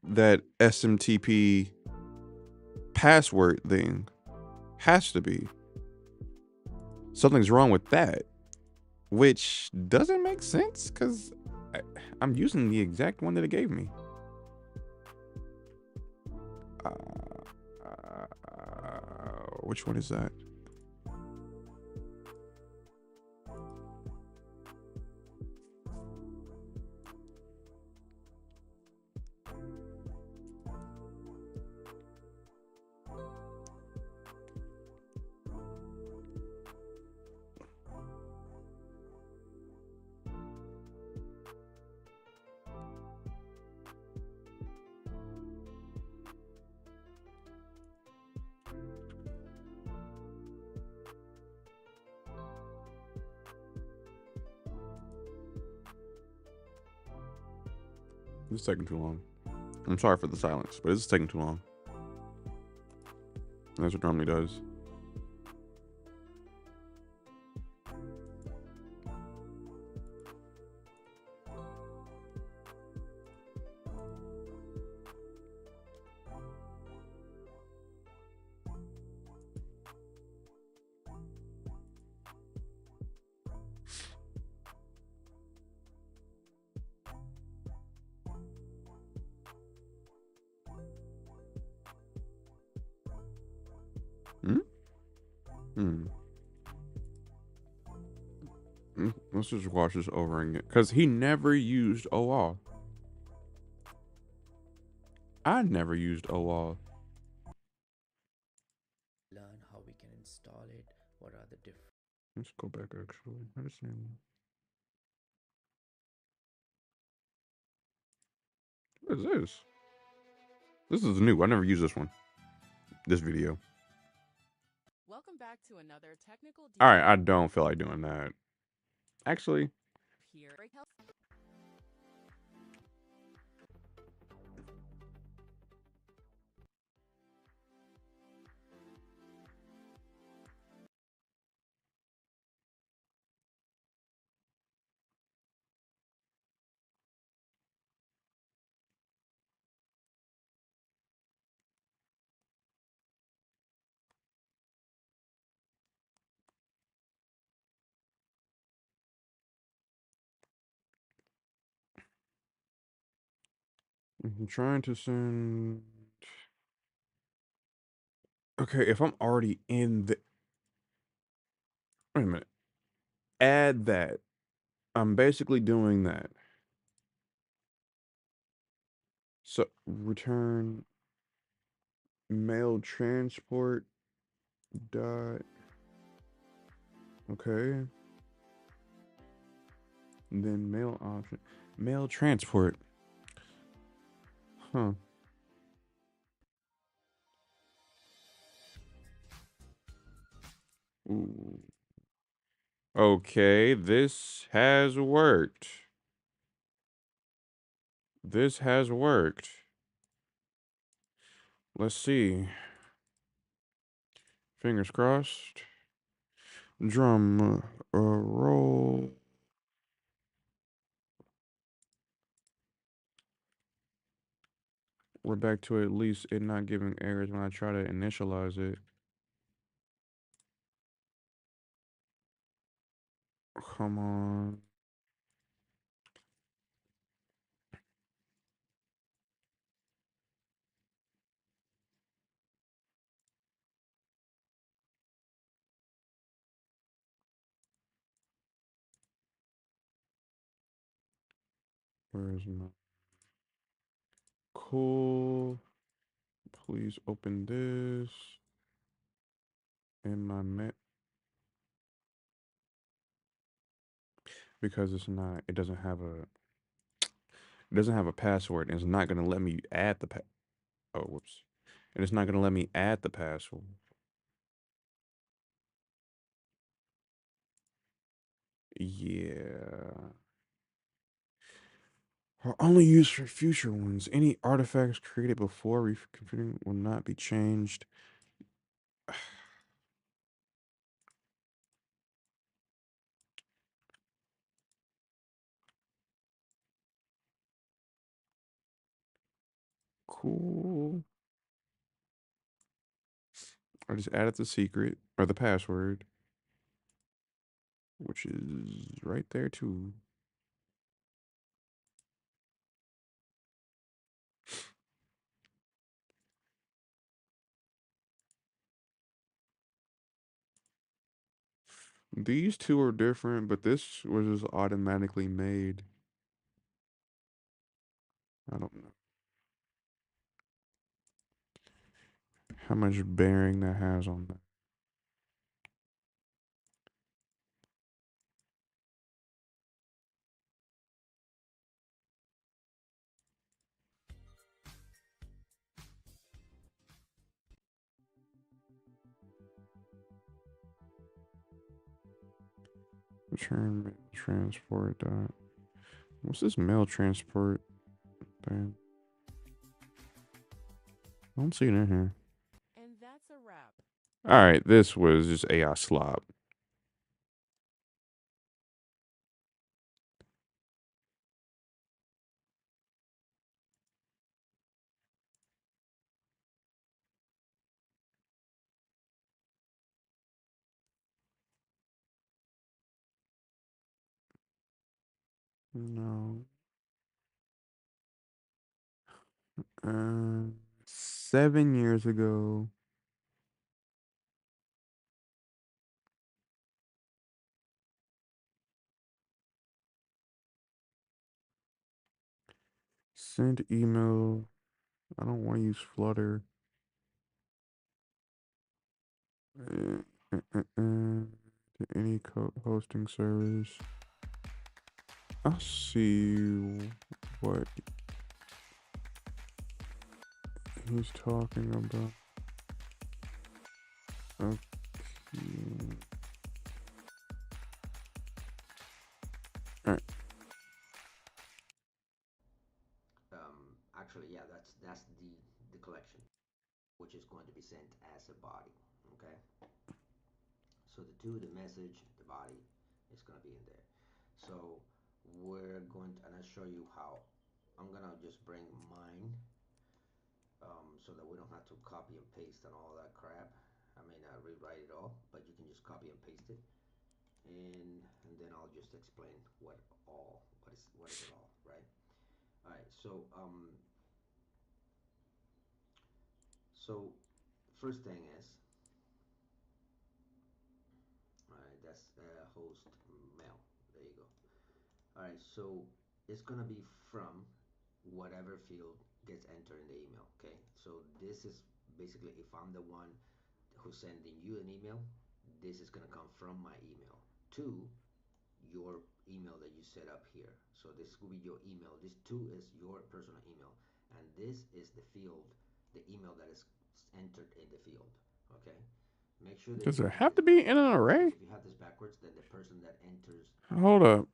SMTP password thing. Has to be. Something's wrong with that, which doesn't make sense because I'm using the exact one that it gave me. Uh, which one is that? It's taking too long. I'm sorry for the silence, but it's taking too long. That's what it normally does. Hmm? Hmm. Let's just watch this over again. Because he never used OAuth. I never used OAuth. Learn how we can install it. What are the different Let's go back actually. I just need... What is this? This is new. I never used this one. This video. Welcome back to another technical All right, I don't feel like doing that. Actually, here. I'm trying to send. Okay, if I'm already in the. Wait a minute. Add that. I'm basically doing that. So return mail transport dot. Okay. And then mail option. Mail transport. Huh. Ooh. Okay, this has worked. This has worked. Let's see. Fingers crossed. Drum roll. We're back to at least it not giving errors when I try to initialize it. Come on. Where's my cool? Please open this in my met because it's not. It doesn't have a password, and it's not gonna let me add the oh, whoops. And it's not gonna let me add the password. Yeah. Are only used for future ones. Any artifacts created before reconfiguring will not be changed. Cool. I just added the secret or the password, which is right there too. These two are different, but this was just automatically made. I don't know how much bearing that has on that. Return mail transport dot. What's this mail transport thing? I don't see it in here. And that's a wrap. All right, this was just AI slop. No. 7 years ago. Send email. I don't want to use Flutter. Uh, to any hosting service. I'll see what he's talking about. Okay. All right. Actually, yeah, that's the collection, which is going to be sent as a body. Okay, so the message, the body, is going to be in there. So we're going to, and I'll show you how. I'm gonna just bring mine, so that we don't have to copy and paste and all that crap. I mean, rewrite it all, but you can just copy and paste it, and then I'll just explain what is it all, right? All right. So first thing is, all right, that's host mail. There you go. All right, so it's gonna be from whatever field gets entered in the email. Okay, so this is basically if I'm the one who's sending you an email, this is gonna come from my email to your email that you set up here. So this will be your email. This too is your personal email, and this is the field, the email that is entered in the field. Okay. Make sure that Does you it have have this to be in backwards, an because array? if you have this backwards, then the person that enters Hold up.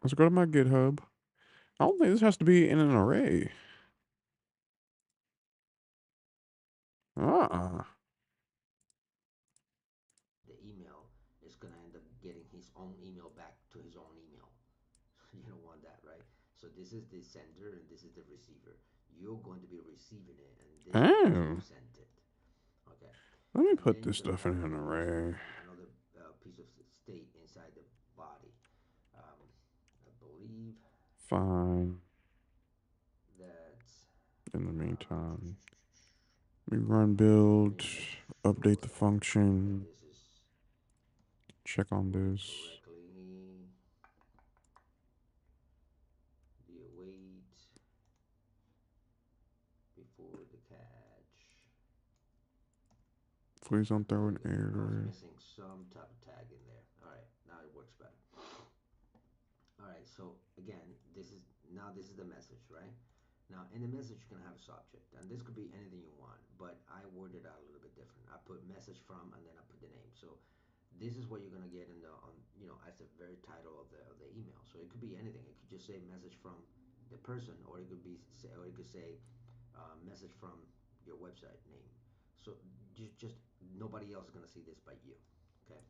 Let's go to my GitHub. I don't think this has to be in an array. Uh-uh. the email is going to end up getting his own email back to his own email. You don't want that, right? So this is the sender and this is the receiver. You're going to be receiving it, and this is because you Oh. sent it. Okay. Let me And put then this you're going to stuff have in an array. another piece of state inside the body. Um, I believe Fine. that's In the uh, meantime, we run build, let me make update sure the that function, this is check on working this. correctly. The await before the catch. Please don't throw an Okay, I was error. missing some type of tag in there. All right, now it works better. All right, so again, this is the message, right? Now in the message you're gonna have a subject, and this could be anything you want, but I worded out a little bit different. I put message from, and then I put the name. So this is what you're gonna get in the as the very title of the email. So it could be anything. It could just say message from the person, or it could say message from your website name. So just nobody else is gonna see this but you. Okay.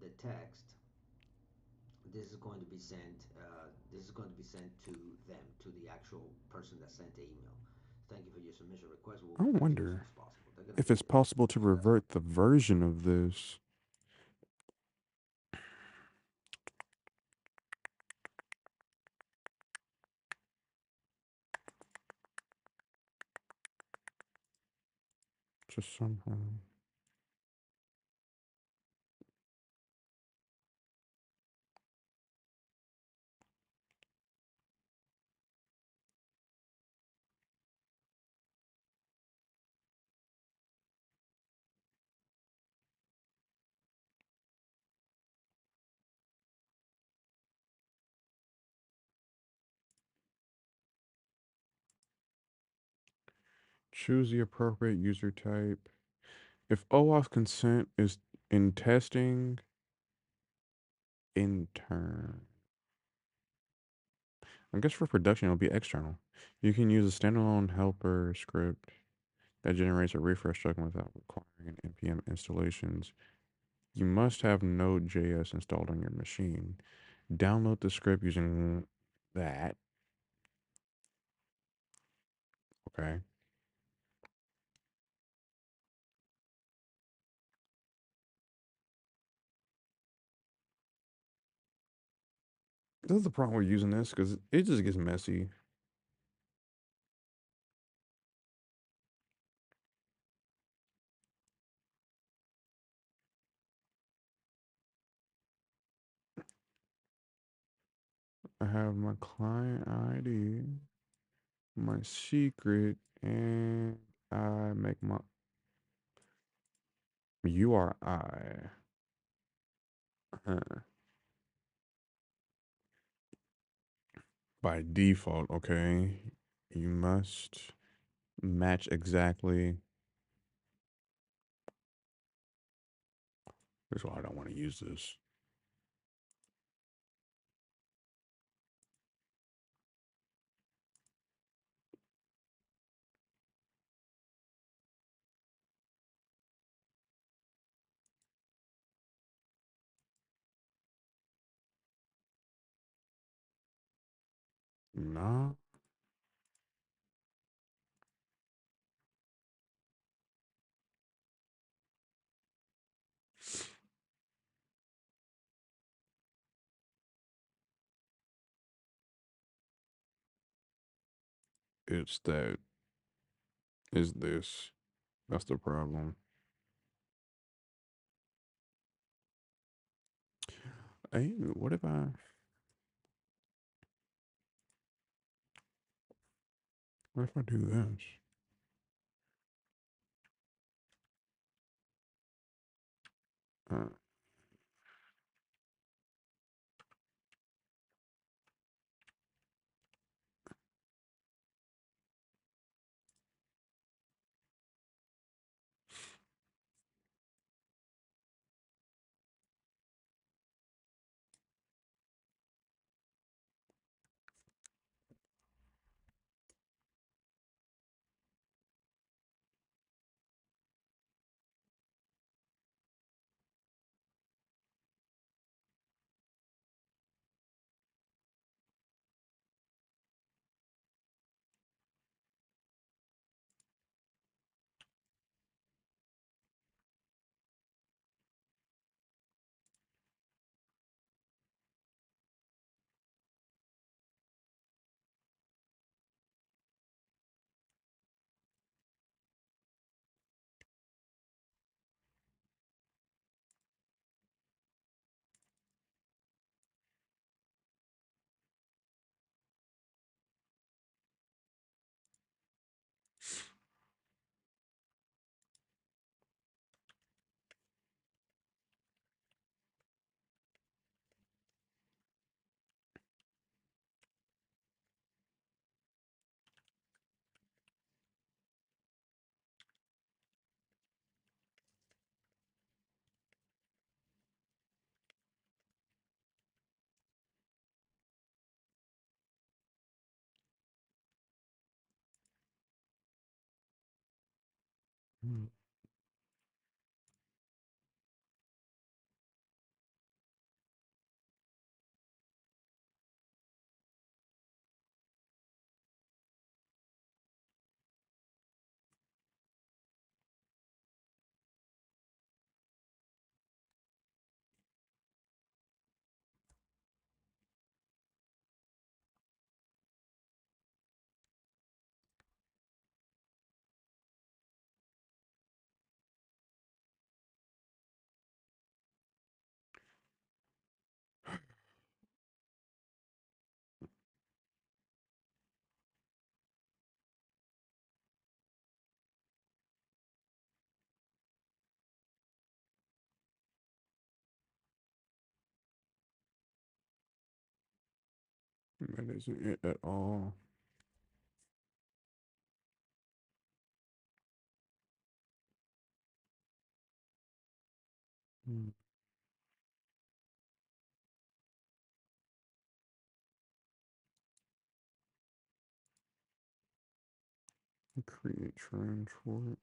The text. This is going to be sent. This is going to be sent to them, to the actual person that sent the email. Thank you for your submission request. We'll I get back to you as soon wonder as possible. They're gonna if get it's it done. possible to revert the version of this. Just somehow. Choose the appropriate user type. If OAuth consent is in testing, intern. I guess for production, it'll be external. You can use a standalone helper script that generates a refresh token without requiring an npm installations. You must have Node.js installed on your machine. Download the script using that. Okay. This is the problem with using this because it just gets messy. I have my client ID, my secret, and I make my URI. Huh. By default, okay, you must match exactly. That's why I don't want to use this. Nah, it's that. Is this? That's the problem. Hey, what if I do this? Uh, Hmm. That isn't it at all. Hmm. Create trend for it.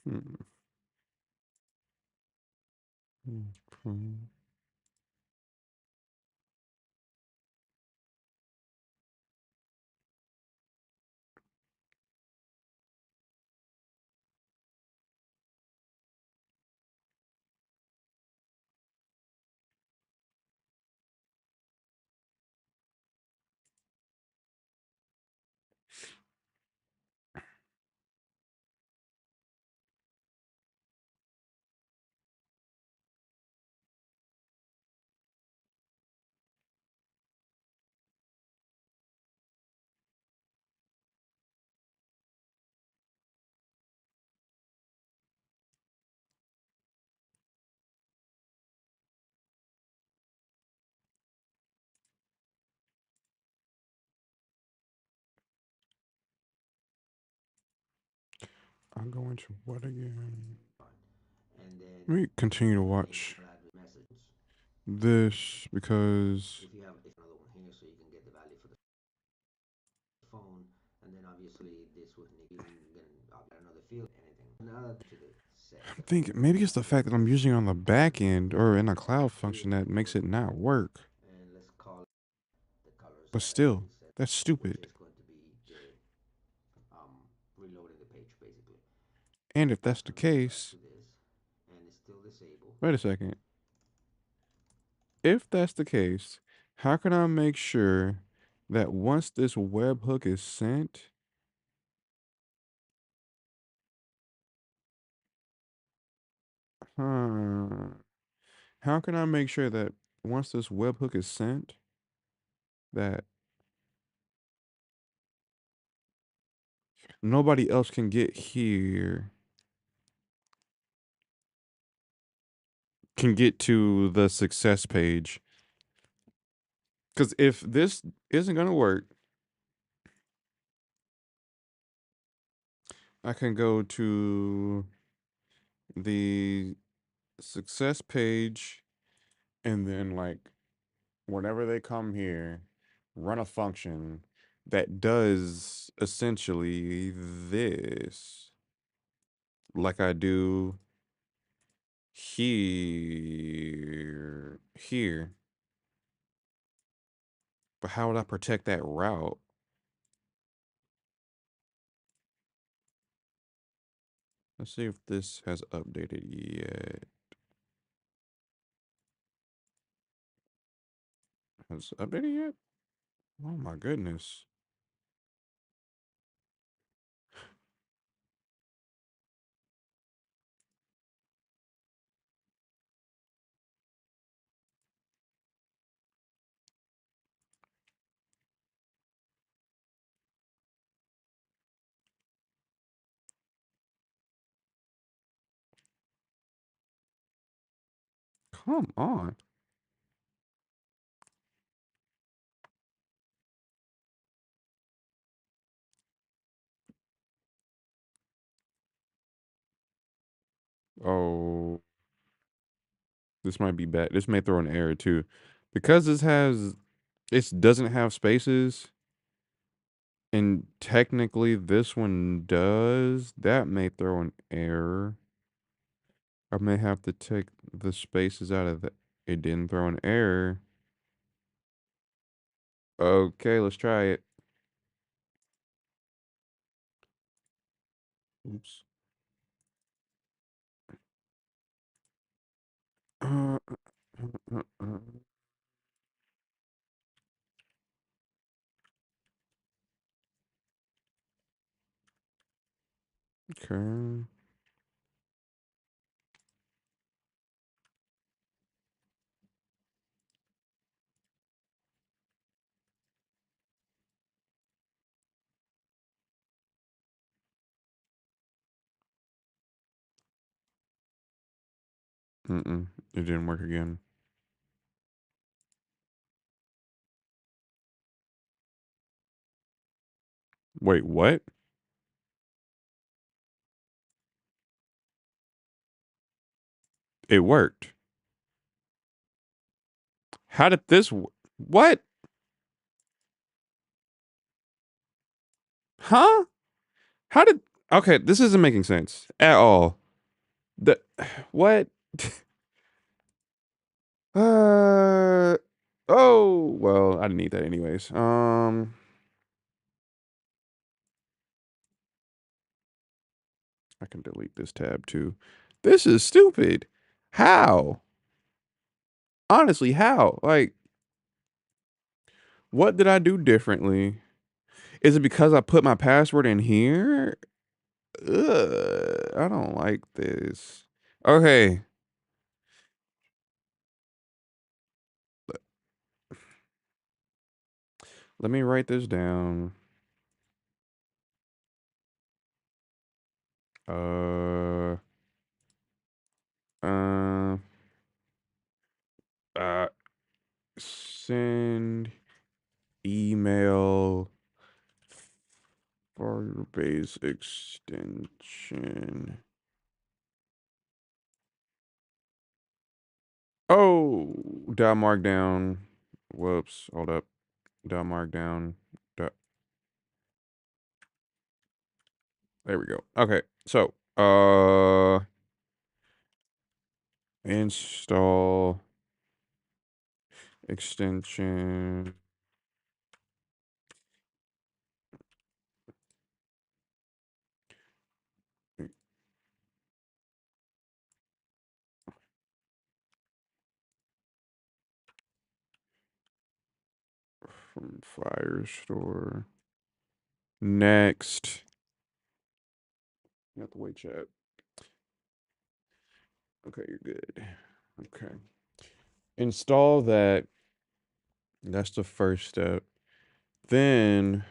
Hmm. Hmm. I'm going to what again? And then Let me continue to if watch you add messages, this because if you have if another one here, so you can get the value for the phone, and then obviously this would you can add another field, anything. Now to the set. I think maybe it's the fact that I'm using on the back end or in a cloud function Field that makes it not work. and let's call it the colors But that I still, already set, that's which stupid. is going to be the reloading the page basically. And if that's So the let me go back case, to this, and it's still disabled. wait a second. If that's the case, how can I make sure that once this webhook is sent, huh, how can I make sure that once this webhook is sent, that nobody else can get here, can get to the success page? Because if this isn't going to work, I can go to the success page and then, like, whenever they come here, run a function that does essentially this, like I do here. But how would I protect that route? Let's see if this has updated yet. Has it updated yet? Oh my goodness. Come on. Oh, this might be bad. This may throw an error too, because it doesn't have spaces, and technically this one does. That may throw an error. I may have to take the spaces out of the. It didn't throw an error. Okay, let's try it. Oops. Uh, uh, uh, uh. Okay. Mm-mm. It didn't work again. Wait, what? It worked. How did this? What? Huh? How did? Okay, this isn't making sense at all. The what? Uh. Oh well, I didn't need that anyways. I can delete this tab too. This is stupid. How? Honestly, how? Like, what did I do differently? Is it because I put my password in here? Ugh, I don't like this. Okay, let me write this down. Uh, uh, uh, send email Firebase extension. Oh, dot markdown. Whoops, hold up. Dot markdown. Dot, there we go. Okay, so install extension from Firestore. Next. You have to wait, chat. Okay, you're good. Okay. Install that. That's the first step. Then,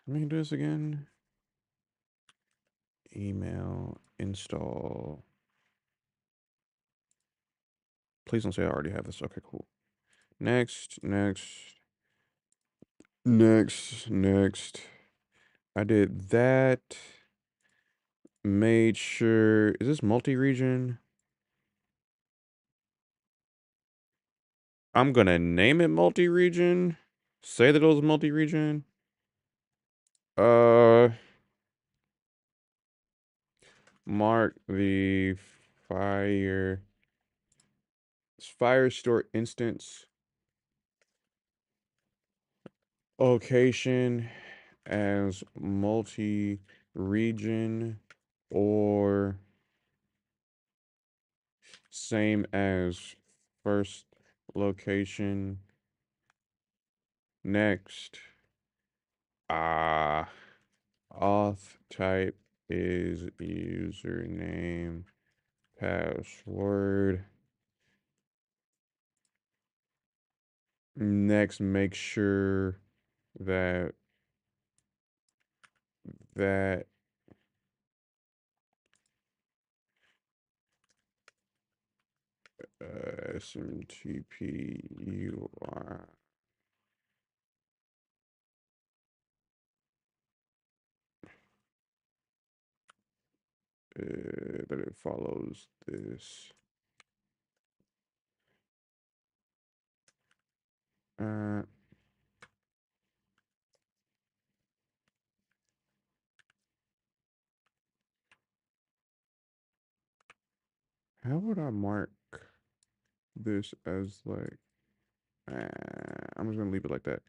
let me do this again. Email, install. Please don't say I already have this. Okay, cool. Next, next, next. I did that. Made sure. Is this multi-region? I'm gonna name it multi-region. Say that it was multi-region. Uh, mark the fire Firestore instance location as multi-region or same as first location. Next, ah, auth type is username, password. Next, make sure that that SMTP that it follows this. Uh, how would I mark this as like? I'm just gonna leave it like that.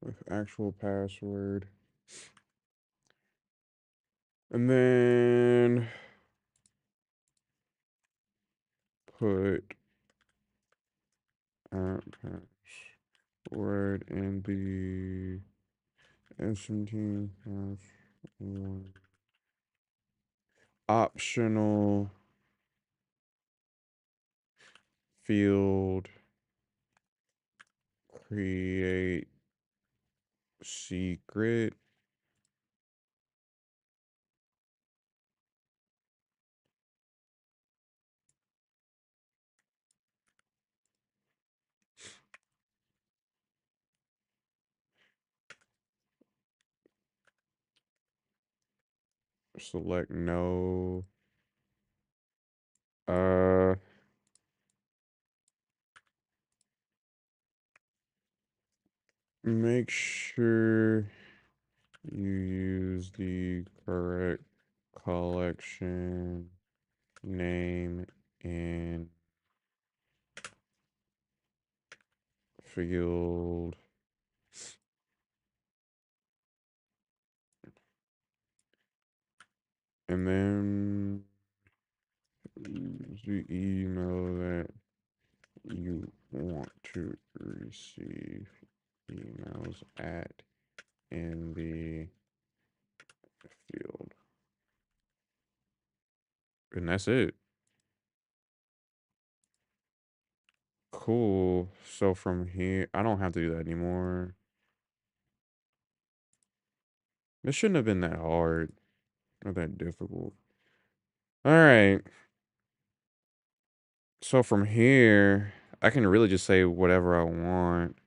With actual password. And then put password in the SMT password. Optional field create secret. Select no. Uh, make sure you use the correct collection name in field. And then use the email that you want to receive emails at in the field. And that's it. Cool. So from here, I don't have to do that anymore. This shouldn't have been that hard or that difficult. All right. So from here, I can really just say whatever I want,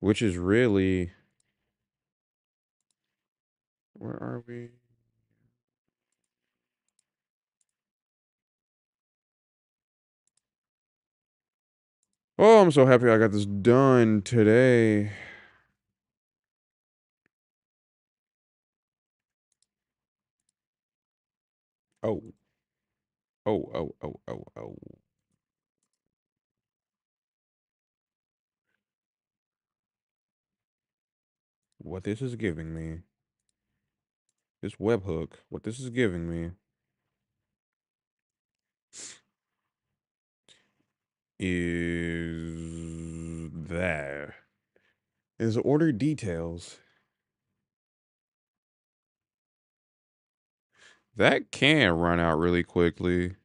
which is really, where are we? Oh, I'm so happy I got this done today. Oh, oh. What this is giving me, this webhook, what this is giving me is that is order details. That can run out really quickly.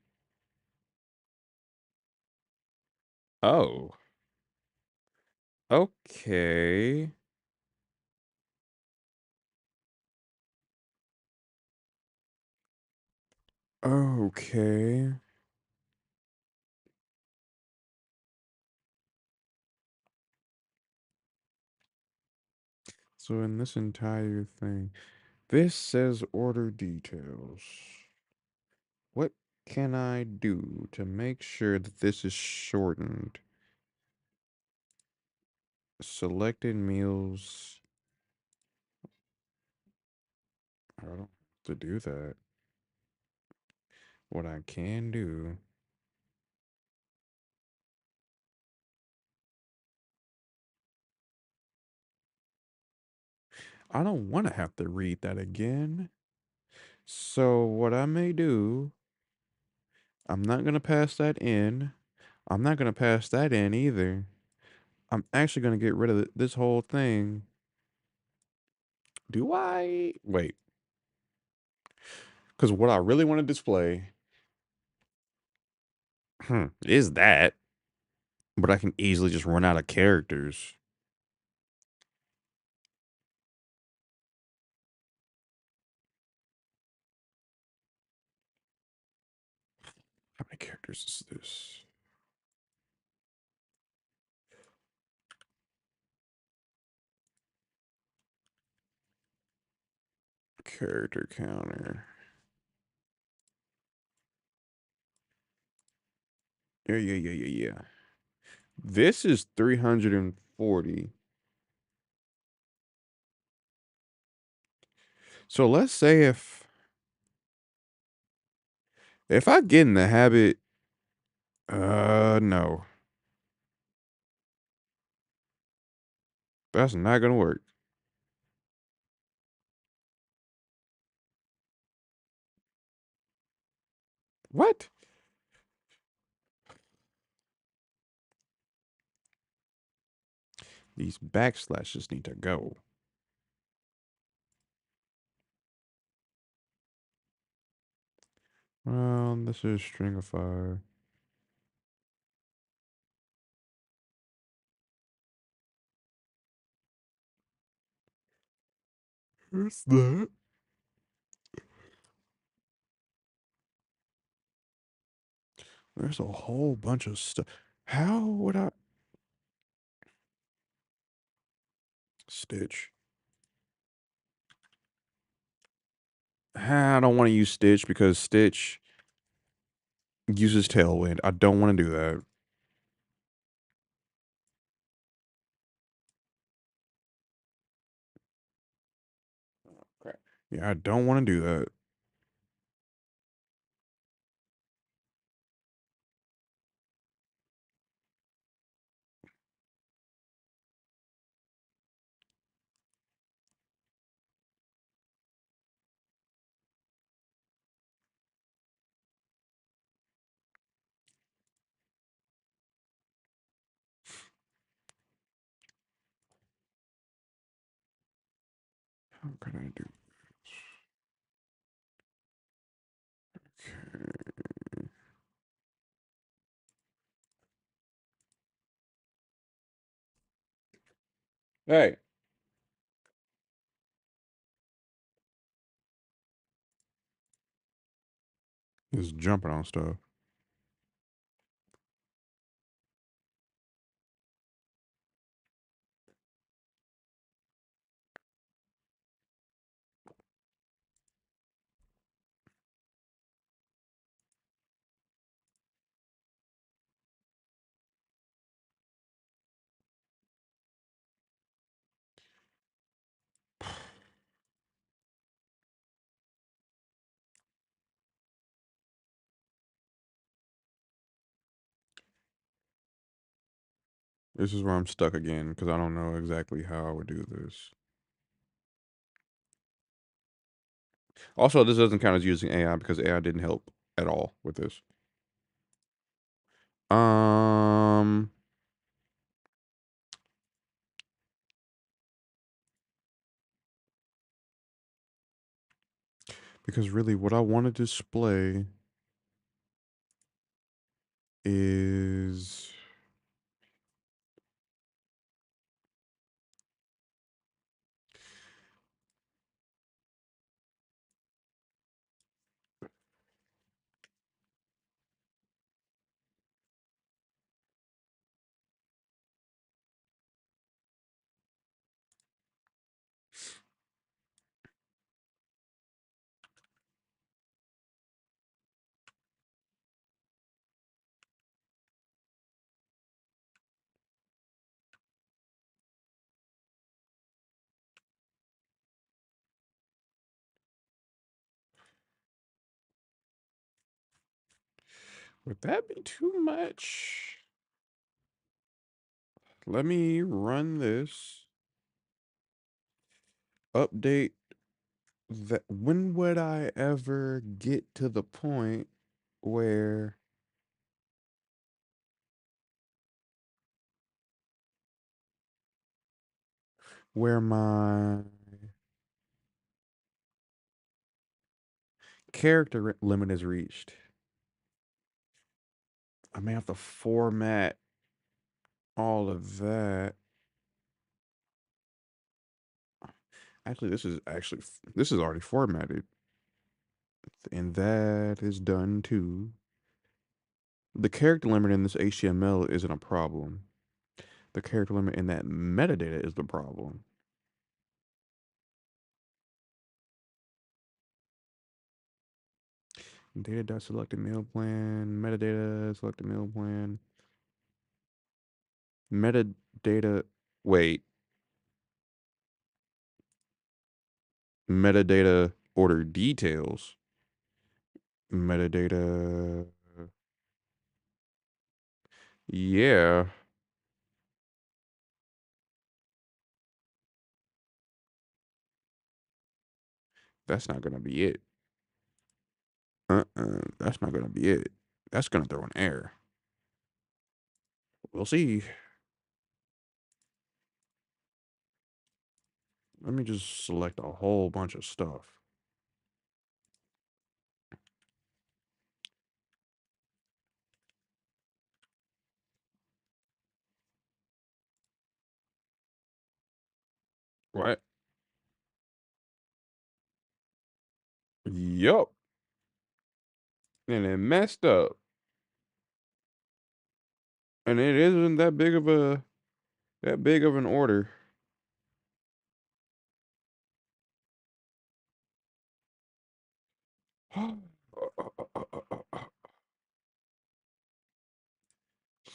Oh, okay. Okay. So in this entire thing, this says order details. What can I do to make sure that this is shortened? Selected meals. I don't have to do that. What I can do. I don't want to have to read that again. So what I may do, I'm not going to pass that in. I'm not going to pass that in either. I'm actually going to get rid of this whole thing. Do I? Wait. Because what I really want to display is that. but I can easily just run out of characters. How many characters is this? Character counter. Yeah, yeah, yeah, yeah, yeah. This is 340. So let's say if I get in the habit, no, that's not gonna work. What? These backslashes need to go. Well, this is string of fire. What's that? There's a whole bunch of stuff. How would I Stitch? I don't want to use Stitch because Stitch uses Tailwind. I don't want to do that. Crap. Yeah, I don't want to do that. How can I do? Okay. Hey, he's jumping on stuff. This is where I'm stuck again because I don't know exactly how I would do this. Also, this doesn't count as using AI because AI didn't help at all with this. Um, because really, what I want to display is would that be too much? Let me run this. Update that. When would I ever get to the point where my character limit is reached? I may have to format all of that. Actually, this is already formatted, and that is done too. The character limit in this HTML isn't a problem. The character limit in that metadata is the problem. Data selected meal plan, metadata selected meal plan, metadata. Wait, metadata order details. Metadata. Yeah, that's not gonna be it. That's not gonna be it. That's gonna throw an error. We'll see. Let me just select a whole bunch of stuff. What? Yup. And it messed up. And it isn't that big of an order.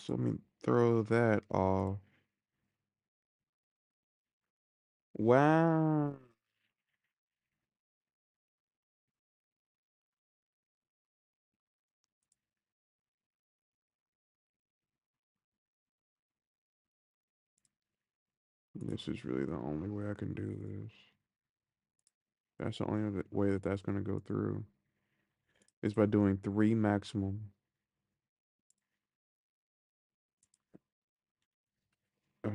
So let me throw that off. Wow. This is really the only way I can do this. That's the only way that that's going to go through is by doing 3 maximum. Uh,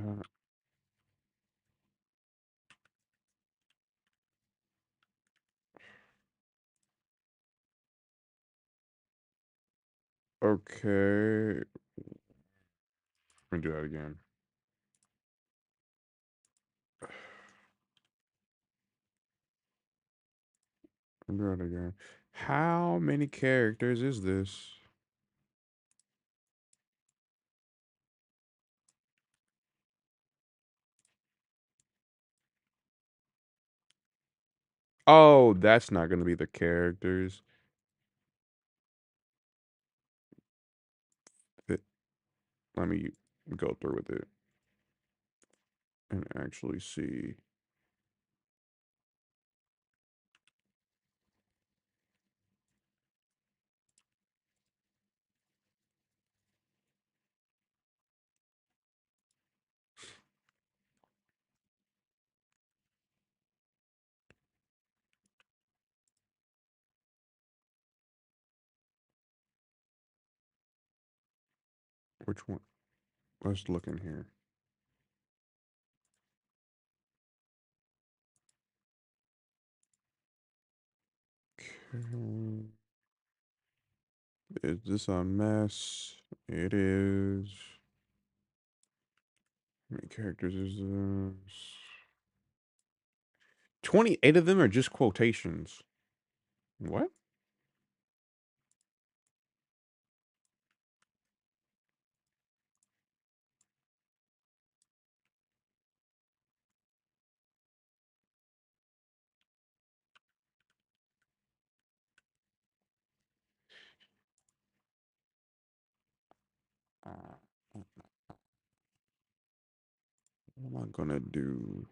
okay. Let me do that again. Let me do that again. How many characters is this? Oh, that's not going to be the characters. It, let me go through with it and actually see. Which one? Let's look in here. Okay. Is this a mess? It is. How many characters is this? 28 of them are just quotations. What? What am I gonna do?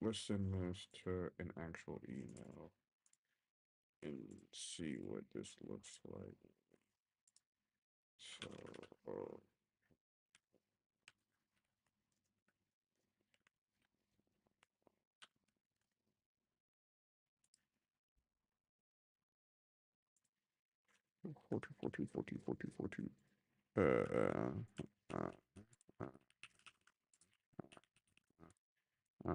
Let's send this to an actual email and see what this looks like. So, 14, 14, 14, 14, 14. Uh, uh, uh, uh.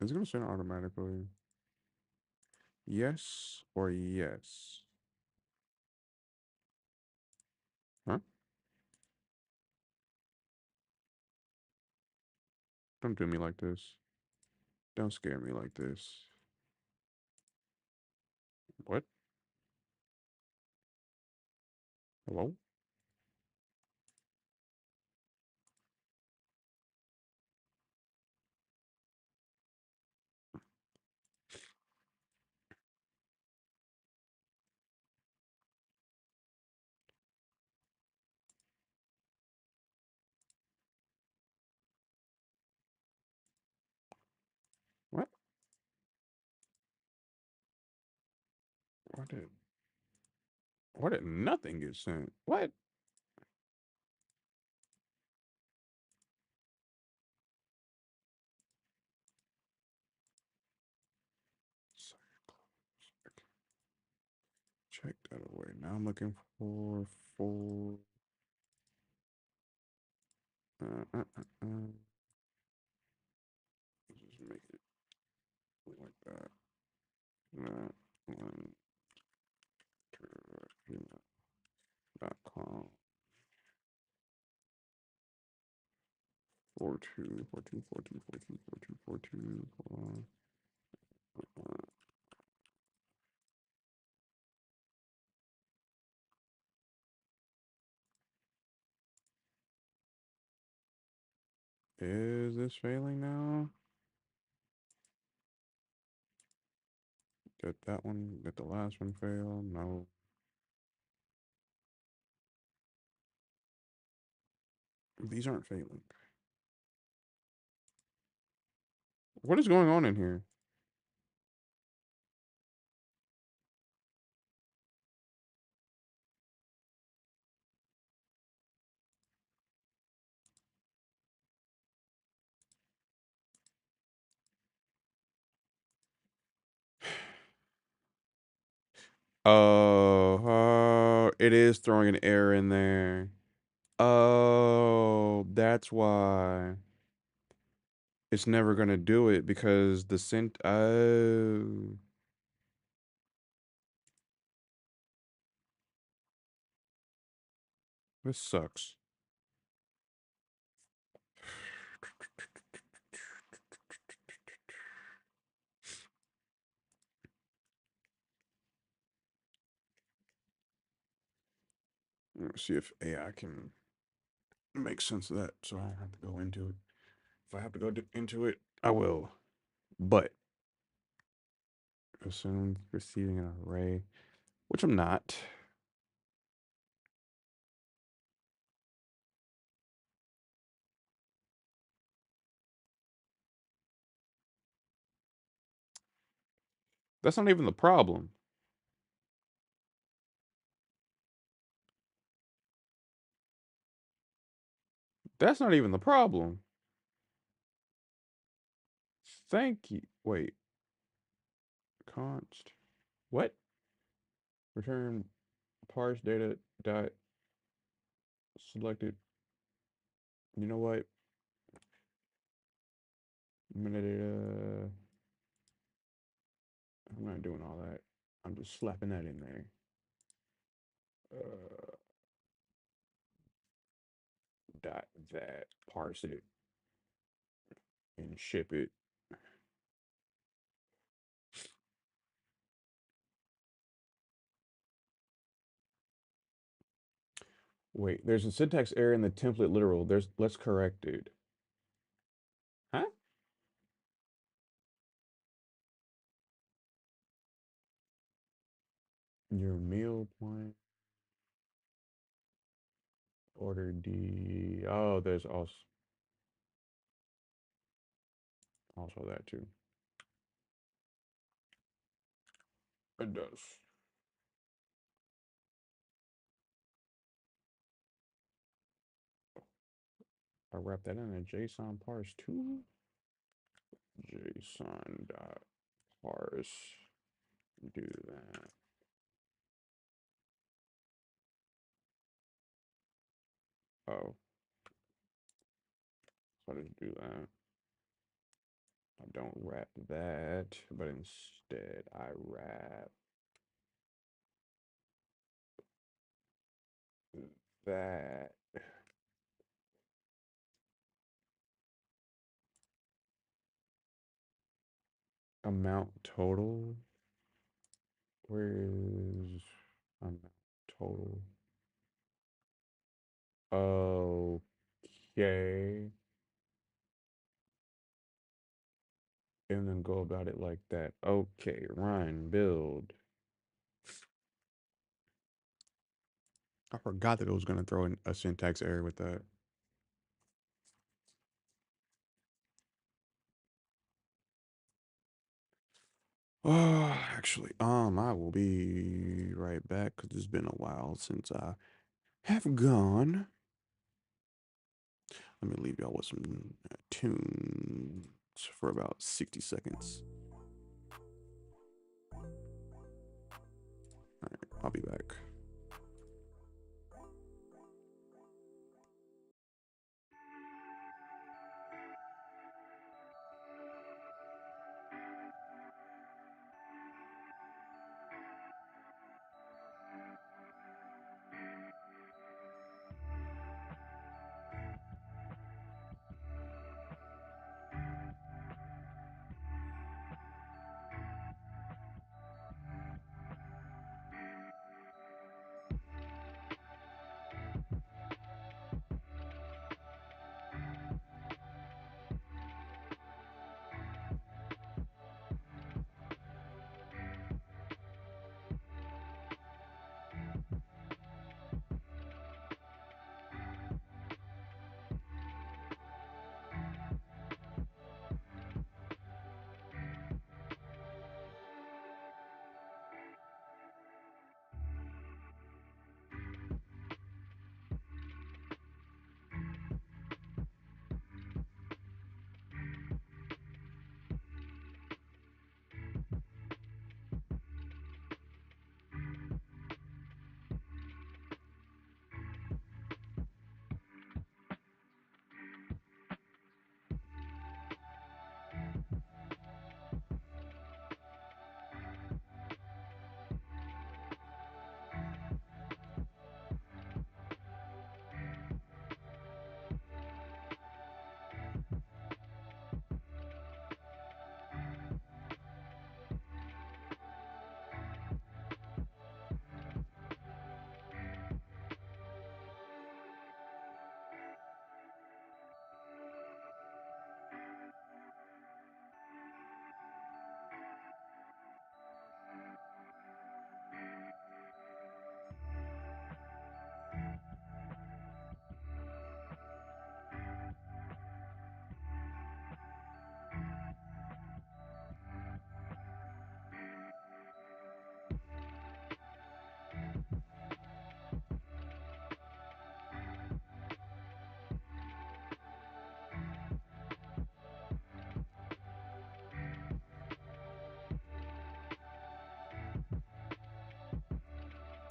Is it gonna send automatically? Yes or yes? Huh? Don't do me like this. Don't scare me like this. What? Hello? What? Why did nothing get sent? What? Check that away. Now I'm looking for just make it like that. That one gmail.com 42 42 42 42 42 42. Hold on. Is this failing now? Did that one? Did the last one fail? No. These aren't failing. What is going on in here? Oh, it is throwing an error in there. Oh, that's why. It's never gonna do it because the cent. Oh, this sucks. Let's see if AI can make sense of that. So I don't have to go into it. If I have to go into it, I will. But assume receiving an array, which I'm not. That's not even the problem. That's not even the problem. Thank you. Wait. Const. What? Return parse data dot selected. You know what? Metadata. I'm not doing all that. I'm just slapping that in there. Uh, dot that. Parse it and ship it. Wait, there's a syntax error in the template literal. Let's correct it. Huh? Your meal point order D. Oh, there's also that too. It does. I wrap that in a JSON parse too. JSON dot parse. Do that. Oh, so I just do that. I don't wrap that, but instead I wrap that. Amount total. Where is amount total? Okay. And then go about it like that. Okay, run, build. I forgot that it was going to throw in a syntax error with that. Oh, actually, I will be right back because it's been a while since I have gone. Let me leave y'all with some tunes for about 60 seconds. All right, I'll be back.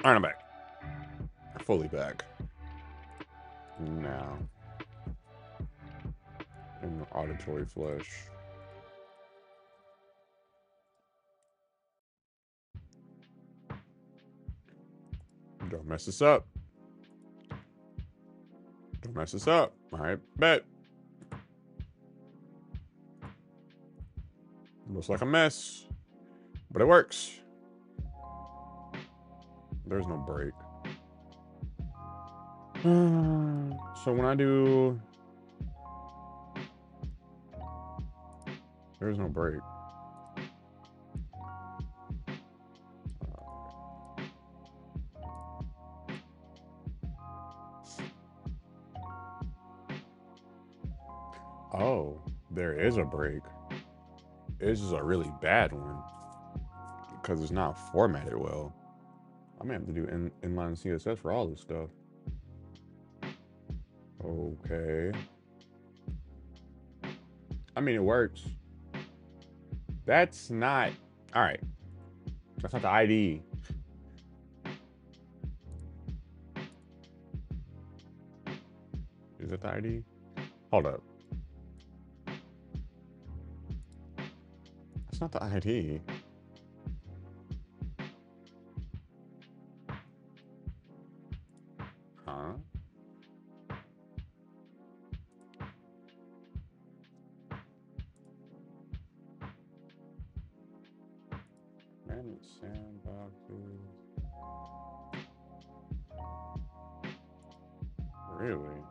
All right, I'm back. Fully back. Now, in the auditory flesh. Don't mess this up. Don't mess this up. All right, bet. Looks like a mess, but it works. There's no break. So when I do, there's no break. Oh, there is a break. It's just a really bad one because it's not formatted well. I may have to do inline CSS for all this stuff. Okay. I mean, it works. That's not. All right. That's not the ID. Is it the ID? Hold up. That's not the ID. Huh? Manage sandboxes. Really?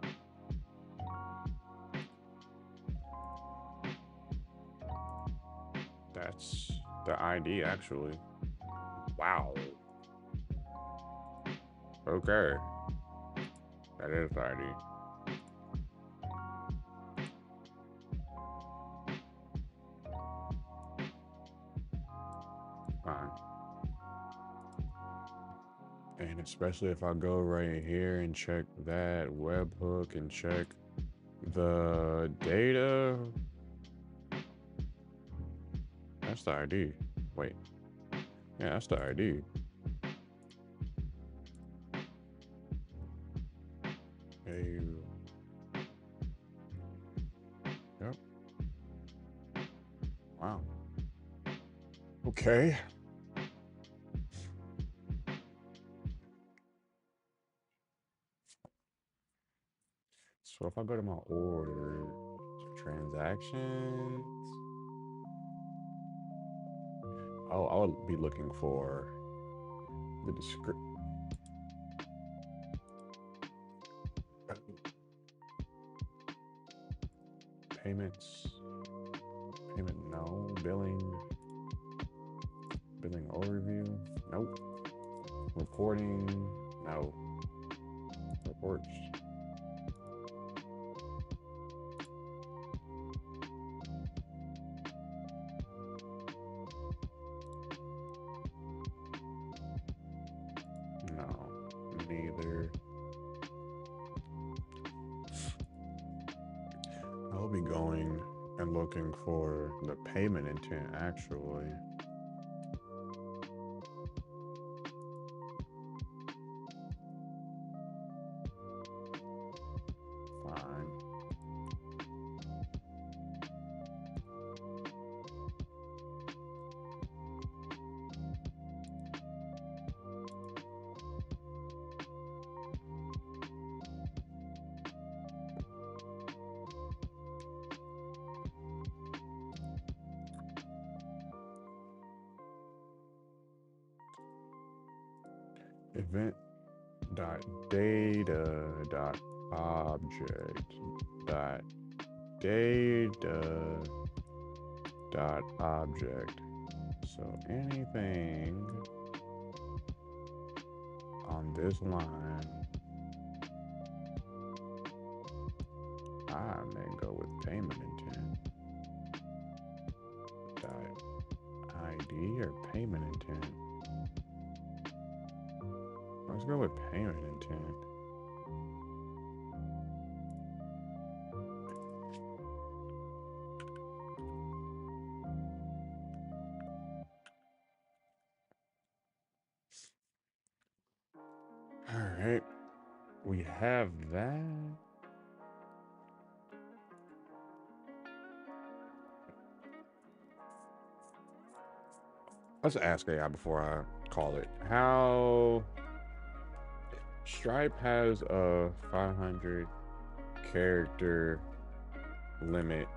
That's the ID, actually. Wow. Okay. That is the ID. Fine. And especially if I go right here and check that webhook and check the data, that's the ID. Wait. Yeah, that's the ID. Hey. Yep. Wow. Okay. So if I go to my order, transactions. Oh, I would be looking for the description. Payments. Payment, no. Billing. Billing overview. Nope. Reporting. No. Reports. No. Neither. I'll be going and looking for the payment intent actually. Fine. Event dot data dot object dot data dot object. So anything on this line, I may go with payment intent. Dot ID or payment intent. Let's go with payment intent. All right, we have that. Let's ask AI before I call it. How Stripe has a 500 character limit.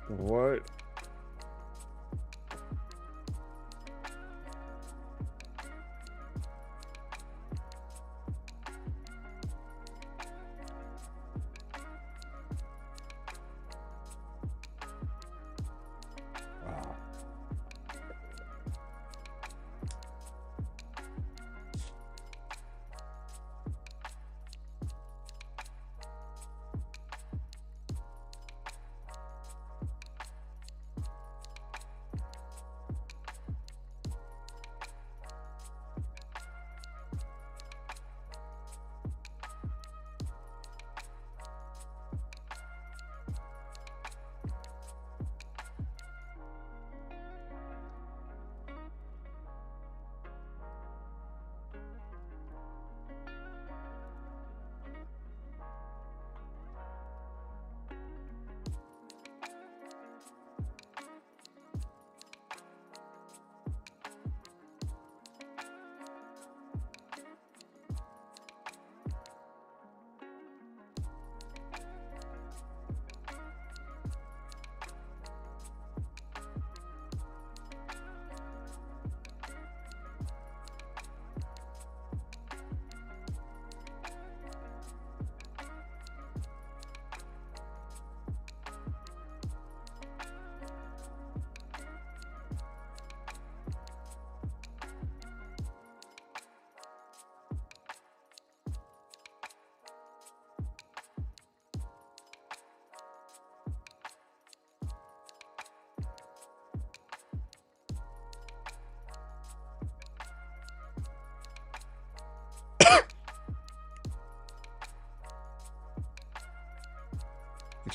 What? Wow.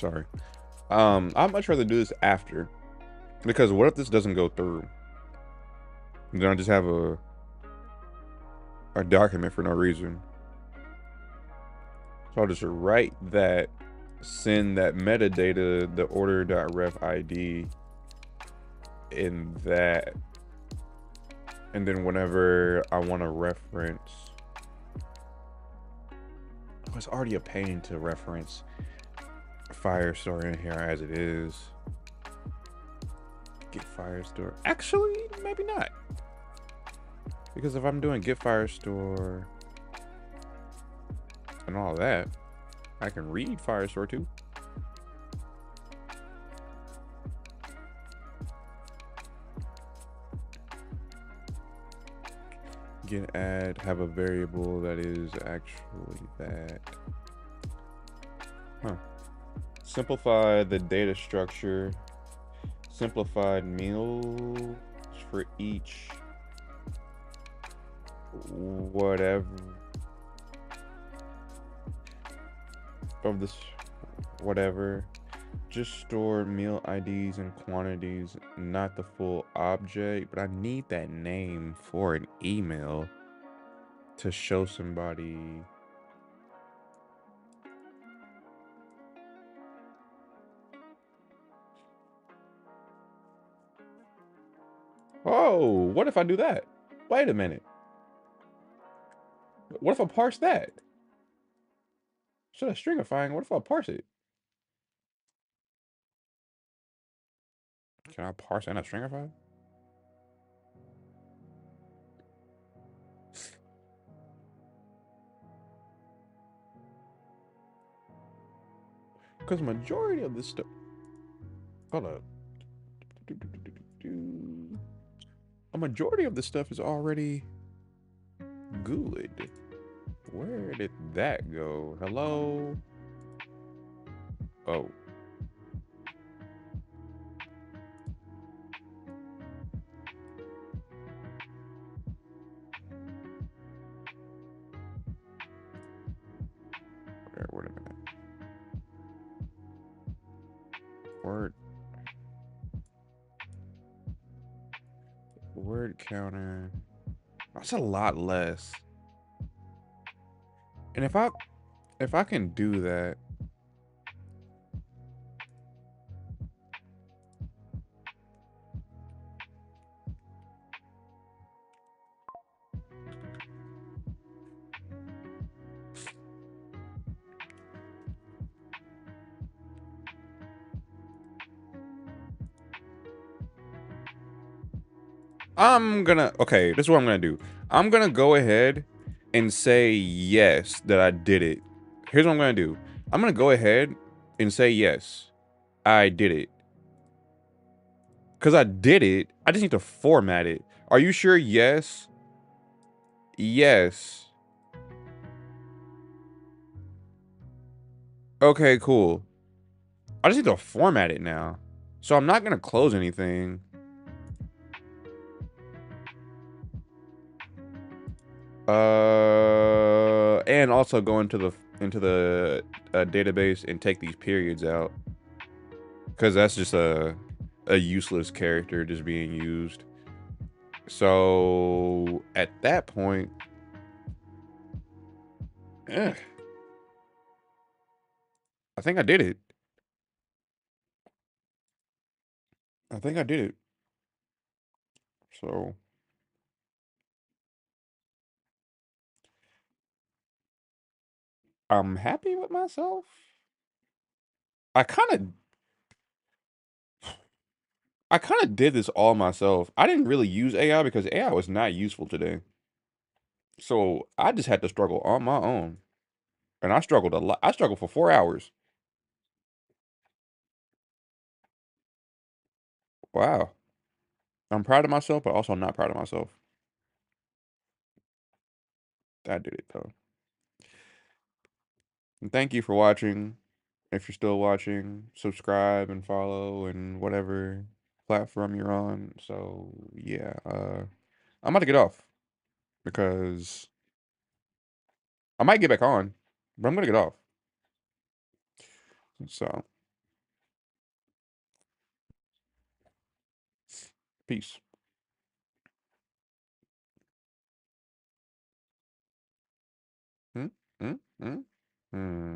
Sorry. I'd much rather do this after. Because what if this doesn't go through? Then I just have a document for no reason. So I'll just write that, send that metadata, the order.ref ID in that. And then whenever I want to reference, oh, it's already a pain to reference Firestore in here as it is. Get Firestore. Actually, maybe not. Because if I'm doing get Firestore and all that, I can read Firestore too. Get add, have a variable that is actually that. Huh. Simplify the data structure. Simplified meals for each whatever of this whatever. Just store meal IDs and quantities, not the full object, but I need that name for an email to show somebody. Oh, what if I do that? Wait a minute. What if I parse that? Instead of stringifying, what if I parse it? Can I parse and I stringify? Because majority of this stuff. Hold up. A majority of this stuff is already good. Where did that go? Hello? Oh. Wait a minute. Word. Word counter. That's a lot less. And if I can do that. Okay, this is what I'm gonna do. I'm gonna go ahead and say yes that I did it. Here's what I'm gonna do. I'm gonna go ahead and say yes, I did it. Because I did it. I just need to format it. Are you sure? Yes. Yes. Okay, cool. I just need to format it now. So I'm not gonna close anything. And also go into the database and take these periods out, because that's just a useless character just being used. So at that point, I think I did it. I think I did it. So I'm happy with myself. I kind of did this all myself. I didn't really use AI because AI was not useful today. So I just had to struggle on my own. And I struggled a lot. I struggled for 4 hours. Wow. I'm proud of myself, but also not proud of myself. I did it though. And thank you for watching. If you're still watching, subscribe and follow and whatever platform you're on. So yeah, I'm about to get off because I might get back on, but I'm gonna get off. So Peace. Hmm? Hmm? Hmm? Hmm.